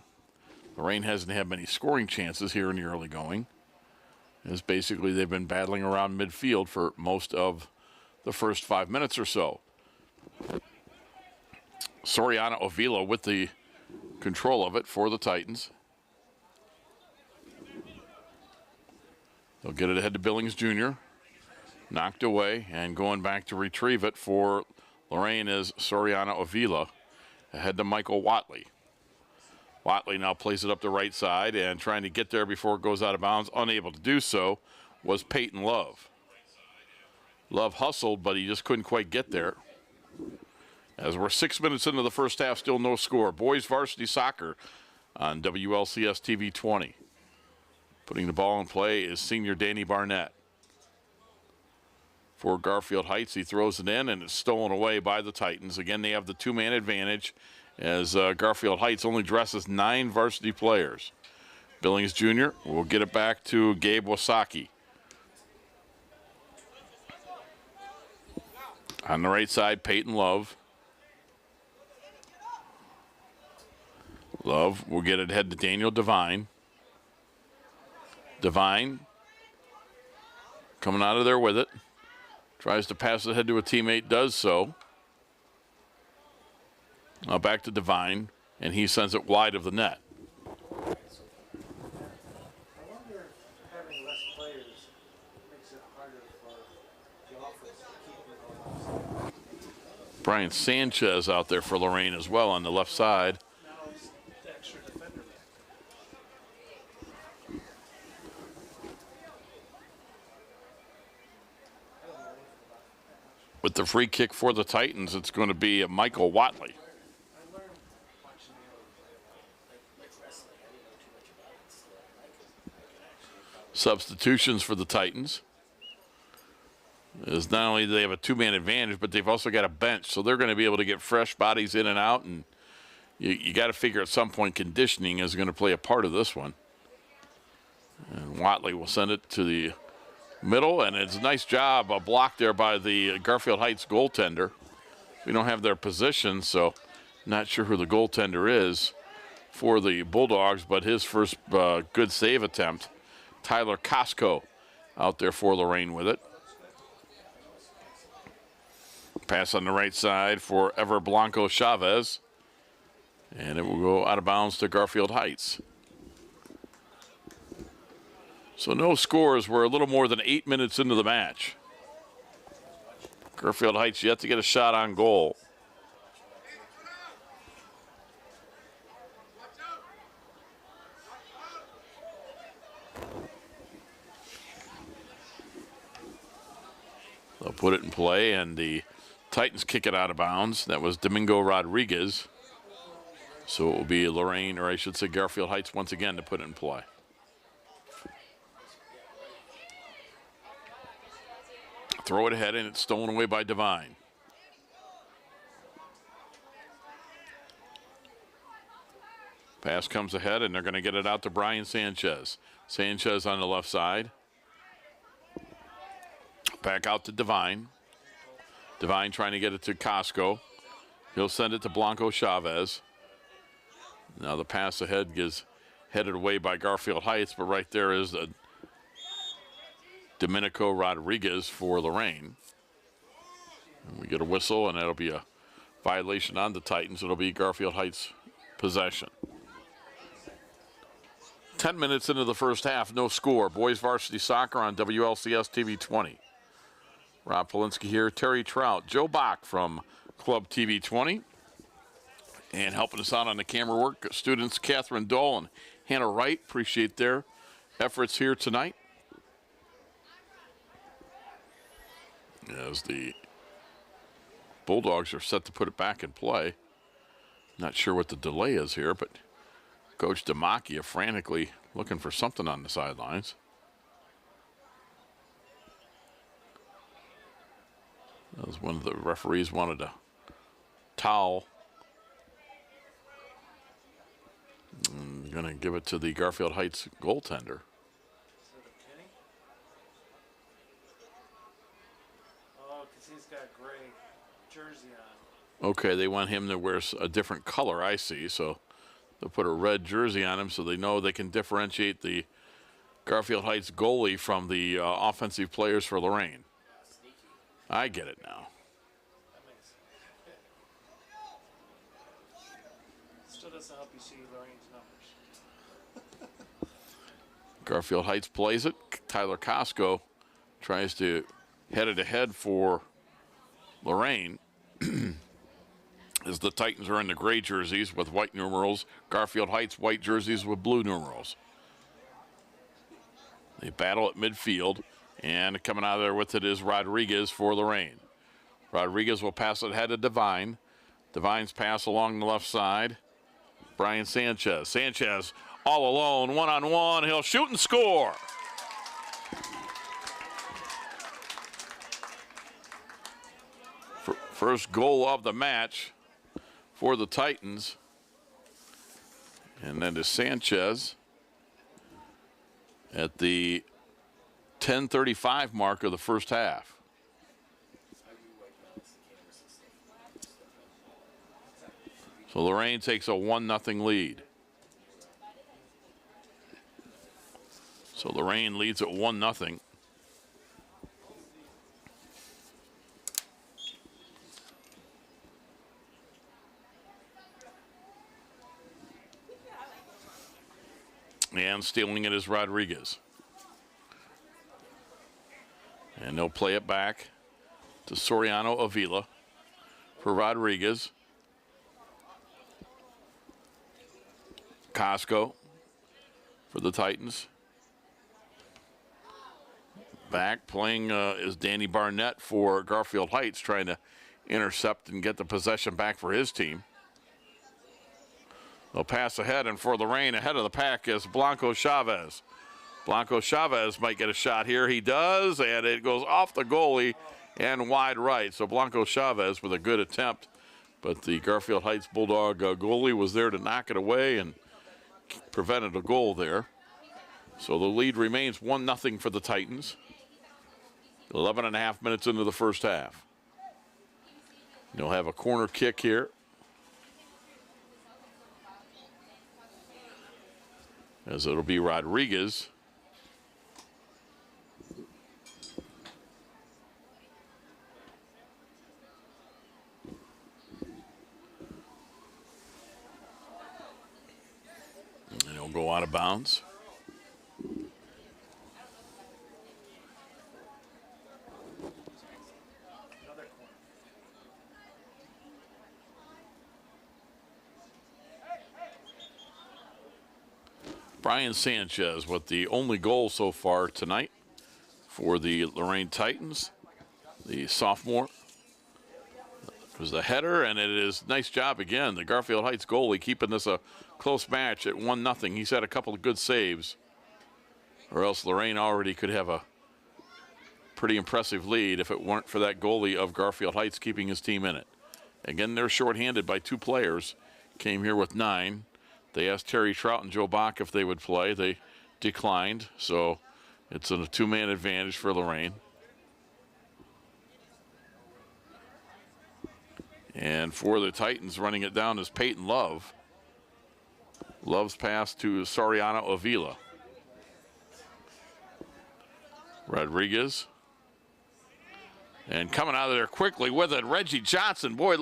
Lorain hasn't had many scoring chances here in the early going. As basically they've been battling around midfield for most of the first 5 minutes or so. Soriano Avila with the control of it for the Titans. They'll get it ahead to Billings Jr. Knocked away, and going back to retrieve it for Lorain is Soriano Avila. Ahead to Michael Watley. Watley now plays it up the right side and trying to get there before it goes out of bounds. Unable to do so was Peyton Love. Love hustled, but he just couldn't quite get there. As we're 6 minutes into the first half, still no score. Boys varsity soccer on WLCS TV 20. Putting the ball in play is senior Danny Barnett. For Garfield Heights, he throws it in and it's stolen away by the Titans. Again, they have the two-man advantage as Garfield Heights only dresses 9 varsity players. Billings Jr. will get it back to Gabe Wasaki. On the right side, Peyton Love. Love will get it ahead to Daniel Devine. Devine coming out of there with it. Tries to pass it ahead to a teammate, does so. Now back to Devine, and he sends it wide of the net. I wonder if having less players makes it harder for the offense to keep it on. Brian Sanchez out there for Lorain as well on the left side. Now it's the extra defender. With the free kick for the Titans, it's going to be Michael Watley. I learned watching the other play like wrestling. I didn't know too much about it. So I can actually Substitutions for the Titans. Is not only do they have a two-man advantage, but they've also got a bench, so they're going to be able to get fresh bodies in and out, and you got to figure at some point conditioning is going to play a part of this one. And Watley will send it to the middle, and it's a nice job, a block there by the Garfield Heights goaltender. We don't have their position, so not sure who the goaltender is for the Bulldogs, but his first good save attempt, Tyler Costco out there for Lorain with it. Pass on the right side for Ever Blanco Chavez, and it will go out of bounds to Garfield Heights. So no scores. We're a little more than 8 minutes into the match. Garfield Heights yet to get a shot on goal. They'll put it in play, and the Titans kick it out of bounds. That was Domingo Rodriguez. So it will be Lorain, or I should say Garfield Heights once again to put it in play. Throw it ahead, and it's stolen away by Devine. Pass comes ahead, and they're going to get it out to Brian Sanchez. Sanchez on the left side. Back out to Devine. Devine trying to get it to Costco. He'll send it to Blanco Chavez. Now the pass ahead gets headed away by Garfield Heights, but right there is the Domenico Rodriguez for Lorain. And we get a whistle, and that'll be a violation on the Titans. It'll be Garfield Heights possession. 10 minutes into the first half, no score. Boys varsity soccer on WLCS TV 20. Rob Polinsky here, Terry Trout, Joe Bach from Club TV 20. And helping us out on the camera work, students Catherine Dole and Hannah Wright. Appreciate their efforts here tonight. As the Bulldogs are set to put it back in play. Not sure what the delay is here, but Coach Demakia frantically looking for something on the sidelines. That was one of the referees wanted a towel. I'm going to give it to the Garfield Heights goaltender. Is it a Kenny? Oh, because he's got a gray jersey on. Okay, they want him to wear a different color, I see. So they'll put a red jersey on him so they know they can differentiate the Garfield Heights goalie from the offensive players for Lorain. I get it now. That makes still doesn't help you see Lorain's numbers. Garfield Heights plays it. Tyler Costco tries to head it ahead for Lorain. As the Titans are in the gray jerseys with white numerals. Garfield Heights white jerseys with blue numerals. They battle at midfield. And coming out of there with it is Rodriguez for Lorain. Rodriguez will pass it ahead to Devine. Devine's pass along the left side. Brian Sanchez. Sanchez all alone, one-on-one. He'll shoot and score. First goal of the match for the Titans. And then to Sanchez at the 10:35 mark of the first half. So Lorain takes a 1-0 lead. So Lorain leads at 1-0. And stealing it is Rodriguez. And they'll play it back to Soriano Avila for Rodriguez. Costco for the Titans. Back playing is Danny Barnett for Garfield Heights, trying to intercept and get the possession back for his team. They'll pass ahead, and for Lorain, ahead of the pack is Blanco Chavez. Blanco Chavez might get a shot here. He does, and it goes off the goalie and wide right. So Blanco Chavez with a good attempt, but the Garfield Heights Bulldog goalie was there to knock it away and prevented a goal there. So the lead remains 1-0 for the Titans. 11.5 minutes into the first half. They'll have a corner kick here. As it'll be Rodriguez. And he'll go out of bounds. Another corner. Brian Sanchez with the only goal so far tonight for the Lorain Titans. The sophomore. It was the header, and it is nice job again. The Garfield Heights goalie keeping this a close match at 1-0. He's had a couple of good saves, or else Lorain already could have a pretty impressive lead if it weren't for that goalie of Garfield Heights keeping his team in it. Again, they're shorthanded by 2 players. Came here with 9. They asked Terry Trout and Joe Bach if they would play. They declined, so it's a 2-man advantage for Lorain. And for the Titans, running it down is Peyton Love. Love's pass to Soriano Avila. Rodriguez. And coming out of there quickly with it, Reggie Johnson. Boy,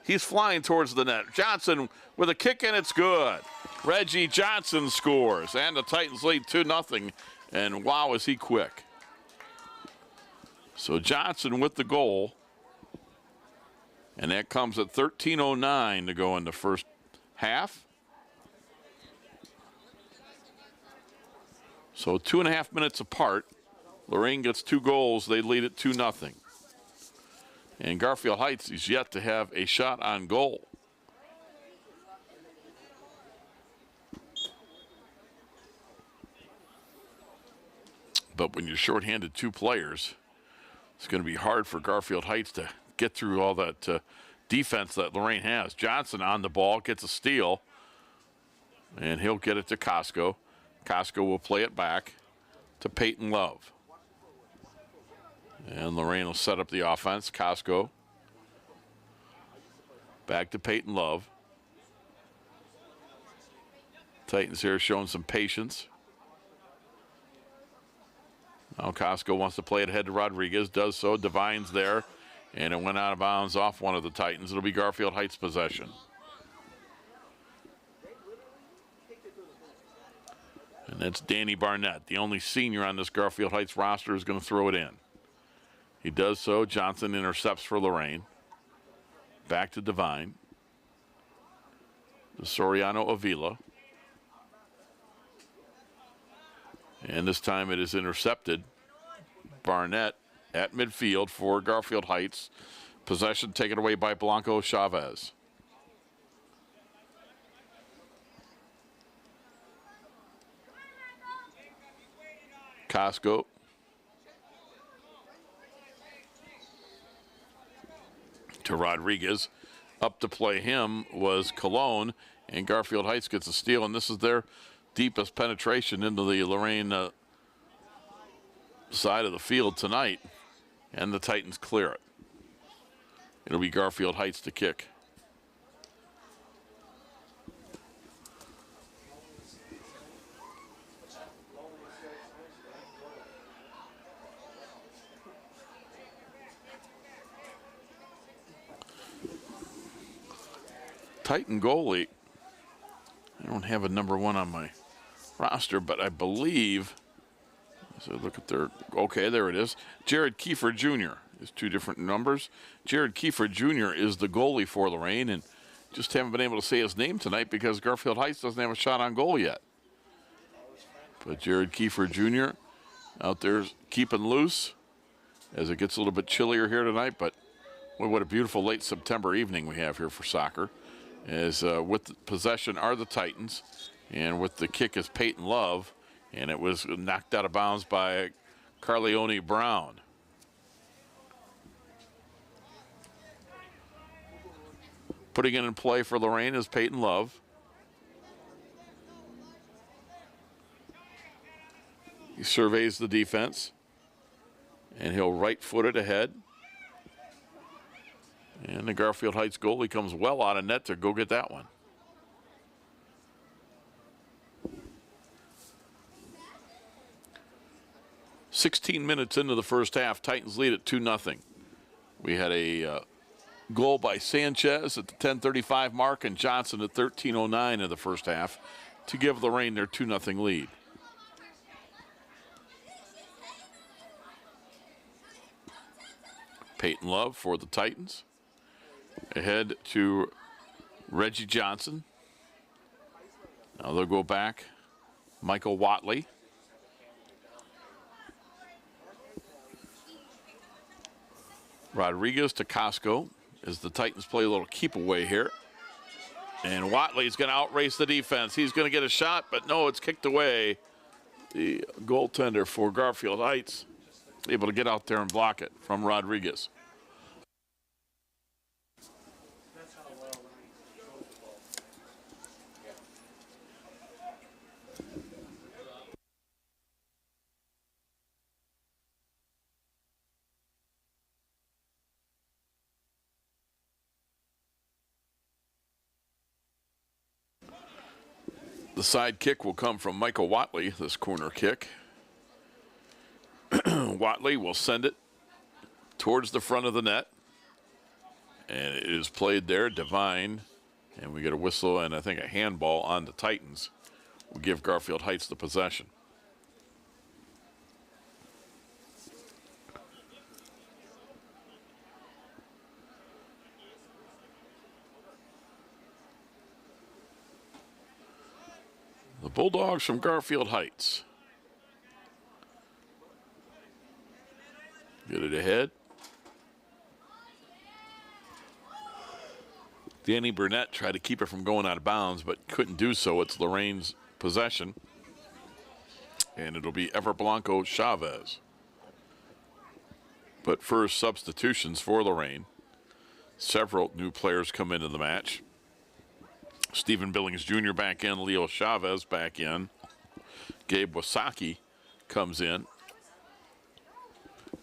he's flying towards the net. Johnson with a kick, and it's good. Reggie Johnson scores. And the Titans lead 2-0. And wow, is he quick. So Johnson with the goal. And that comes at 13:09 to go in the first half. So 2.5 minutes apart. Lorain gets 2 goals. They lead it 2-0. And Garfield Heights is yet to have a shot on goal. But when you're shorthanded 2 players, it's going to be hard for Garfield Heights to get through all that defense that Lorain has. Johnson on the ball, gets a steal, and he'll get it to Costco. Costco will play it back to Peyton Love. And Lorain will set up the offense. Costco back to Peyton Love. Titans here showing some patience. Now Costco wants to play it ahead to Rodriguez. Does so. Divine's there. And it went out of bounds off one of the Titans. It'll be Garfield Heights possession. And that's Danny Barnett. The only senior on this Garfield Heights roster is going to throw it in. He does so. Johnson intercepts for Lorain. Back to Divine. To Soriano Avila. And this time it is intercepted. Barnett at midfield for Garfield Heights. Possession taken away by Blanco Chavez. Costco. To Rodriguez. Up to play him was Cologne, and Garfield Heights gets a steal, and this is their deepest penetration into the Lorain side of the field tonight, and the Titans clear it. It'll be Garfield Heights to kick. Titan goalie. I don't have a number 1 on my roster, but I believe, so look at their, okay, there it is. Jared Kiefer Jr. is 2 different numbers. Jared Kiefer Jr. is the goalie for Lorain, and just haven't been able to say his name tonight because Garfield Heights doesn't have a shot on goal yet. But Jared Kiefer Jr. out there keeping loose as it gets a little bit chillier here tonight, but boy, what a beautiful late September evening we have here for soccer. As with the possession are the Titans, and with the kick is Peyton Love, and it was knocked out of bounds by Carleone Brown. Putting it in play for Lorain is Peyton Love. He surveys the defense, and he'll right-foot it ahead. And the Garfield Heights goalie comes well out of net to go get that one. "16 minutes into the first half, Titans lead at 2-0. We had a goal by Sanchez at the 10:35 mark and Johnson at 13:09 in the first half to give Lorain their 2-0 lead. Peyton Love for the Titans. Ahead to Reggie Johnson. Now they'll go back. Michael Watley. Rodriguez to Costco as the Titans play a little keep away here. And Watley's going to outrace the defense. He's going to get a shot, but no, it's kicked away. The goaltender for Garfield Heights able to get out there and block it from Rodriguez. That's how well they control the ball. The side kick will come from Michael Watley, this corner kick. Watley will send it towards the front of the net. And it is played there, Divine. And we get a whistle and I think a handball on the Titans. Will give Garfield Heights the possession. The Bulldogs from Garfield Heights. Get it ahead. Danny Burnett tried to keep it from going out of bounds, but couldn't do so. It's Lorain's possession. And it'll be Everblanco Chavez. But first, substitutions for Lorain. Several new players come into the match. Stephen Billings Jr. back in. Leo Chavez back in. Gabe Wasaki comes in.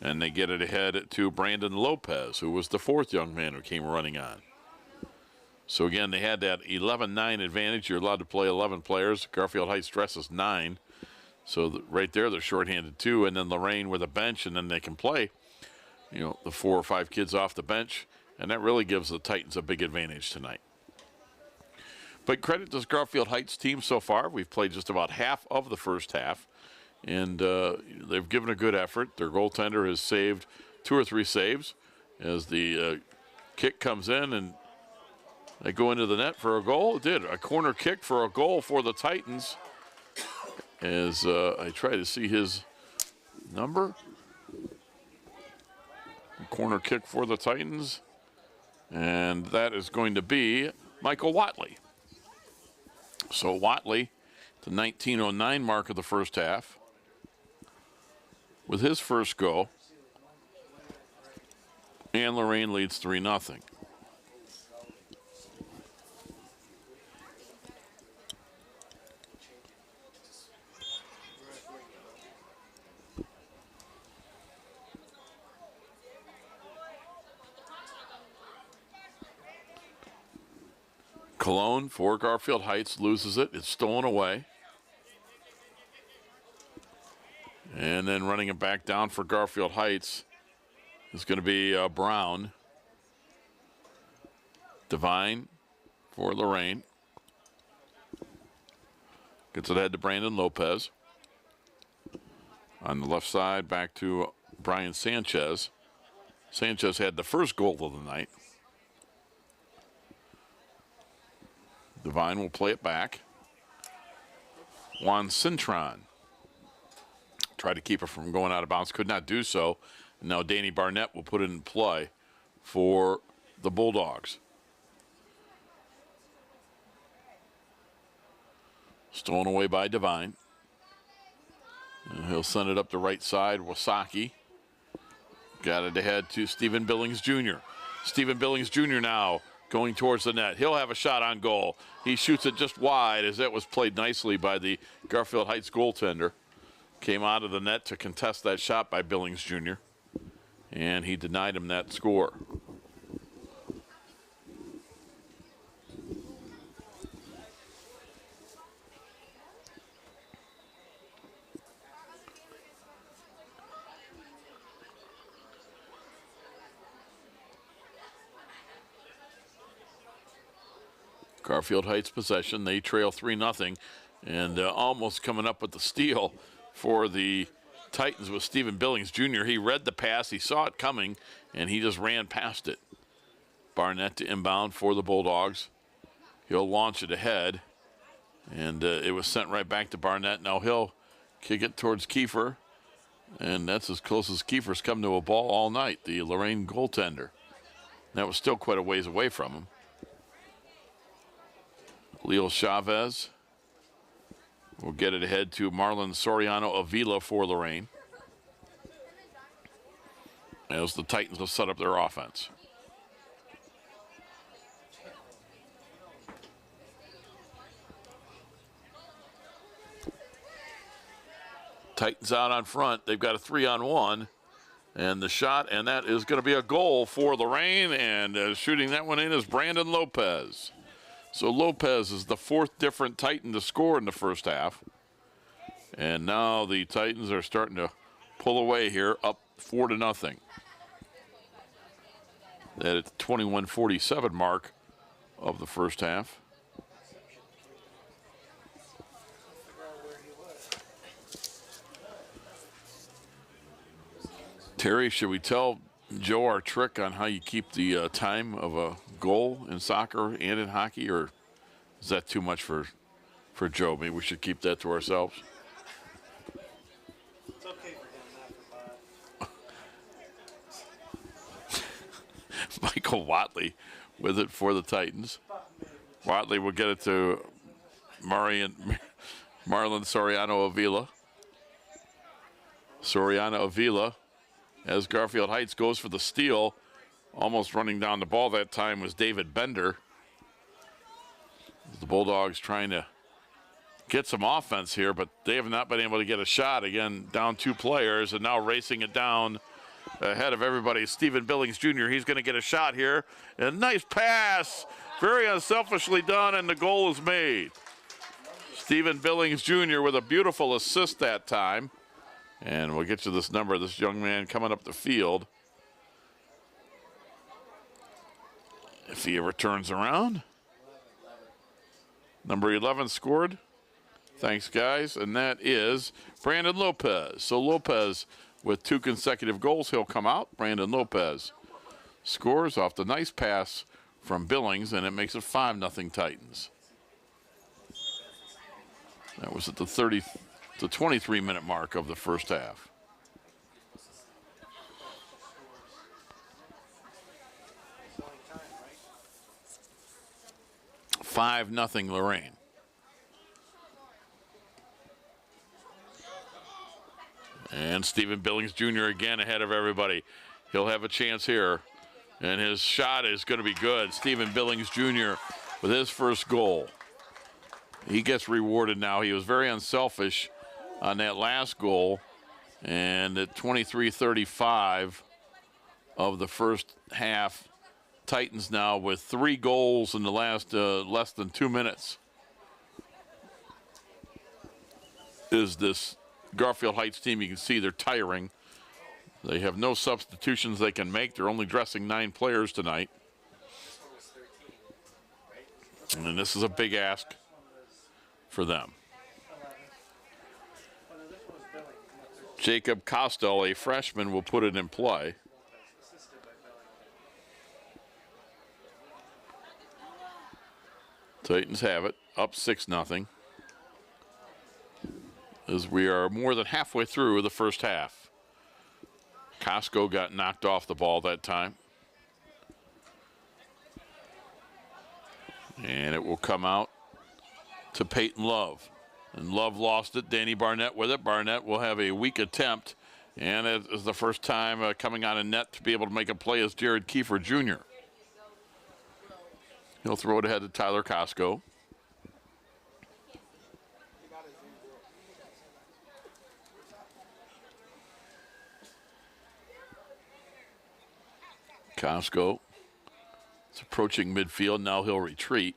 And they get it ahead to Brandon Lopez, who was the fourth young man who came running on. So again, they had that 11-9 advantage. You're allowed to play 11 players. Garfield Heights dresses 9. So right there, they're shorthanded 2. And then Lorain with a bench, and then they can play, you know, the 4 or 5 kids off the bench. And that really gives the Titans a big advantage tonight. But credit to this Garfield Heights team so far. We've played just about half of the first half. And they've given a good effort. Their goaltender has saved 2 or 3 saves as the kick comes in and they go into the net for a goal. It did. A corner kick for a goal for the Titans. As I try to see his number. A corner kick for the Titans. And that is going to be Michael Watley. So Watley, the 19:09 mark of the first half, with his first goal. And Lorain leads 3-0. Cologne for Garfield Heights loses it. It's stolen away. And then running it back down for Garfield Heights is going to be Brown. Devine for Lorain. Gets it ahead to Brandon Lopez. On the left side, back to Brian Sanchez. Sanchez had the first goal of the night. Devine will play it back. Juan Cintron tried to keep it from going out of bounds, could not do so. And now Danny Barnett will put it in play for the Bulldogs. Stolen away by Devine. And he'll send it up the right side. Wasaki got it ahead to Stephen Billings Jr. Stephen Billings Jr. now going towards the net. He'll have a shot on goal. He shoots it just wide as that was played nicely by the Garfield Heights goaltender. Came out of the net to contest that shot by Billings Jr. And he denied him that score. Garfield Heights possession. They trail 3-0 and almost coming up with the steal for the Titans with Stephen Billings Jr. He read the pass, he saw it coming, and he just ran past it. Barnett to inbound for the Bulldogs. He'll launch it ahead, and it was sent right back to Barnett. Now he'll kick it towards Kiefer, and that's as close as Kiefer's come to a ball all night, the Lorain goaltender. That was still quite a ways away from him. Leo Chavez will get it ahead to Marlon Soriano Avila for Lorain, as the Titans will set up their offense. Titans out on front. They've got a 3-on-1. And the shot, and that is going to be a goal for Lorain. And shooting that one in is Brandon Lopez. So Lopez is the 4th different Titan to score in the first half. And now the Titans are starting to pull away here, up 4-0. That at the 21:47 mark of the first half. Terry, should we tell Joe our trick on how you keep the time of a goal in soccer and in hockey, or is that too much for Joe? Maybe we should keep that to ourselves. It's okay for him, not for Bob. Michael Watley with it for the Titans. Watley will get it to Marlon Soriano Avila. Soriano Avila, as Garfield Heights goes for the steal. Almost running down the ball that time was David Bender. The Bulldogs trying to get some offense here, but they have not been able to get a shot. Again, down 2 players, and now racing it down ahead of everybody. Stephen Billings Jr., he's going to get a shot here. And a nice pass, very unselfishly done, and the goal is made. Stephen Billings Jr. with a beautiful assist that time. And we'll get you this number, this young man coming up the field. If he ever turns around. Number 11 scored. Thanks, guys. And that is Brandon Lopez. So Lopez with 2 consecutive goals, he'll come out. Brandon Lopez scores off the nice pass from Billings, and it makes it 5-0 Titans. That was at the 23-minute mark of the first half. 5-0 Lorain. And Stephen Billings Jr. again ahead of everybody. He'll have a chance here. And his shot is going to be good. Stephen Billings Jr. with his first goal. He gets rewarded now. He was very unselfish on that last goal. And at 23:35 of the first half, Titans now with 3 goals in the last less than 2 minutes. Is this Garfield Heights team? You can see they're tiring. They have no substitutions they can make. They're only dressing 9 players tonight. And this is a big ask for them. Jacob Costel, a freshman, will put it in play. Titans have it, up 6-0. As we are more than halfway through the first half. Costco got knocked off the ball that time. And it will come out to Peyton Love. And Love lost it. Danny Barnett with it. Barnett will have a weak attempt. And it is the first time coming on a net to be able to make a play as Jared Kiefer Jr. He'll throw it ahead to Tyler Costco. Costco is approaching midfield. Now he'll retreat.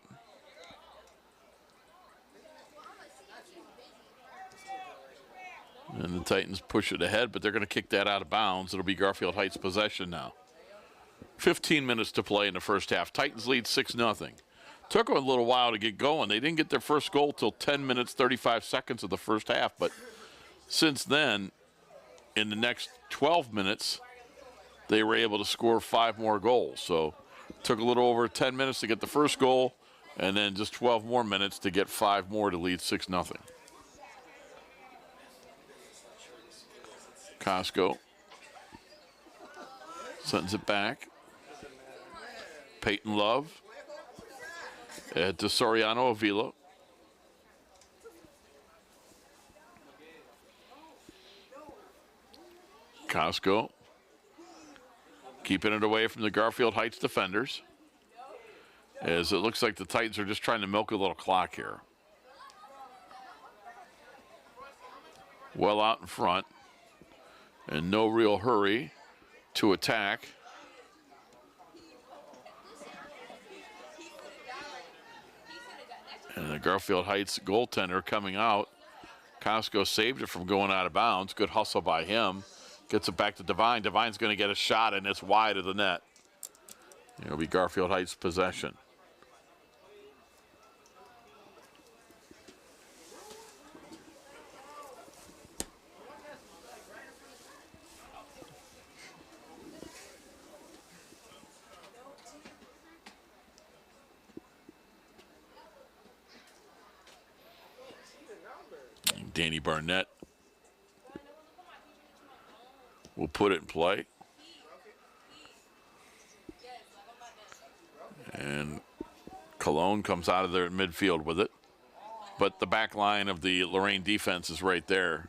And the Titans push it ahead, but they're going to kick that out of bounds. It'll be Garfield Heights possession now. 15 minutes to play in the first half. Titans lead 6-0. Took them a little while to get going. They didn't get their first goal till 10 minutes, 35 seconds of the first half. But since then, in the next 12 minutes, they were able to score 5 more goals. So it took a little over 10 minutes to get the first goal, and then just 12 more minutes to get 5 more to lead 6-0. Costco sends it back. Peyton Love to Soriano Avila. Costco keeping it away from the Garfield Heights defenders, as it looks like the Titans are just trying to milk a little clock here. Well out in front, and no real hurry to attack. And the Garfield Heights goaltender coming out. Costco saved it from going out of bounds. Good hustle by him. Gets it back to Devine. Devine's going to get a shot, and it's wide of the net. It'll be Garfield Heights possession. Danny Barnett will put it in play. And Cologne comes out of there at midfield with it. But the back line of the Lorain defense is right there.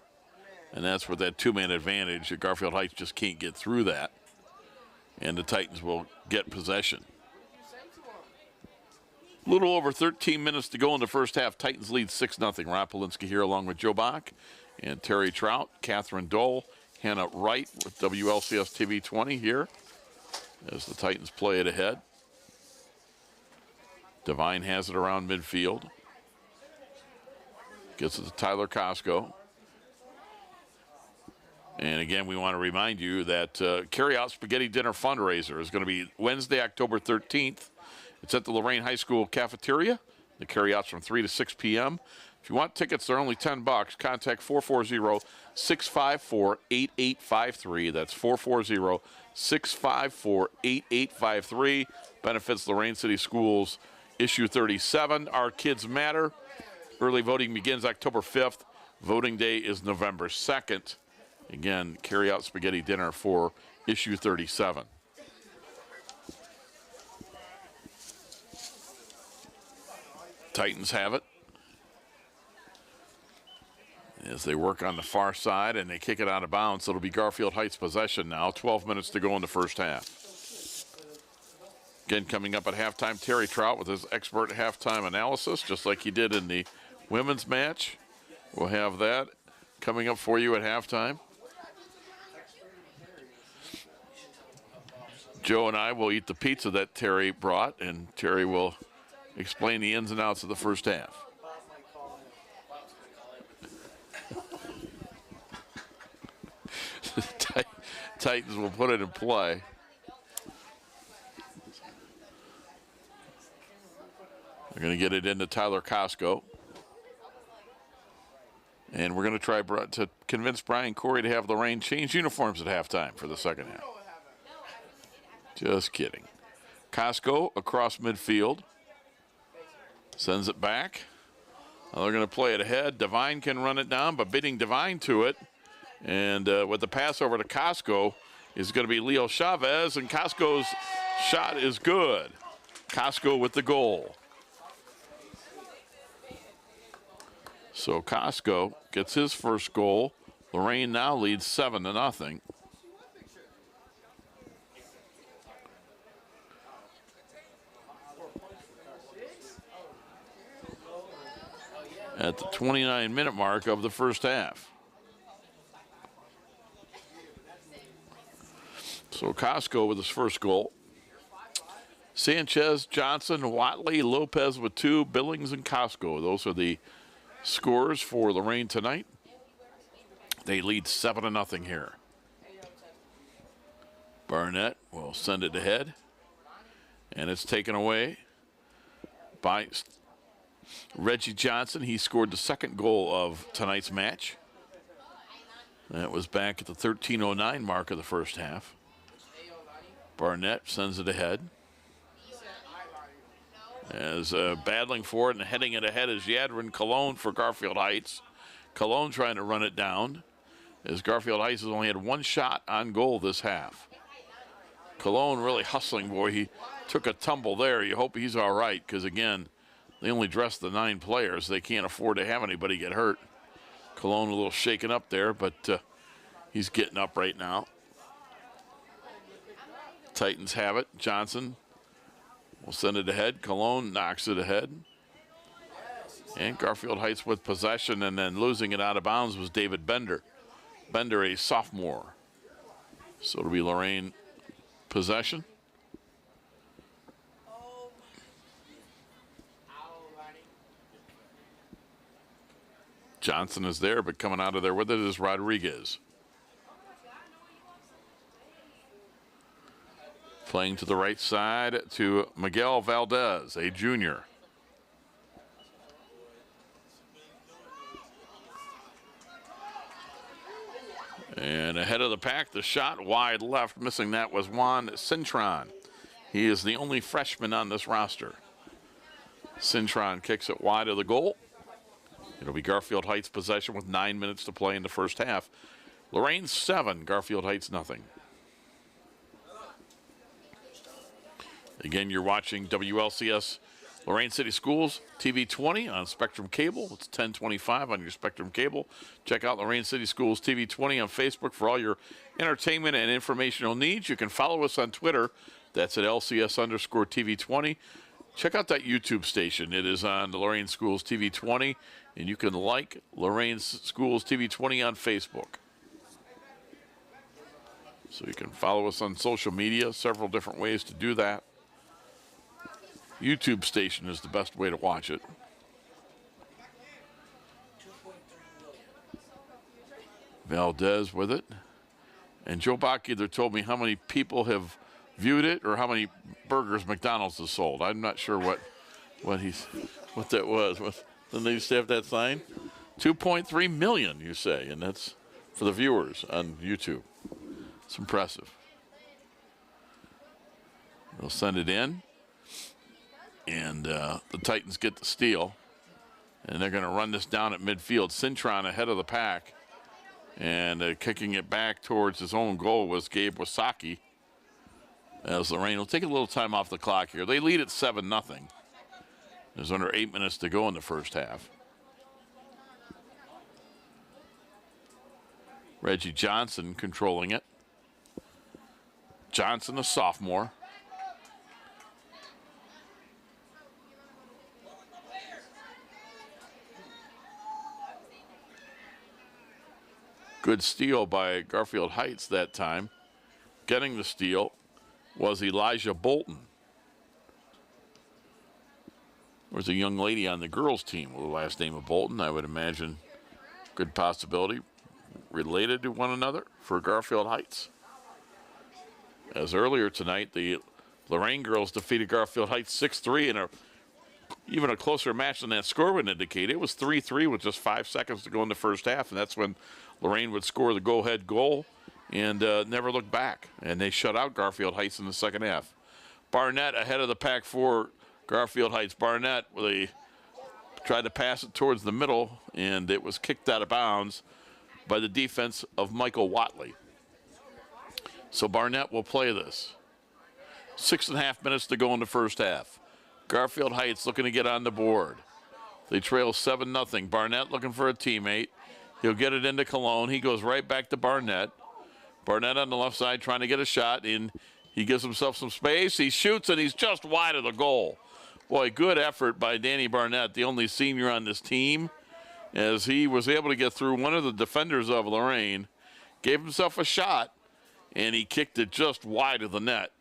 And that's where that two-man advantage. Garfield Heights just can't get through that. And the Titans will get possession. A little over 13 minutes to go in the first half. Titans lead 6-0. Rob Polinsky here along with Joe Bach and Terry Trout, Catherine Dole, Hannah Wright with WLCS TV 20 here as the Titans play it ahead. Devine has it around midfield. Gets it to Tyler Costco. And again, we want to remind you that Carry Out Spaghetti Dinner fundraiser is going to be Wednesday, October 13th. It's at the Lorain High School cafeteria. The carry-out's from 3 to 6 p.m. If you want tickets, they're only $10. Contact 440-654-8853. That's 440-654-8853. Benefits Lorain City Schools. Issue 37, Our Kids Matter. Early voting begins October 5th. Voting day is November 2nd. Again, Carry Out Spaghetti Dinner for issue 37. Titans have it as they work on the far side and they kick it out of bounds. It'll be Garfield Heights possession now. 12 minutes to go in the first half. Again, coming up at halftime, Terry Trout with his expert halftime analysis, just like he did in the women's match. We'll have that coming up for you at halftime. Joe and I will eat the pizza that Terry brought, and Terry will explain the ins and outs of the first half. Titans will put it in play. They're going to get it into Tyler Costco. And we're going to try to convince Brian Corey to have Lorain change uniforms at halftime for the second half. Just kidding. Costco across midfield. Sends it back. Now they're going to play it ahead. Devine can run it down, but beating Devine to it. And with the pass over to Costco is going to be Leo Chavez, and Costco's shot is good. Costco with the goal. So Costco gets his first goal. Lorain now leads 7-0. At the 29-minute mark of the first half. So Costco with his first goal. Sanchez, Johnson, Watley, Lopez with 2, Billings, and Costco. Those are the scores for Lorain tonight. They lead 7-0 here. Barnett will send it ahead. And it's taken away by Reggie Johnson. He scored the second goal of tonight's match. That was back at the 13:09 mark of the first half. Barnett sends it ahead. As battling for it and heading it ahead is Yadrin Cologne for Garfield Heights. Cologne trying to run it down as Garfield Heights has only had one shot on goal this half. Cologne really hustling, boy. He took a tumble there. You hope he's all right because, again, they only dressed the 9 players. They can't afford to have anybody get hurt. Cologne a little shaken up there, but he's getting up right now. Titans have it. Johnson will send it ahead. Cologne knocks it ahead. And Garfield Heights with possession, and then losing it out of bounds was David Bender. Bender, a sophomore. So it'll be Lorain possession. Johnson is there, but coming out of there with it is Rodriguez. Playing to the right side to Miguel Valdez, a junior. And ahead of the pack, the shot wide left. Missing that was Juan Cintron. He is the only freshman on this roster. Cintron kicks it wide of the goal. It'll be Garfield Heights possession with 9 minutes to play in the first half. Lorain 7, Garfield Heights nothing. Again, you're watching WLCS Lorain City Schools TV 20 on Spectrum Cable. It's 1025 on your Spectrum Cable. Check out Lorain City Schools TV 20 on Facebook for all your entertainment and informational needs. You can follow us on Twitter. That's at LCS_TV 20. Check out that YouTube station. It is on the Lorain Schools TV 20, and you can like Lorain Schools TV 20 on Facebook. So you can follow us on social media, several different ways to do that. YouTube station is the best way to watch it. Valdez with it. And Joe Bach either told me how many people have viewed it or how many burgers McDonald's has sold. I'm not sure what that was. Then they used to have that sign. 2.3 million, you say, and that's for the viewers on YouTube. It's impressive. They'll send it in. And the Titans get the steal. And they're going to run this down at midfield. Cintron ahead of the pack. And kicking it back towards his own goal was Gabe Wasaki. As Lorain will take a little time off the clock here. They lead at 7-0. There's under 8 minutes to go in the first half. Reggie Johnson controlling it. Johnson, a sophomore. Good steal by Garfield Heights that time. Getting the steal was Elijah Bolton. There's a young lady on the girls' team with the last name of Bolton. I would imagine good possibility related to one another for Garfield Heights. As earlier tonight, the Lorain girls defeated Garfield Heights 6-3 in even a closer match than that score would indicate. It was 3-3 with just 5 seconds to go in the first half, and that's when Lorain would score the go-ahead goal and never look back. And they shut out Garfield Heights in the second half. Barnett ahead of the pack for Garfield Heights. Barnett, they tried to pass it towards the middle, and it was kicked out of bounds by the defense of Michael Watley. So Barnett will play this. 6.5 minutes to go in the first half. Garfield Heights looking to get on the board. They trail 7-0. Barnett looking for a teammate. He'll get it into Cologne. He goes right back to Barnett. Barnett on the left side trying to get a shot in. He gives himself some space. He shoots, and he's just wide of the goal. Boy, good effort by Danny Barnett, the only senior on this team, as he was able to get through one of the defenders of Lorain, gave himself a shot, and he kicked it just wide of the net.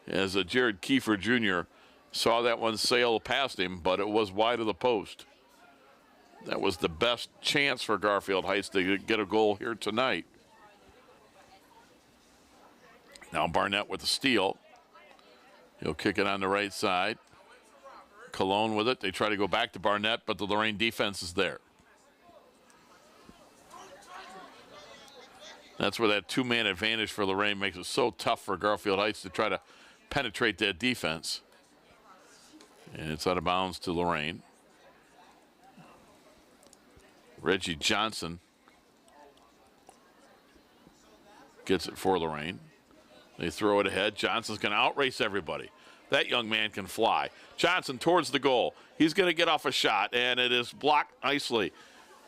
As Jared Kiefer Jr. saw that one sail past him, but it was wide of the post. That was the best chance for Garfield Heights to get a goal here tonight. Now Barnett with the steal. He'll kick it on the right side. Cologne with it. They try to go back to Barnett, but the Lorain defense is there. That's where that two-man advantage for Lorain makes it so tough for Garfield Heights to try to penetrate that defense. And it's out of bounds to Lorain. Reggie Johnson gets it for Lorain. They throw it ahead. Johnson's going to outrace everybody. That young man can fly. Johnson towards the goal. He's going to get off a shot, and it is blocked nicely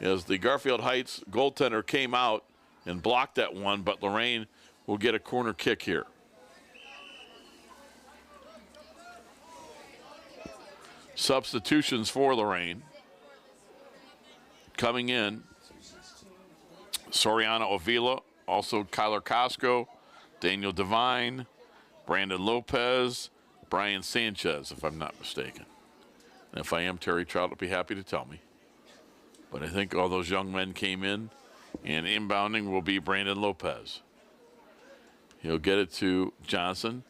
as the Garfield Heights goaltender came out and blocked that one, but Lorain will get a corner kick here. Substitutions for Lorain. Coming in, Soriano Avila, also Kyler Costco, Daniel Devine, Brandon Lopez, Brian Sanchez, if I'm not mistaken. And if I am, Terry Trout will be happy to tell me. But I think all those young men came in, and inbounding will be Brandon Lopez. He'll get it to Johnson.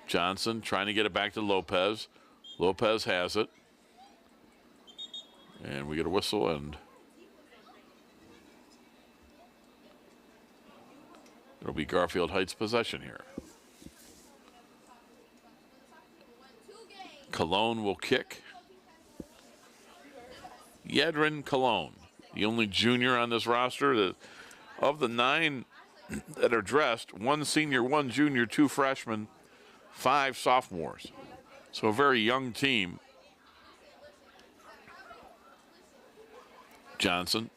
Johnson trying to get it back to Lopez. Lopez has it. And we get a whistle, and it'll be Garfield Heights possession here. Cologne will kick. Yedrin Cologne, the only junior on this roster. Of the 9 that are dressed, 1 senior, 1 junior, 2 freshmen, 5 sophomores. So a very young team. Johnson.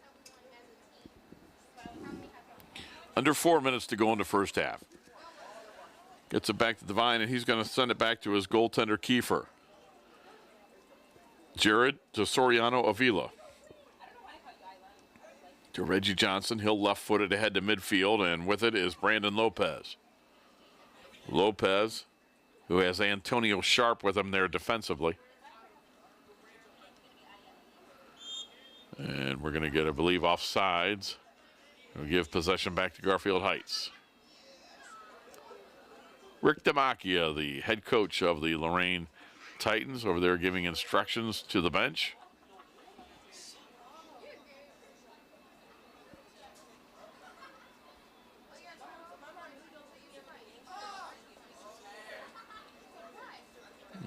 Under 4 minutes to go in the first half. Gets it back to Devine, and he's going to send it back to his goaltender, Kiefer. Jared to Soriano Avila. To Reggie Johnson. He'll left-footed ahead to midfield, and with it is Brandon Lopez. Lopez, who has Antonio Sharp with him there defensively. And we're going to get, I believe, offsides. We'll give possession back to Garfield Heights. Rick Damachia, the head coach of the Lorain Titans, over there giving instructions to the bench.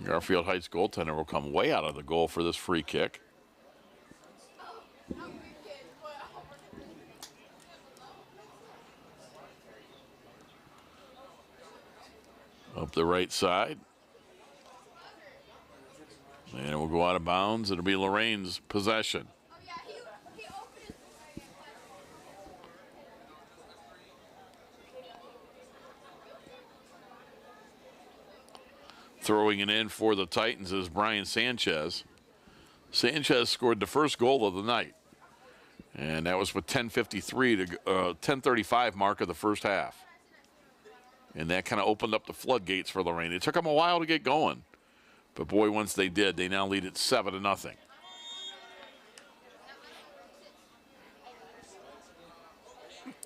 Garfield Heights goaltender will come way out of the goal for this free kick. Up the right side. And it will go out of bounds. It'll be Lorain's possession. Throwing it in for the Titans is Brian Sanchez. Sanchez scored the first goal of the night. And that was with 10:35 mark of the first half. And that kind of opened up the floodgates for Lorain. It took them a while to get going. But boy, once they did, they now lead it 7-0.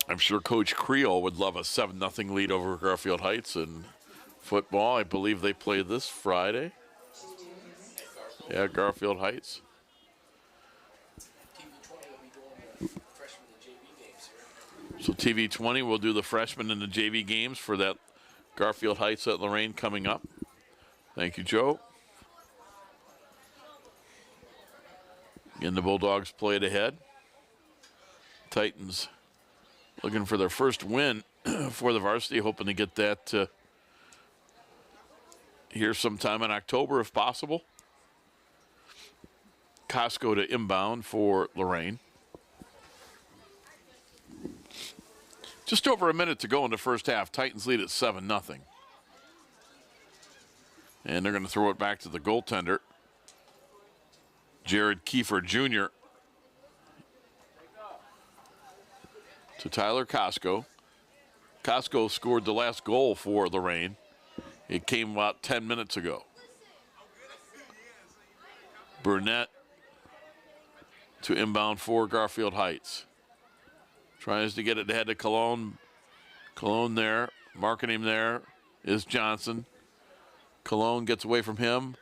I'm sure Coach Creel would love a 7-0 lead over Garfield Heights in football. I believe they play this Friday. Yeah, Garfield Heights. So TV20 will do the freshmen in the JV games for that Garfield Heights at Lorain coming up. Thank you, Joe. Again, the Bulldogs play it ahead. Titans looking for their first win for the varsity, hoping to get that here sometime in October if possible. Costco to inbound for Lorain. Just over a minute to go in the first half. Titans lead at 7-0. And they're going to throw it back to the goaltender, Jared Kiefer Jr. To Tyler Costco. Costco scored the last goal for Lorain. It came about 10 minutes ago. Burnett to inbound for Garfield Heights. Tries to get it ahead to Cologne. Cologne there. Marking him there is Johnson. Cologne gets away from him.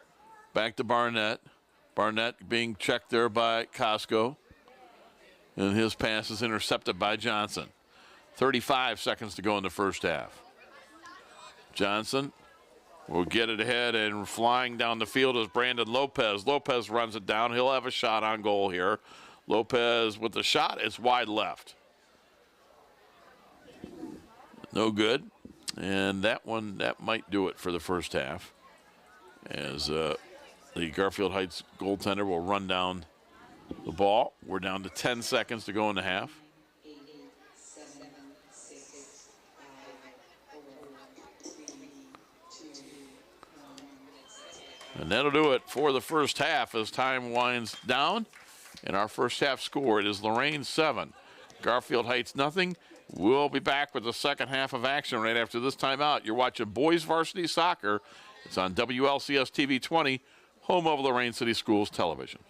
Back to Barnett. Barnett being checked there by Costco. And his pass is intercepted by Johnson. 35 seconds to go in the first half. Johnson will get it ahead, and flying down the field is Brandon Lopez. Lopez runs it down. He'll have a shot on goal here. Lopez with the shot. It's wide left. No good. And that might do it for the first half. As the Garfield Heights goaltender will run down the ball. We're down to 10 seconds to go in the half. 8, 7, 6, 5, 4, 3, 2, 1. And that'll do it for the first half as time winds down. And our first half score, it is Lorain 7, Garfield Heights nothing. We'll be back with the second half of action right after this timeout. You're watching Boys Varsity Soccer. It's on WLCS TV 20, home of Lorain City Schools Television.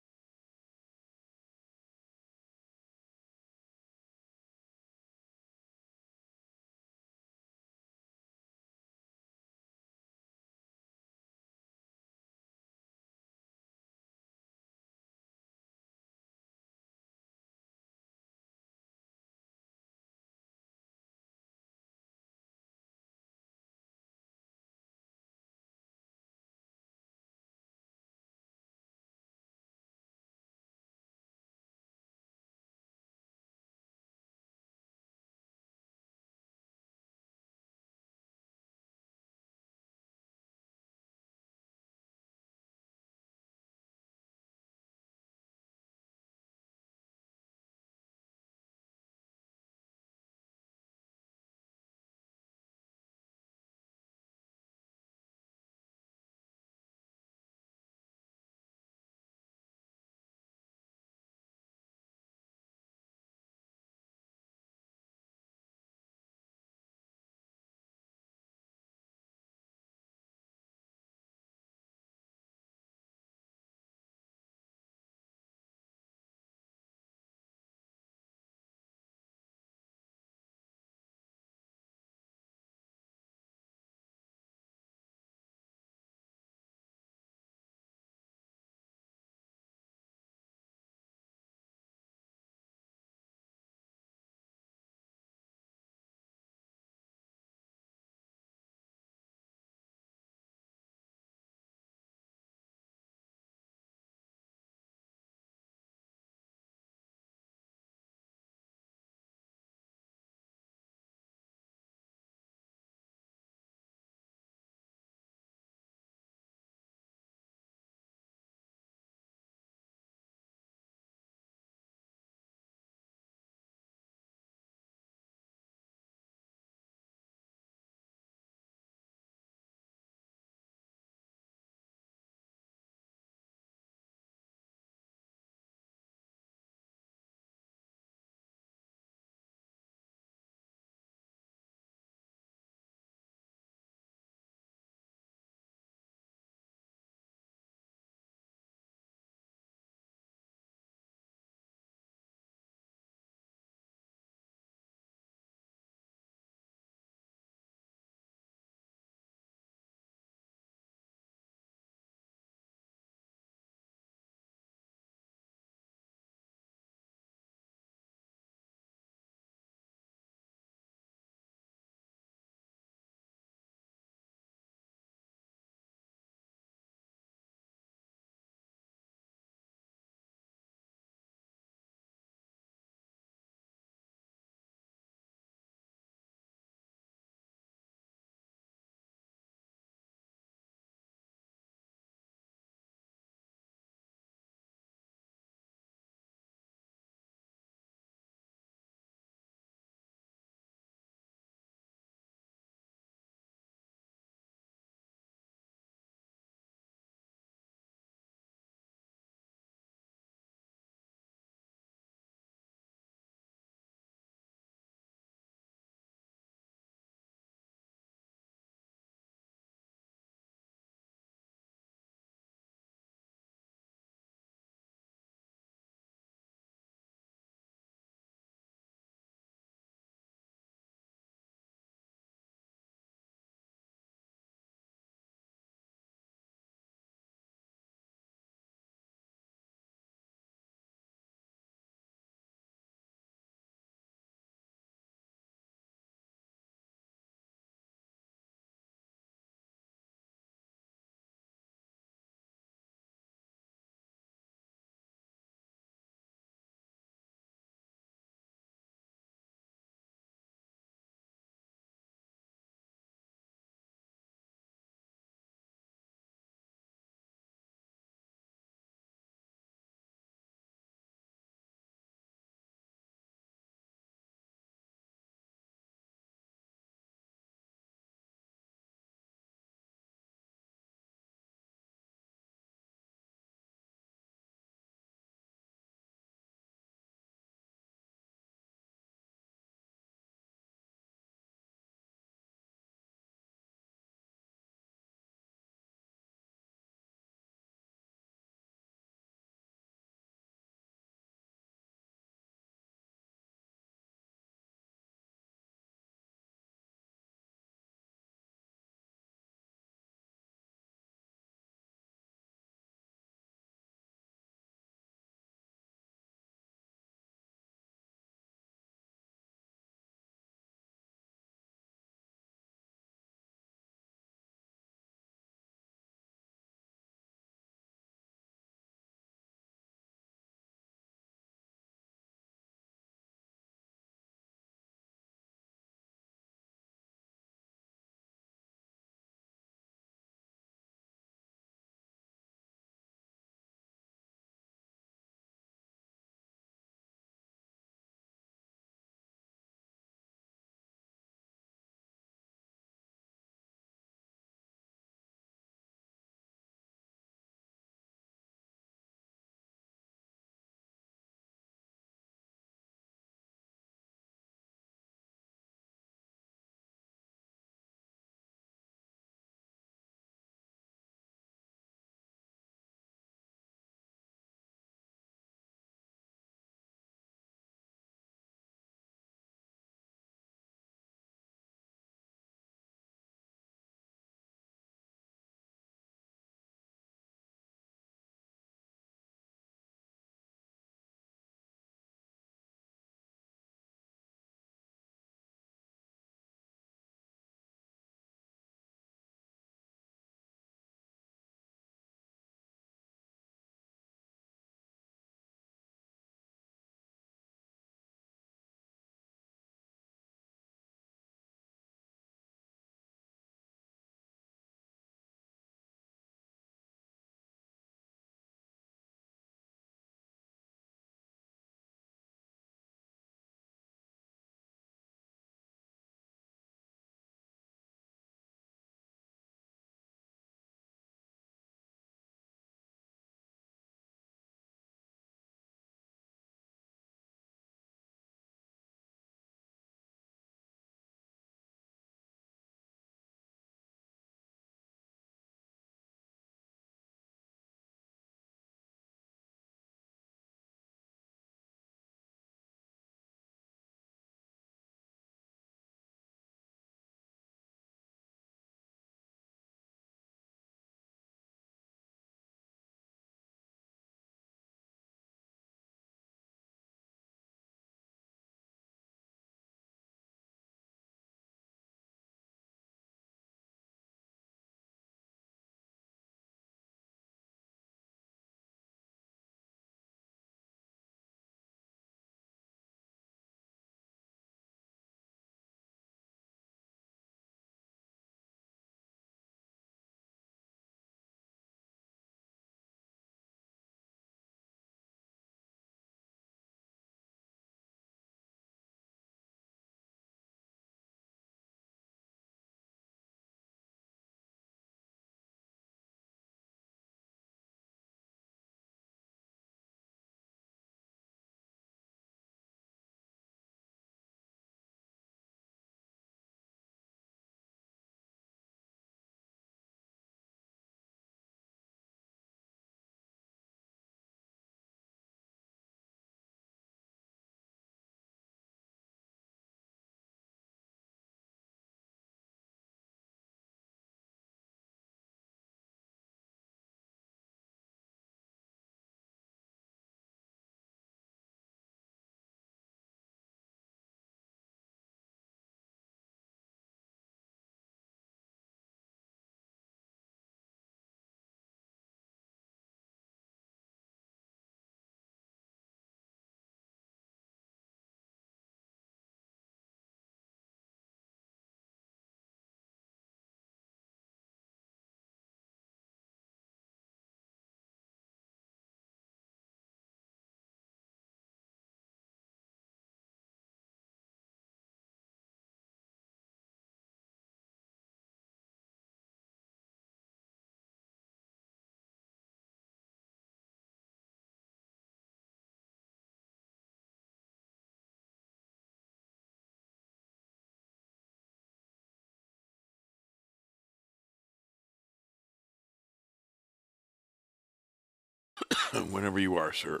Whenever you are, sir.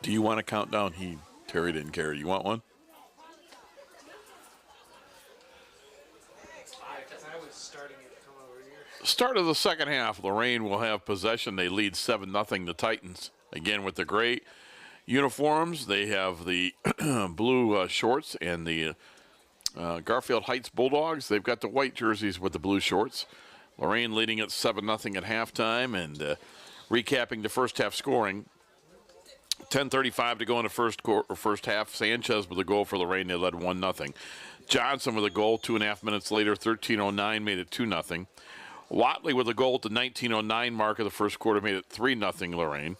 Do you want a countdown? Terry didn't care. You want one? Because I was starting it to come over here. Start of the second half. Lorain will have possession. They lead 7-0 the Titans. Again with the gray uniforms. They have the blue shorts and the Garfield Heights Bulldogs. They've got the white jerseys with the blue shorts. Lorain leading at 7-0 at halftime, and recapping the first half scoring. 10:35 to go in the first half. Sanchez with a goal for Lorain. They led 1-0. Johnson with a goal 2.5 minutes later. 13:09 made it 2-0. Watley with a goal at the 19:09 mark of the first quarter made it 3-0 Lorain.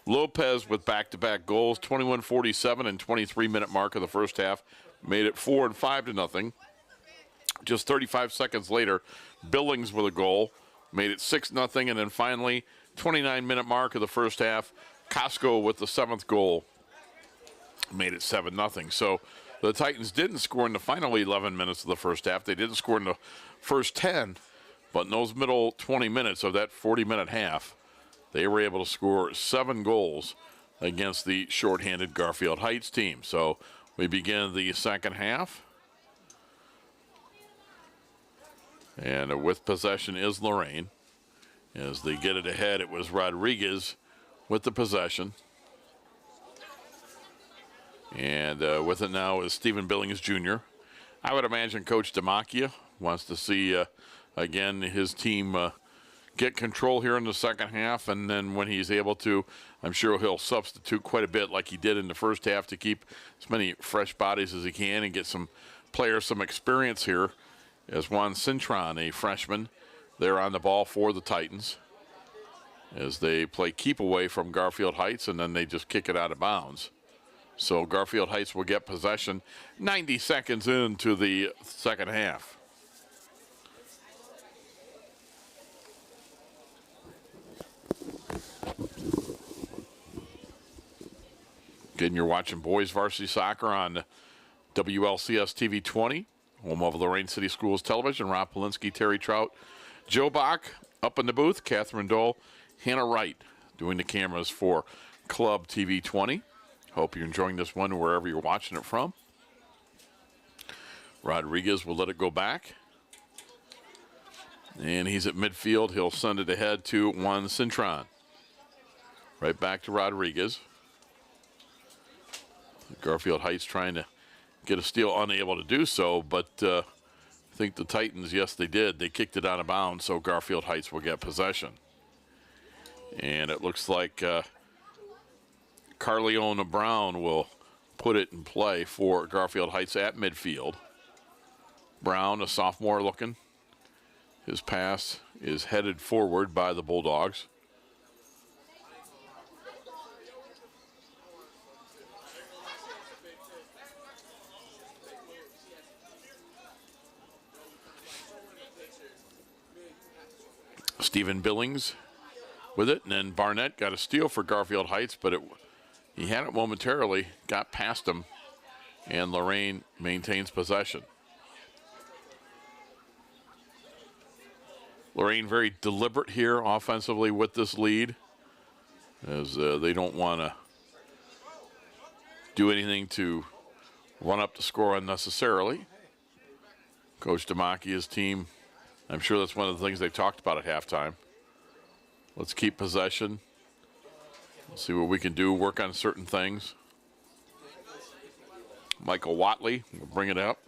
Lopez with back-to-back goals, 21:47 and 23-minute mark of the first half made it 4 and 5-0. Just 35 seconds later, Billings with a goal made it 6-0, and then finally, 29-minute mark of the first half, Costco with the 7th goal made it 7-0. So the Titans didn't score in the final 11 minutes of the first half. They didn't score in the first 10, but in those middle 20 minutes of that 40-minute half, they were able to score 7 goals against the shorthanded Garfield Heights team. So we begin the second half. And with possession is Lorain. As they get it ahead, it was Rodriguez with the possession. And with it now is Stephen Billings Jr. I would imagine Coach Demakia wants to see, again, his team get control here in the second half. And then when he's able to, I'm sure he'll substitute quite a bit like he did in the first half to keep as many fresh bodies as he can and get some players some experience here. As Juan Cintron, a freshman, they're on the ball for the Titans as they play keep away from Garfield Heights, and then they just kick it out of bounds. So Garfield Heights will get possession 90 seconds into the second half. Again, you're watching boys varsity soccer on WLCS TV 20. Home of Lorain City Schools Television. Rob Polinsky, Terry Trout, Joe Bach up in the booth, Catherine Dole, Hannah Wright doing the cameras for Club TV 20. Hope you're enjoying this one wherever you're watching it from. Rodriguez will let it go back. And he's at midfield. He'll send it ahead to Juan Cintron. Right back to Rodriguez. Garfield Heights trying to get a steal, unable to do so, but I think the Titans, yes, they did. They kicked it out of bounds, so Garfield Heights will get possession. And it looks like Carleona Brown will put it in play for Garfield Heights at midfield. Brown, a sophomore looking. His pass is headed forward by the Bulldogs. Stephen Billings with it, and then Barnett got a steal for Garfield Heights, but he had it momentarily, got past him, and Lorain maintains possession. Lorain very deliberate here offensively with this lead, as they don't want to do anything to run up the score unnecessarily. Coach Demakia's team, I'm sure that's one of the things they talked about at halftime. Let's keep possession. Let's see what we can do, work on certain things. Michael Watley will bring it up.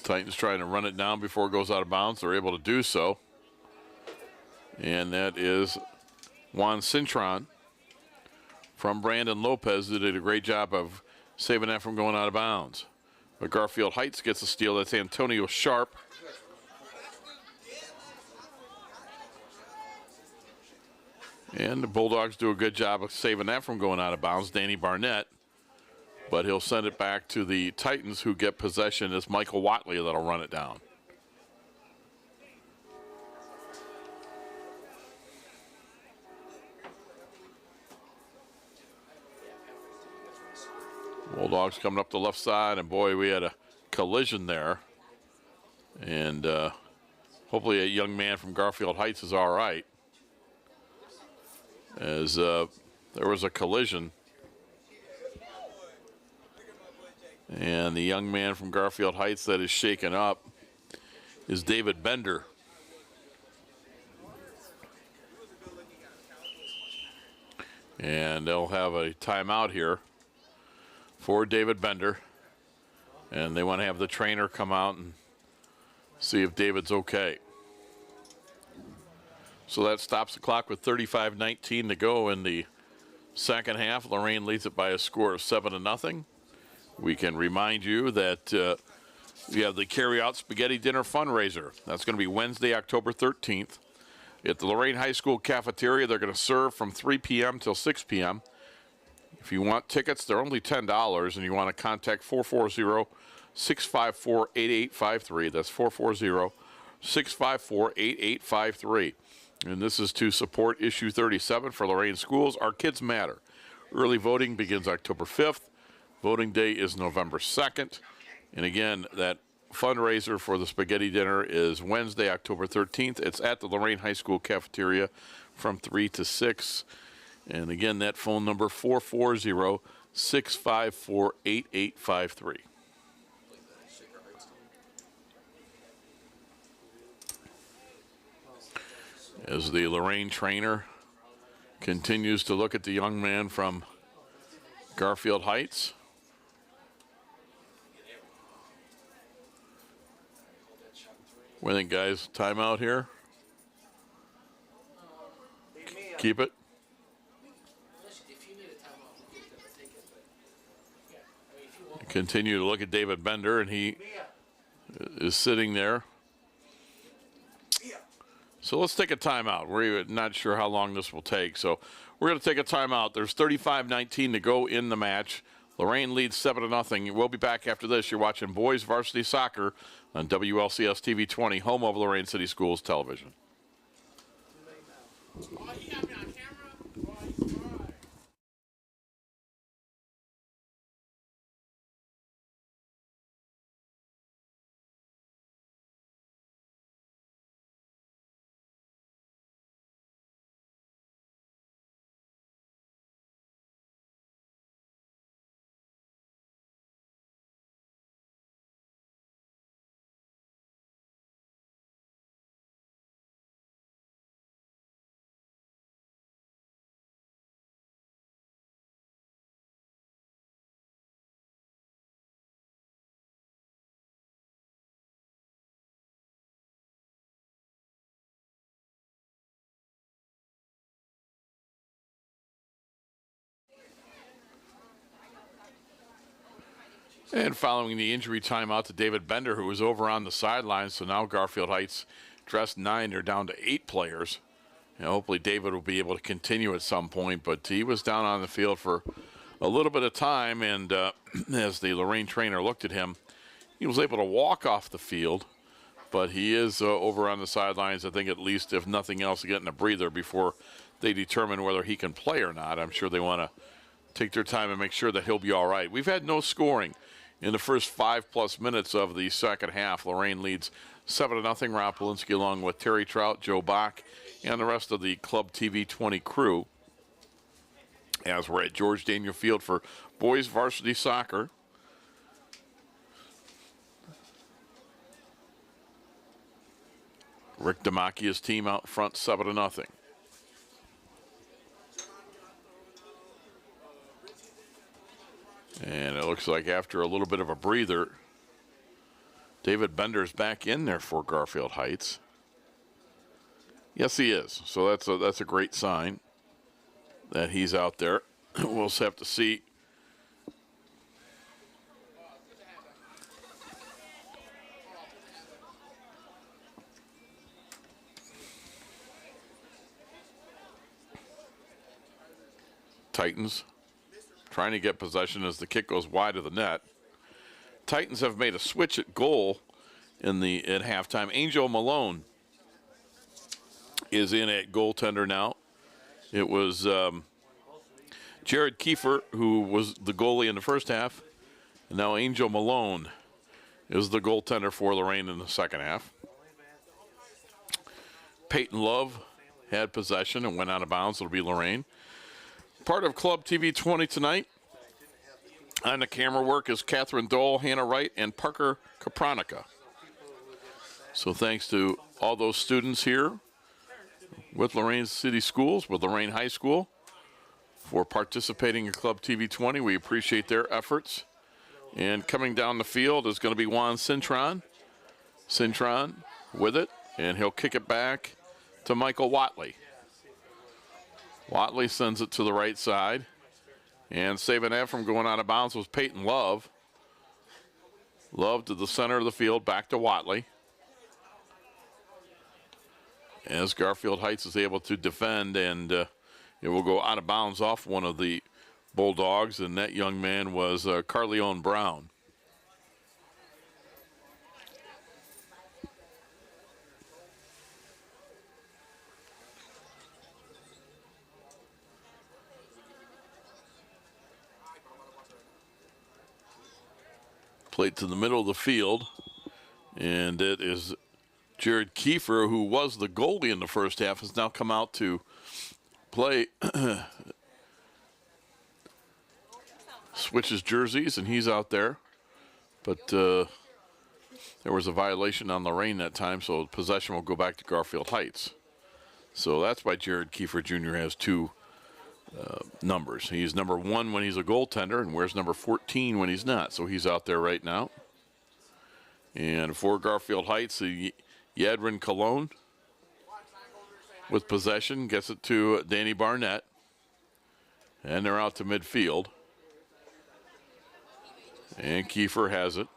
Titans trying to run it down before it goes out of bounds. They're able to do so. And that is Juan Cintron from Brandon Lopez, who did a great job of saving that from going out of bounds. But Garfield Heights gets a steal. That's Antonio Sharp. And the Bulldogs do a good job of saving that from going out of bounds. Danny Barnett. But he'll send it back to the Titans, who get possession. It's Michael Watley that'll run it down. Bulldogs coming up the left side, and boy, we had a collision there. And hopefully a young man from Garfield Heights is all right, as there was a collision. And the young man from Garfield Heights that is shaken up is David Bender. And they'll have a timeout here for David Bender. And they want to have the trainer come out and see if David's okay. So that stops the clock with 35-19 to go in the second half. Lorain leads it by a score of 7-0. We can remind you that we have the carry-out spaghetti dinner fundraiser. That's going to be Wednesday, October 13th. At the Lorain High School cafeteria, they're going to serve from 3 p.m. till 6 p.m. If you want tickets, they're only $10, and you want to contact 440-654-8853. That's 440-654-8853. And this is to support Issue 37 for Lorain Schools. Our Kids Matter. Early voting begins October 5th. Voting day is November 2nd. And again, that fundraiser for the spaghetti dinner is Wednesday, October 13th. It's at the Lorain High School cafeteria from 3 to 6. And again, that phone number, 440-654-8853. As the Lorain trainer continues to look at the young man from Garfield Heights. What do you think, guys? Timeout here? Keep it? If you need a timeout, we'll take it. But yeah, I mean, if you want. Continue to look at David Bender, and he is sitting there. So let's take a timeout. We're not sure how long this will take, so we're going to take a timeout. There's 35-19 to go in the match. Lorain leads 7-0. We'll be back after this. You're watching Boys Varsity Soccer on WLCS TV 20, home of Lorain City Schools Television. Oh, you got me on camera? All right. And following the injury timeout to David Bender, who was over on the sidelines, so now Garfield Heights dressed 9. They're down to 8 players. And hopefully David will be able to continue at some point, but he was down on the field for a little bit of time, and as the Lorain trainer looked at him, he was able to walk off the field, but he is over on the sidelines, I think at least, if nothing else, getting a breather before they determine whether he can play or not. I'm sure they want to take their time and make sure that he'll be all right. We've had no scoring in the first 5+ minutes of the second half. Lorain leads 7-0. Rob Polinsky along with Terry Trout, Joe Bach, and the rest of the Club TV 20 crew, as we're at George Daniel Field for Boys Varsity Soccer. Rick Demakia's team out front, 7-0. And it looks like after a little bit of a breather, David Bender's back in there for Garfield Heights. Yes, he is. So that's a great sign that he's out there. We'll just have to see. Titans trying to get possession as the kick goes wide of the net. Titans have made a switch at goal at halftime. Angel Malone is in at goaltender now. It was Jared Kiefer who was the goalie in the first half, and now Angel Malone is the goaltender for Lorain in the second half. Peyton Love had possession and went out of bounds. It'll be Lorain. Part of Club TV 20 tonight. On the camera work is Catherine Dole, Hannah Wright, and Parker Kapranica. So thanks to all those students here with Lorain City Schools, with Lorain High School, for participating in Club TV 20. We appreciate their efforts. And coming down the field is going to be Juan Cintron. Cintron with it, and he'll kick it back to Michael Watley. Watley sends it to the right side. And saving that from going out of bounds was Peyton Love. Love to the center of the field, back to Watley. As Garfield Heights is able to defend, and it will go out of bounds off one of the Bulldogs, and that young man was Carleone Brown. Played to the middle of the field, and it is Jared Kiefer, who was the goalie in the first half, has now come out to play. Switches jerseys, and he's out there. But there was a violation on Lorain that time, so possession will go back to Garfield Heights. So that's why Jared Kiefer Jr. has two numbers. He's number 1 when he's a goaltender and wears number 14 when he's not. So he's out there right now. And for Garfield Heights, Yadrin Cologne with possession gets it to Danny Barnett. And they're out to midfield. And Kiefer has it.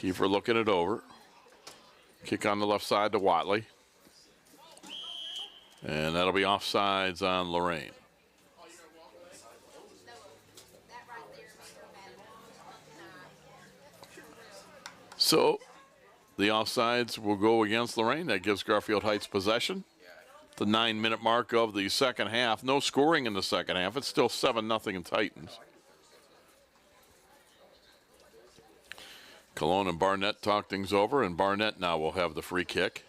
Kiefer looking it over. Kick on the left side to Watley. And that'll be offsides on Lorain. So the offsides will go against Lorain. That gives Garfield Heights possession. The 9-minute mark of the second half. No scoring in the second half. It's still 7-0 in Titans. Cologne and Barnett talk things over, and Barnett now will have the free kick.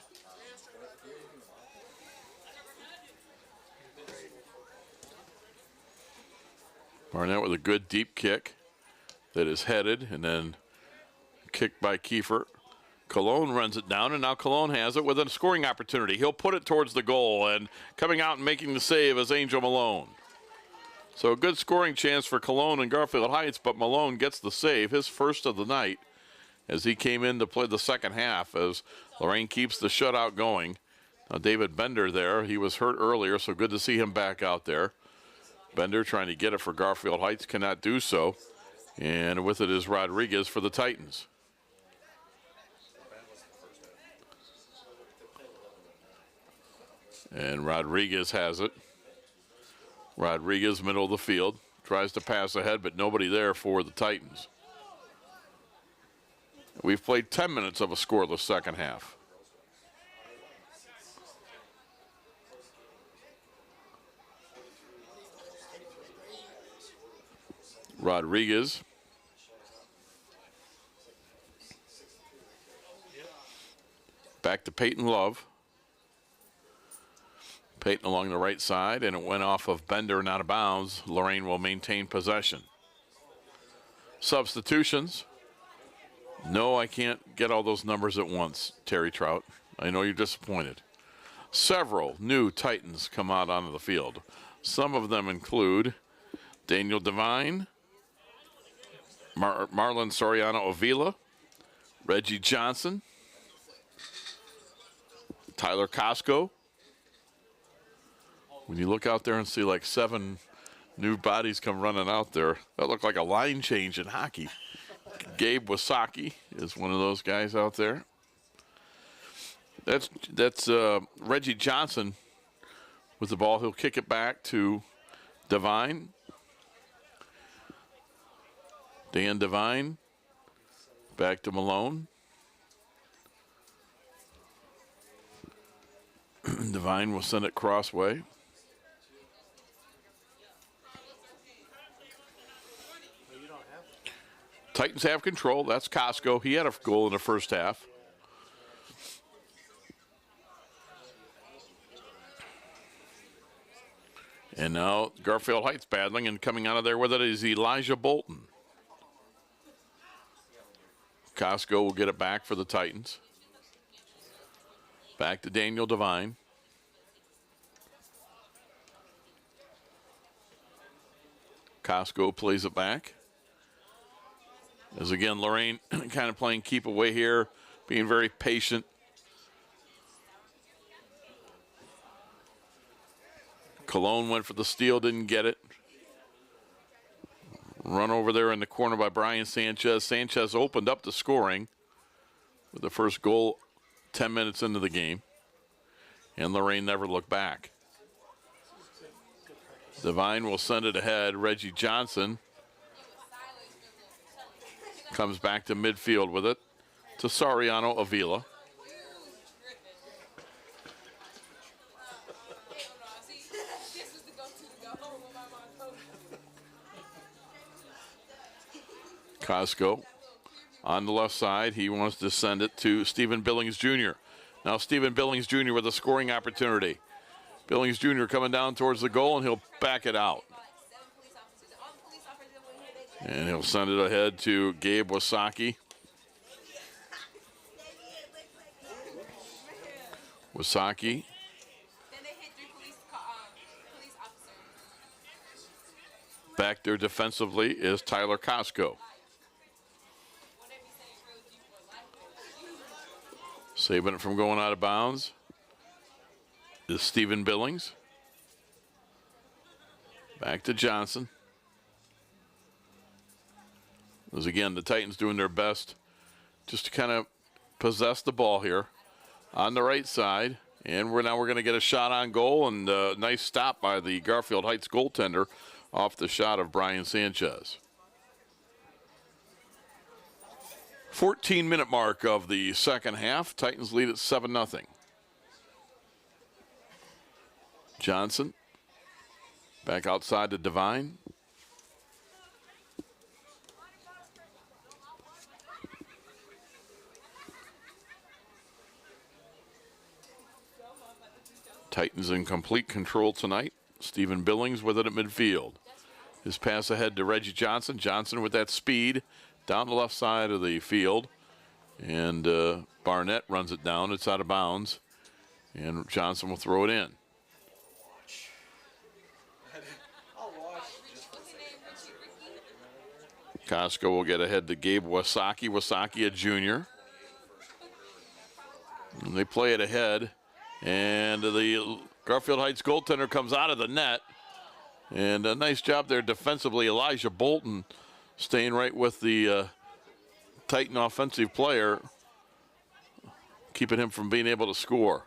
Barnett with a good deep kick that is headed and then kicked by Kiefer. Cologne runs it down, and now Cologne has it with a scoring opportunity. He'll put it towards the goal, and coming out and making the save is Angel Malone. So a good scoring chance for Cologne and Garfield Heights, but Malone gets the save, his first of the night, as he came in to play the second half, as Lorain keeps the shutout going. Now David Bender there, he was hurt earlier, so good to see him back out there. Bender trying to get it for Garfield Heights, cannot do so. And with it is Rodriguez for the Titans. And Rodriguez has it. Rodriguez, middle of the field, tries to pass ahead, but nobody there for the Titans. We've played 10 minutes of a scoreless second half. Rodriguez. Back to Peyton Love. Peyton along the right side, and it went off of Bender and out of bounds. Lorain will maintain possession. Substitutions. No, I can't get all those numbers at once, Terry Trout. I know you're disappointed. Several new Titans come out onto the field. Some of them include Daniel Devine, Marlon Soriano Avila, Reggie Johnson, Tyler Costco. When you look out there and see like 7 new bodies come running out there, that looked like a line change in hockey. Gabe Wasaki is one of those guys out there. That's Reggie Johnson with the ball. He'll kick it back to Devine. Dan Devine back to Malone. Devine will send it crossway. Titans have control. That's Costco. He had a goal in the first half. And now Garfield Heights battling, and coming out of there with it is Elijah Bolton. Costco will get it back for the Titans. Back to Daniel Devine. Costco plays it back. As again, Lorain kind of playing keep away here, being very patient. Cologne went for the steal, didn't get it. Run over there in the corner by Brian Sanchez. Sanchez opened up the scoring with the first goal 10 minutes into the game. And Lorain never looked back. Devine will send it ahead. Reggie Johnson comes back to midfield with it to Soriano Avila. Costco on the left side. He wants to send it to Stephen Billings Jr. Now Stephen Billings Jr. with a scoring opportunity. Billings Jr. coming down towards the goal, and he'll back it out. And he'll send it ahead to Gabe Wasaki. Wasaki. Back there defensively is Tyler Costco. Saving it from going out of bounds is Stephen Billings. Back to Johnson. As again, the Titans doing their best just to kind of possess the ball here on the right side. And now we're going to get a shot on goal, and a nice stop by the Garfield Heights goaltender off the shot of Brian Sanchez. 14-minute mark of the second half. Titans lead at 7-0. Johnson back outside to Devine. Titans in complete control tonight. Stephen Billings with it at midfield. His pass ahead to Reggie Johnson. Johnson with that speed down the left side of the field. And Barnett runs it down. It's out of bounds. And Johnson will throw it in. Costco will get ahead to Gabe Wasaki. Wasaki, a junior. And they play it ahead. And the Garfield Heights goaltender comes out of the net. And a nice job there defensively. Elijah Bolton staying right with the Titan offensive player, keeping him from being able to score.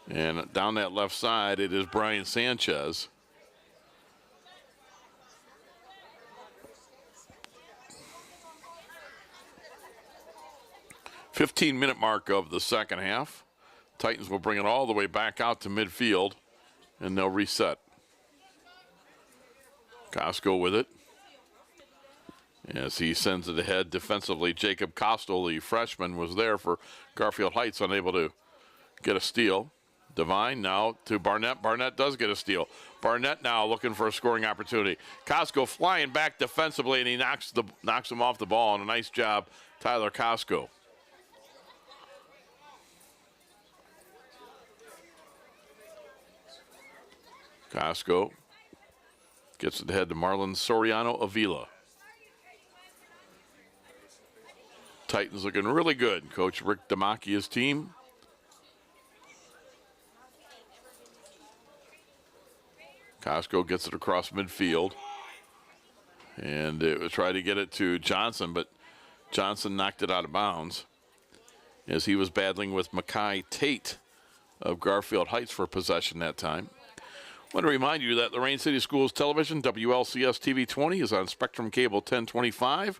And down that left side, it is Brian Sanchez. .15-minute mark of the second half. Titans will bring it all the way back out to midfield, and they'll reset. Costco with it. As he sends it ahead defensively, Jacob Costel, the freshman, was there for Garfield Heights, unable to get a steal. Devine now to Barnett. Barnett does get a steal. Barnett now looking for a scoring opportunity. Costco flying back defensively, and he knocks him off the ball, and a nice job, Tyler Costco. Costco gets it ahead to Marlon Soriano Avila. Titans looking really good. Coach Rick Demakia's team. Costco gets it across midfield. And it was trying to get it to Johnson, but Johnson knocked it out of bounds as he was battling with Makai Tate of Garfield Heights for possession that time. I want to remind you that Lorain City Schools Television, WLCS TV 20, is on Spectrum Cable 1025.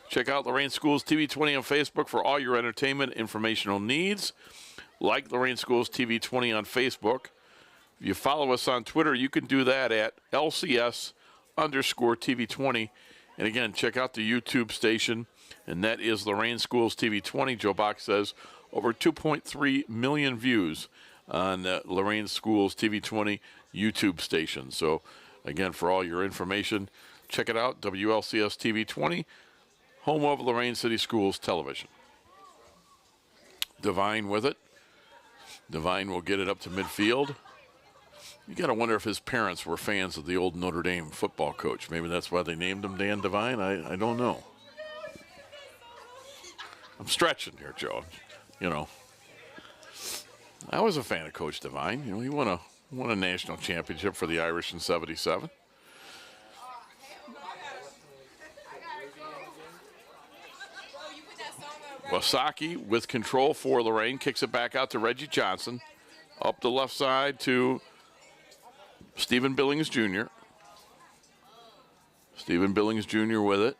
Check out Lorain Schools TV 20 on Facebook for all your entertainment informational needs. Like Lorain Schools TV 20 on Facebook. If you follow us on Twitter, you can do that at LCS_TV. vs.TV20. And again, check out the YouTube station, and that is Lorain Schools TV 20. Joe Bach says over 2.3 million views on Lorain Schools TV 20 YouTube station. So again, for all your information, check it out, WLCS TV 20, home of Lorain City Schools Television. Devine with it. Devine will get it up to midfield. You got to wonder if his parents were fans of the old Notre Dame football coach. Maybe that's why they named him Dan Devine. I don't know. I'm stretching here, Joe. You know, I was a fan of Coach Devine. You know, he won a national championship for the Irish in '77. Wasaki with control for Lorain, kicks it back out to Reggie Johnson. Up the left side to Stephen Billings Jr. Stephen Billings Jr. with it.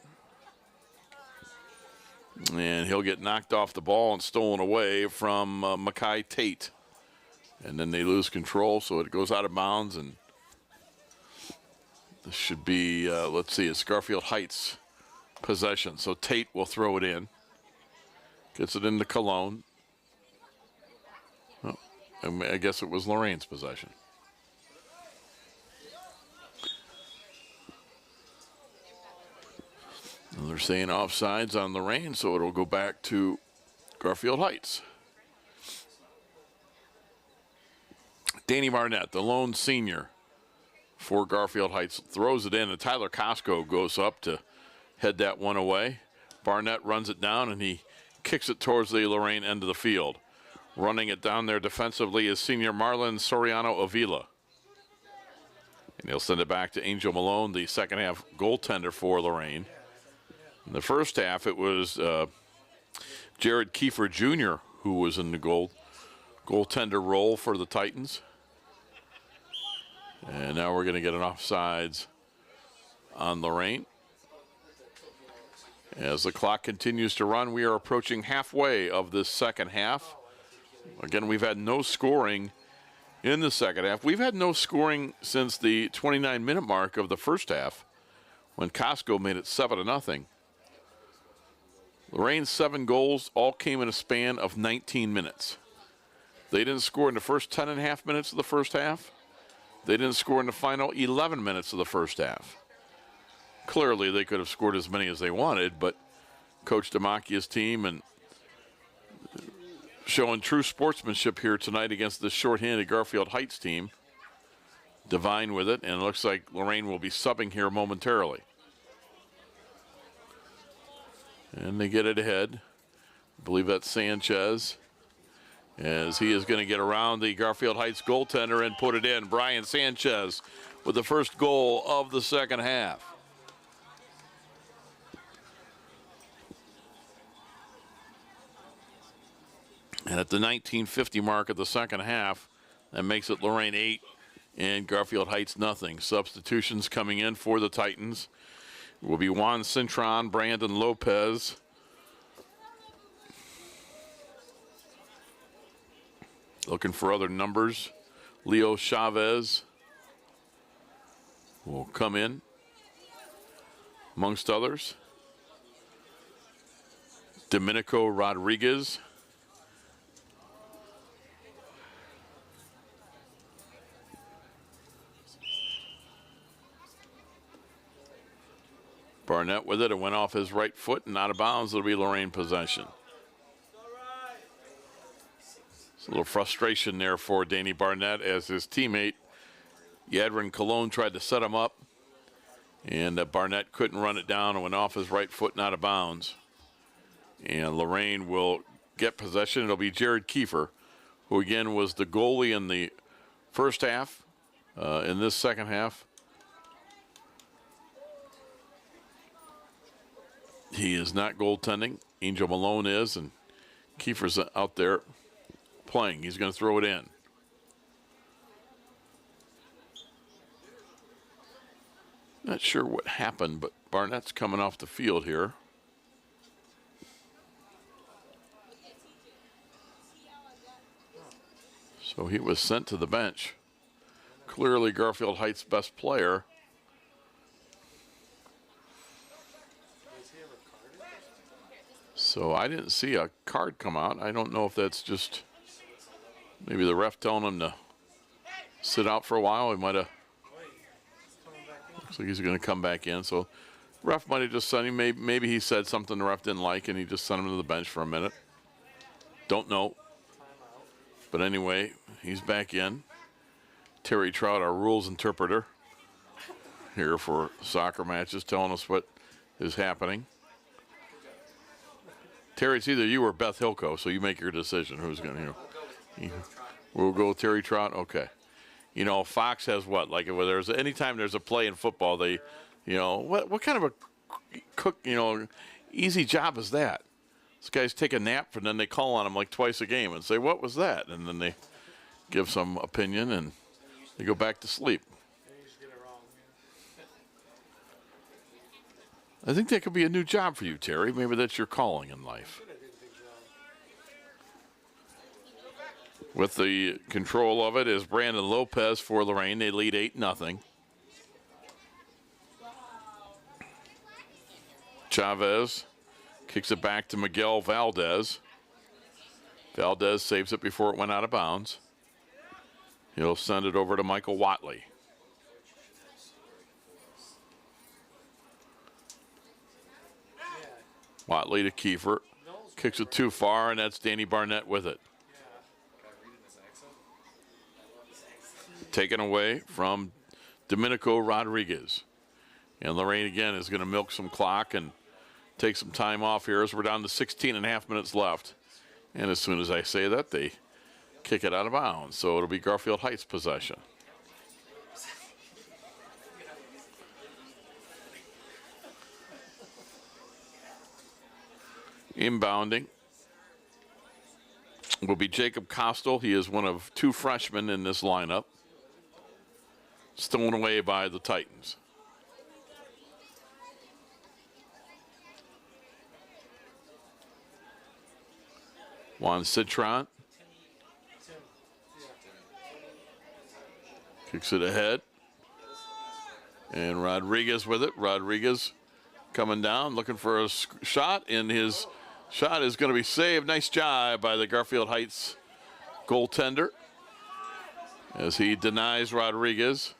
And he'll get knocked off the ball and stolen away from Mackay Tate. And then they lose control, so it goes out of bounds. And this should be, let's see, it's Garfield Heights possession. So Tate will throw it in. Gets it into Cologne. Oh, I guess it was Lorain's possession. And they're saying offsides on Lorain, so it'll go back to Garfield Heights. Danny Barnett, the lone senior for Garfield Heights, throws it in, and Tyler Costco goes up to head that one away. Barnett runs it down, and he kicks it towards the Lorain end of the field. Running it down there defensively is senior Marlon Soriano Avila. And he'll send it back to Angel Malone, the second half goaltender for Lorain. In the first half, it was Jared Kiefer Jr. who was in the goaltender role for the Titans. And now we're going to get an offsides on Lorain. As the clock continues to run, we are approaching halfway of this second half. Again, we've had no scoring in the second half. We've had no scoring since the 29-minute mark of the first half when Costco made it 7-0. Lorain's 7 goals all came in a span of 19 minutes. They didn't score in the first 10.5 minutes of the first half. They didn't score in the final 11 minutes of the first half. Clearly, they could have scored as many as they wanted, but Coach Demakia's team and showing true sportsmanship here tonight against this shorthanded Garfield Heights team. Devine with it, and it looks like Lorain will be subbing here momentarily. And they get it ahead. I believe that's Sanchez, as he is going to get around the Garfield Heights goaltender and put it in. Brian Sanchez with the first goal of the second half. And at the 1950 mark of the second half, that makes it Lorain 8 and Garfield Heights nothing. Substitutions coming in for the Titans will be Juan Cintron, Brandon Lopez, looking for other numbers. Leo Chavez will come in, amongst others. Domenico Rodriguez. Barnett with it. It went off his right foot and out of bounds. It'll be Lorain possession. It's a little frustration there for Danny Barnett as his teammate Yadrin Cologne tried to set him up, and Barnett couldn't run it down and went off his right foot and out of bounds. And Lorain will get possession. It'll be Jared Kiefer, who again was the goalie in the first half. In this second half, he is not goaltending. Angel Malone is, and Kiefer's out there playing. He's going to throw it in. Not sure what happened, but Barnett's coming off the field here. So he was sent to the bench. Clearly Garfield Heights' best player. So I didn't see a card come out. I don't know if that's just maybe the ref telling him to sit out for a while. He might have. Looks like he's going to come back in. So ref might have just sent him. Maybe he said something the ref didn't like, and he just sent him to the bench for a minute. Don't know. But anyway, he's back in. Terry Trout, our rules interpreter, here for soccer matches, telling us what is happening. Terry, it's either you or Beth Hilco, so you make your decision. Who's going to? We'll go with Terry Trout. Okay. You know, Fox has what? Like, where there's anytime there's a play in football, they, you know, what kind of a easy job is that? This guy's take a nap and then they call on him like twice a game and say, "What was that?" And then they give some opinion and they go back to sleep. I think that could be a new job for you, Terry. Maybe that's your calling in life. With the control of it is Brandon Lopez for Lorain. They lead 8-0. Chavez kicks it back to Miguel Valdez. Valdez saves it before it went out of bounds. He'll send it over to Michael Watley. Watley to Kiefer. Kicks it too far, and that's Danny Barnett with it. Taken away from Domenico Rodriguez. And Lorain again is going to milk some clock and take some time off here as we're down to 16 and a half minutes left. And as soon as I say that, they kick it out of bounds. So it'll be Garfield Heights possession. Inbounding will be Jacob Costel. He is one of two freshmen in this lineup. Stolen away by the Titans. Juan Citron kicks it ahead. And Rodriguez with it. Rodriguez coming down, looking for a shot, and his shot is going to be saved. Nice job by the Garfield Heights goaltender as he denies Rodriguez.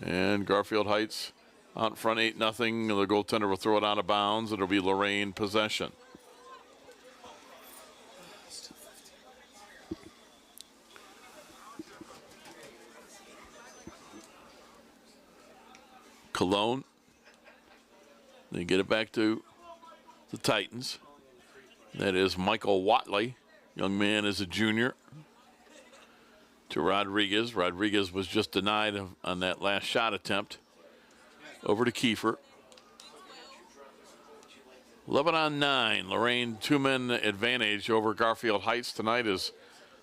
And Garfield Heights out in front 8-0. The goaltender will throw it out of bounds. It'll be Lorain possession. Cologne. They get it back to the Titans. That is Michael Watley. Young man is a junior. To Rodriguez. Rodriguez was just denied on that last shot attempt. Over to Kiefer. 11-9. Lorain two-man advantage over Garfield Heights tonight as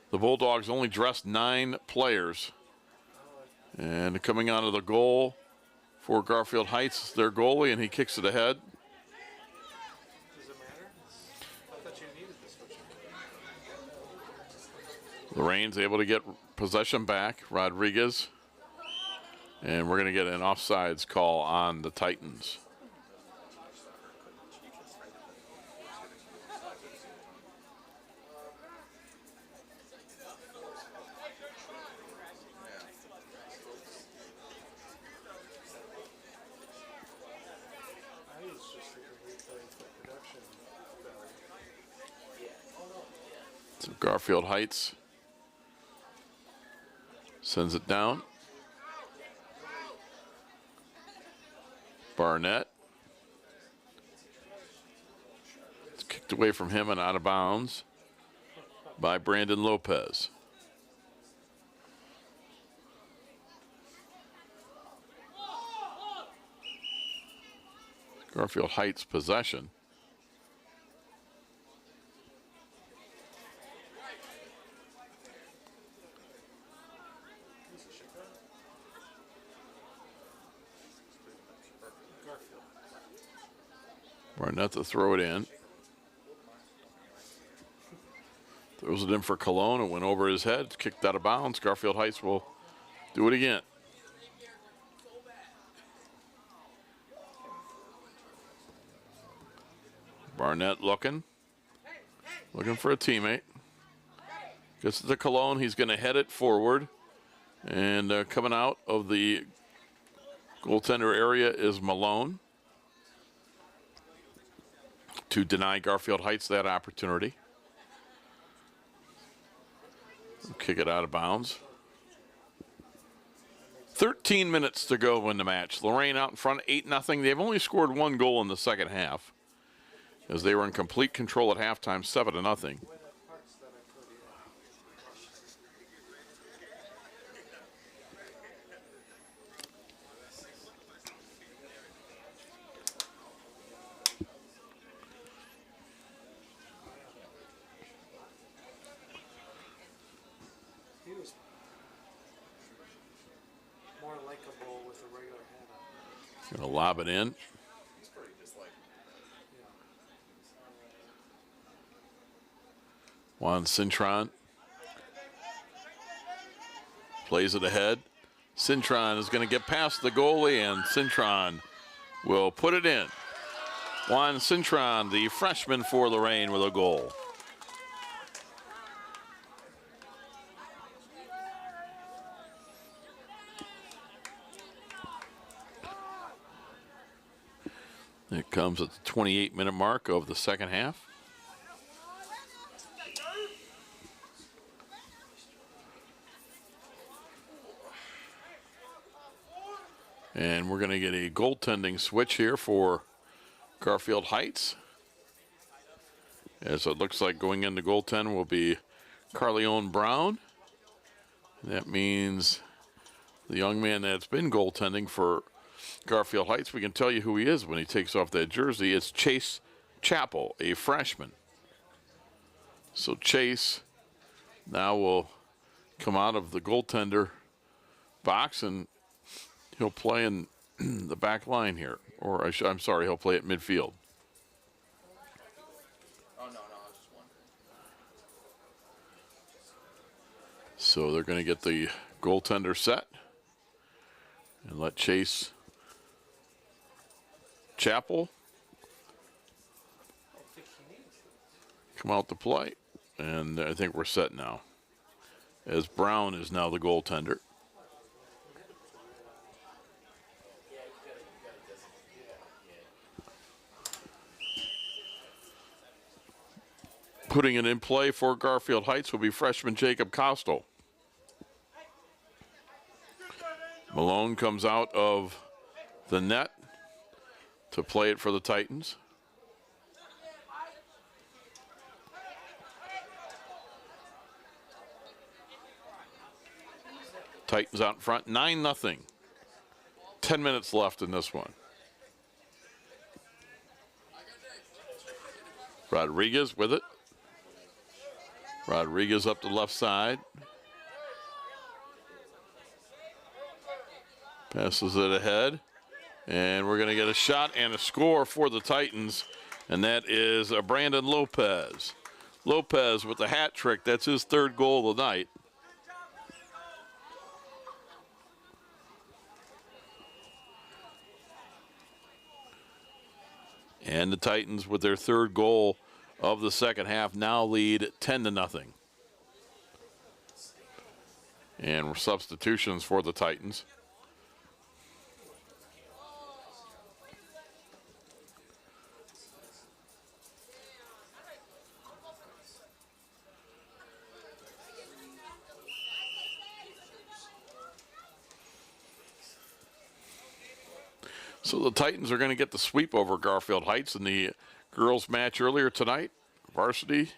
the Bulldogs only dressed 9 players. And coming out of the goal for Garfield Heights is their goalie, and he kicks it ahead. Does it matter? I thought you needed this switch. Lorain's able to get possession back. Rodriguez. And we're going to get an offsides call on the Titans. I was just thinking replay for production value. So Garfield Heights sends it down. Barnett. It's kicked away from him and out of bounds by Brandon Lopez. Garfield Heights possession. Barnett to throw it in. Throws it in for Cologne. It went over his head. Kicked out of bounds. Garfield Heights will do it again. Barnett looking for a teammate. Gets it to Cologne. He's going to head it forward. And coming out of the goaltender area is Malone to deny Garfield Heights that opportunity. Kick it out of bounds. 13 minutes to go in the match. Lorain out in front, 8-0. They've only scored one goal in the second half, as they were in complete control at halftime, 7-0. He was more likable with a regular head on. Gonna lob it in. Juan Cintron plays it ahead. Cintron is going to get past the goalie, and Cintron will put it in. Juan Cintron, the freshman for Lorain, with a goal. It comes at the 28-minute mark of the second half. And we're going to get a goaltending switch here for Garfield Heights, as it looks like going into goaltend will be Carleone Brown. That means the young man that's been goaltending for Garfield Heights, we can tell you who he is when he takes off that jersey. It's Chase Chappell, a freshman. So Chase now will come out of the goaltender box, and he'll play in the back line here. Or I'm sorry, he'll play at midfield. Oh, no, I was just wondering. So they're going to get the goaltender set and let Chase Chappell come out to play. And I think we're set now, as Brown is now the goaltender. Putting it in play for Garfield Heights will be freshman Jacob Costel. Malone comes out of the net to play it for the Titans. Titans out in front, 9-0. 10 minutes left in this one. Rodriguez with it. Rodriguez up the left side. Passes it ahead. And we're going to get a shot and a score for the Titans. And that is Brandon Lopez. Lopez with the hat trick. That's his third goal of the night. And the Titans, with their third goal of the second half, now lead 10-0. And substitutions for the Titans. So the Titans are going to get the sweep over Garfield Heights in the girls' match earlier tonight. Varsity,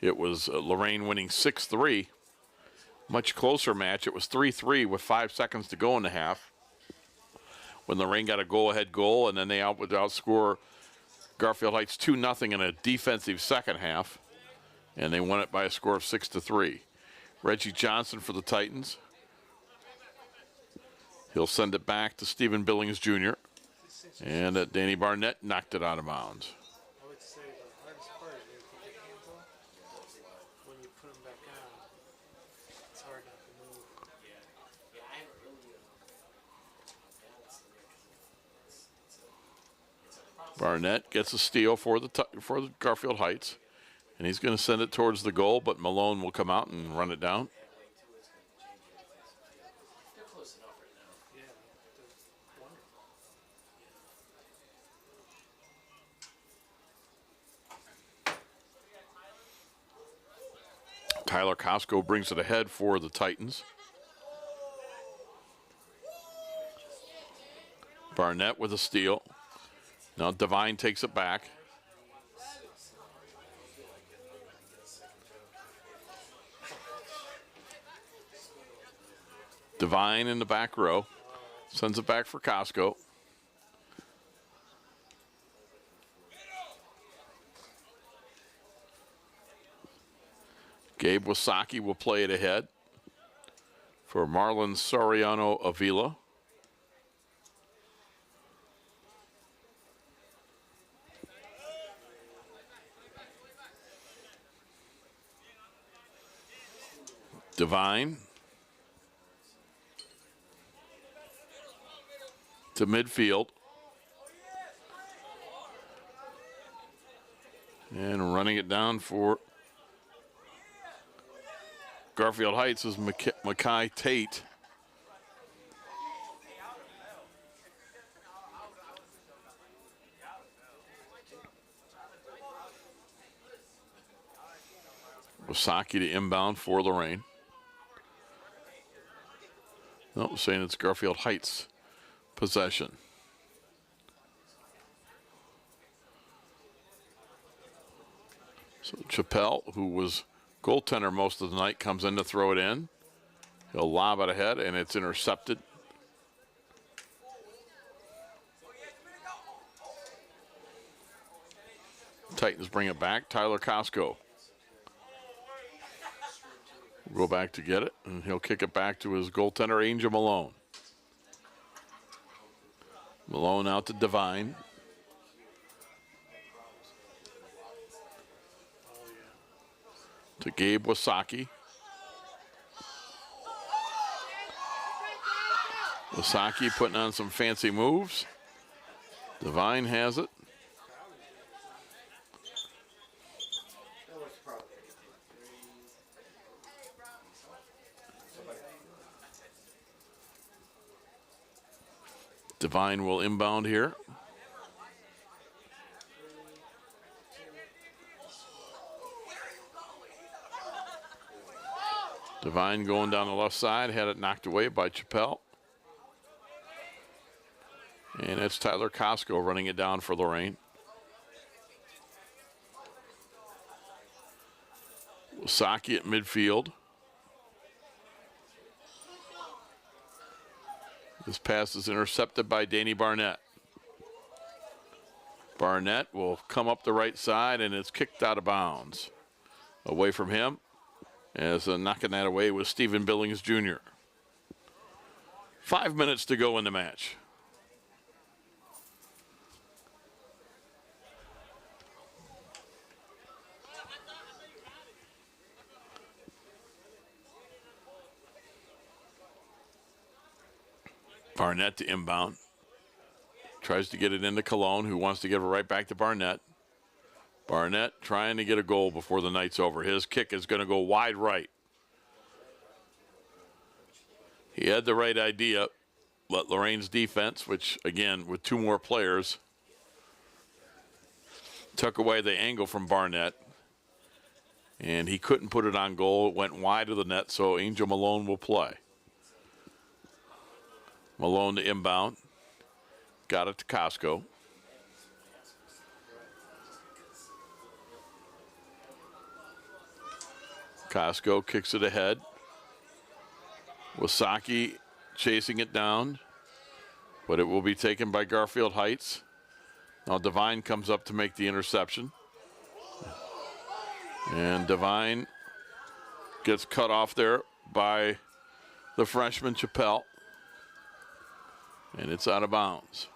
it was Lorain winning 6-3. Much closer match. It was 3-3 with 5 seconds to go in the half, when Lorain got a go-ahead goal, and then they would outscore Garfield Heights 2-0 in a defensive second half, and they won it by a score of 6-3. Reggie Johnson for the Titans. He'll send it back to Stephen Billings Jr. And Danny Barnett knocked it out of bounds. I would say the hardest part is when you put your hands off, when you put them back on, it's hard not to move. Yeah, I haven't really balanced in there because it's a process. Barnett gets a steal for the Garfield Heights, and he's going to send it towards the goal, but Malone will come out and run it down. They're close enough right now. Yeah, they're wonderful. Tyler Costco brings it ahead for the Titans. Barnett with a steal. Now Devine takes it back. Devine in the back row. Sends it back for Costco. Gabe Wasaki will play it ahead for Marlon Soriano Avila. Devine to midfield. And running it down for Garfield Heights is Mackay Tate. Wasaki to inbound for Lorain. No, saying it's Garfield Heights possession. So Chappelle, who was goaltender most of the night, comes in to throw it in. He'll lob it ahead, and it's intercepted. Titans bring it back. Tyler Costco will go back to get it, and he'll kick it back to his goaltender, Angel Malone. Malone out to Devine. To Gabe Wasaki. Wasaki putting on some fancy moves. Devine has it. Devine will inbound here. Devine going down the left side, had it knocked away by Chappelle. And it's Tyler Costco running it down for Lorain. Wasaki at midfield. This pass is intercepted by Danny Barnett. Barnett will come up the right side, and it's kicked out of bounds. Away from him, as knocking that away was Stephen Billings Jr. 5 minutes to go in the match. Barnett to inbound. Tries to get it into Cologne, who wants to give it right back to Barnett. Barnett trying to get a goal before the night's over. His kick is going to go wide right. He had the right idea. Let Lorain's defense, which, again, with two more players, took away the angle from Barnett. And he couldn't put it on goal. It went wide of the net, so Angel Malone will play. Malone to inbound. Got it to Costco. Costco kicks it ahead. Wasaki chasing it down, but it will be taken by Garfield Heights. Now Devine comes up to make the interception. And Devine gets cut off there by the freshman Chappelle. And it's out of bounds.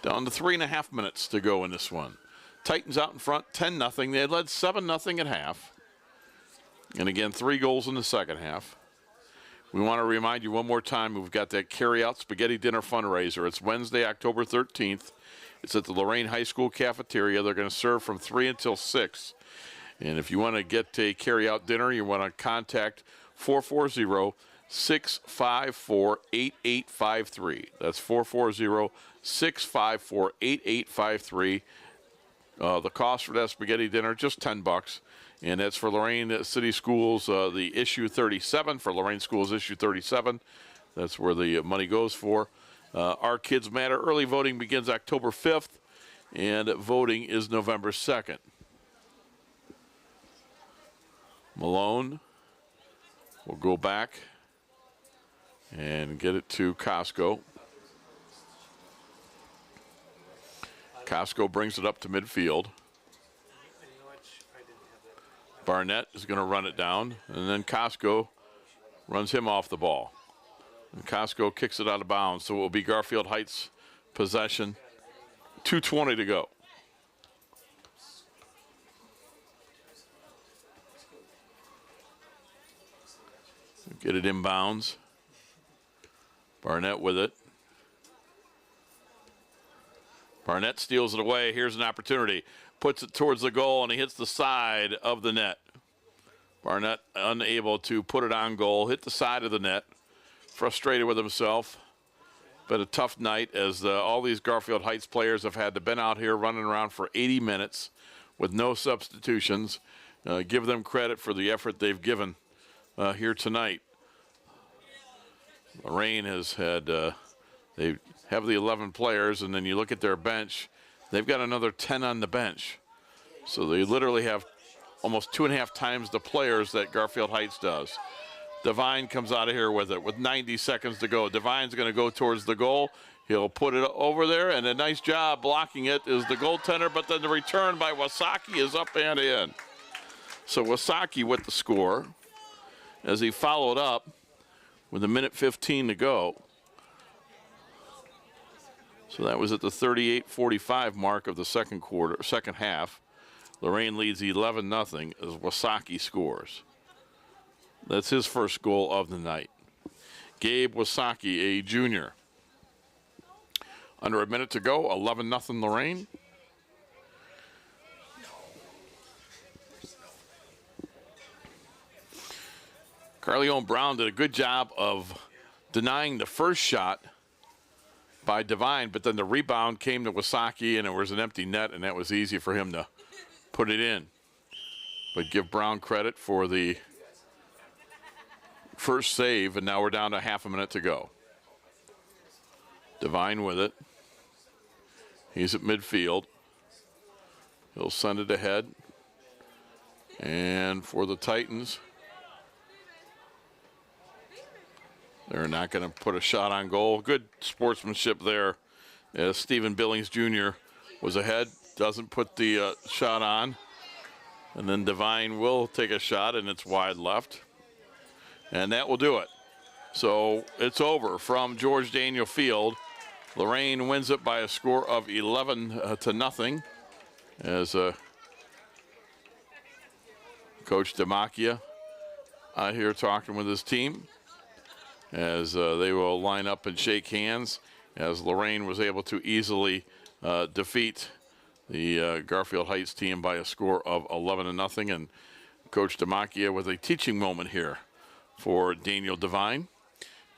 Down to 3.5 minutes to go in this one. Titans out in front, 10-0. They had led 7-0 at half. And again, 3 goals in the second half. We want to remind you one more time, we've got that carry-out spaghetti dinner fundraiser. It's Wednesday, October 13th. It's at the Lorain High School cafeteria. They're going to serve from 3 until 6. And if you want to get a carry-out dinner, you want to contact 440-654-8853. That's 440-654-8853. The cost for that spaghetti dinner, just $10. And that's for Lorain City Schools, the issue 37, for Lorain Schools issue 37. That's where the money goes for. Our Kids Matter early voting begins October 5th, and voting is November 2nd. Malone will go back and get it to Costco. Costco brings it up to midfield. Barnett is going to run it down, and then Costco runs him off the ball. And Costco kicks it out of bounds, so it will be Garfield Heights possession. 2:20 to go. Get it inbounds. Barnett with it. Barnett steals it away. Here's an opportunity. Puts it towards the goal, and he hits the side of the net. Barnett unable to put it on goal. Hit the side of the net. Frustrated with himself. But a tough night as all these Garfield Heights players have had to been out here running around for 80 minutes with no substitutions. Give them credit for the effort they've given here tonight. Lorain has had, they have the 11 players, and then you look at their bench, they've got another 10 on the bench. So they literally have almost 2.5 times the players that Garfield Heights does. Devine comes out of here with it with 90 seconds to go. Devine's going to go towards the goal. He'll put it over there, and a nice job blocking it is the goaltender, but then the return by Wasaki is up and in. So Wasaki with the score as he followed up with 1:15 to go. So that was at the 38:45 mark of the second half. Lorain leads 11-0 as Wasaki scores. That's his first goal of the night. Gabe Wasaki, a junior. Under a minute to go, 11-0 Lorain. Carleone Brown did a good job of denying the first shot by Devine, but then the rebound came to Wasaki, and it was an empty net, and that was easy for him to put it in. But give Brown credit for the first save, and now we're down to half a minute to go. Devine with it. He's at midfield. He'll send it ahead. And for the Titans, they're not going to put a shot on goal. Good sportsmanship there. Stephen Billings Jr. was ahead. Doesn't put the shot on. And then Devine will take a shot, and it's wide left. And that will do it. So it's over from George Daniel Field. Lorain wins it by a score of 11-0 as Coach Demakia out here talking with his team as they will line up and shake hands as Lorain was able to easily defeat the Garfield Heights team by a score of 11-0. And Coach Demakia with a teaching moment here for Daniel Devine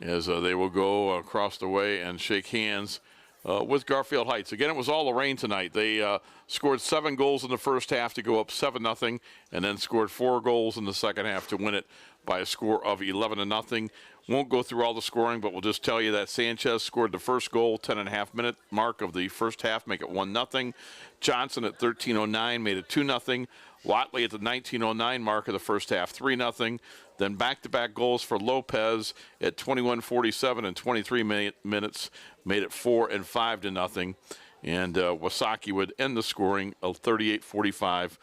as they will go across the way and shake hands with Garfield Heights. Again, it was all Lorain tonight. They scored 7 goals in the first half to go up 7-0, and then scored 4 goals in the second half to win it by a score of 11-0. Won't go through all the scoring, but we'll just tell you that Sanchez scored the first goal, 10.5-minute mark of the first half, make it 1-0. Johnson at 13:09 made it 2-0. Watley at the 19:09 mark of the first half, 3-0. Then back-to-back goals for Lopez at 21:47 and 23 minutes made it 4 and 5-0. And Wasaki would end the scoring of 38:45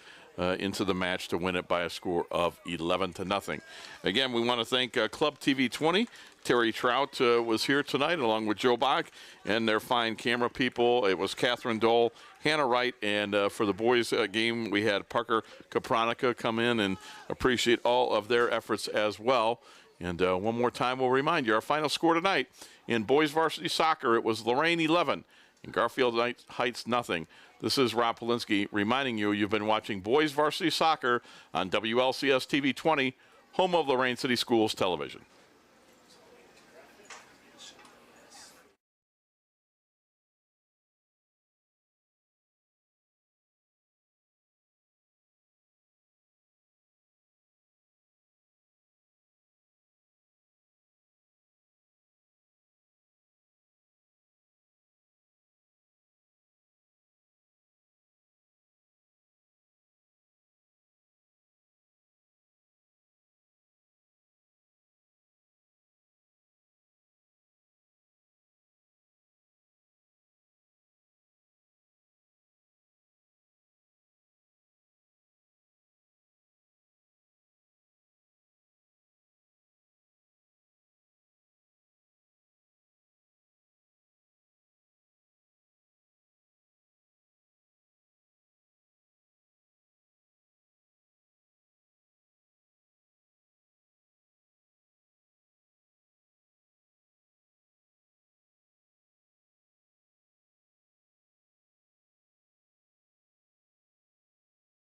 into the match to win it by a score of 11-0. Again, we want to thank Club TV 20. Terry Trout was here tonight along with Joe Bach and their fine camera people. It was Catherine Dole, Hannah Wright, and for the boys game, we had Parker Capranica come in and appreciate all of their efforts as well. And one more time, we'll remind you, our final score tonight in boys varsity soccer, it was Lorain 11 and Garfield Heights nothing. This is Rob Polinsky reminding you you've been watching boys varsity soccer on WLCS TV 20, home of Lorain City Schools Television.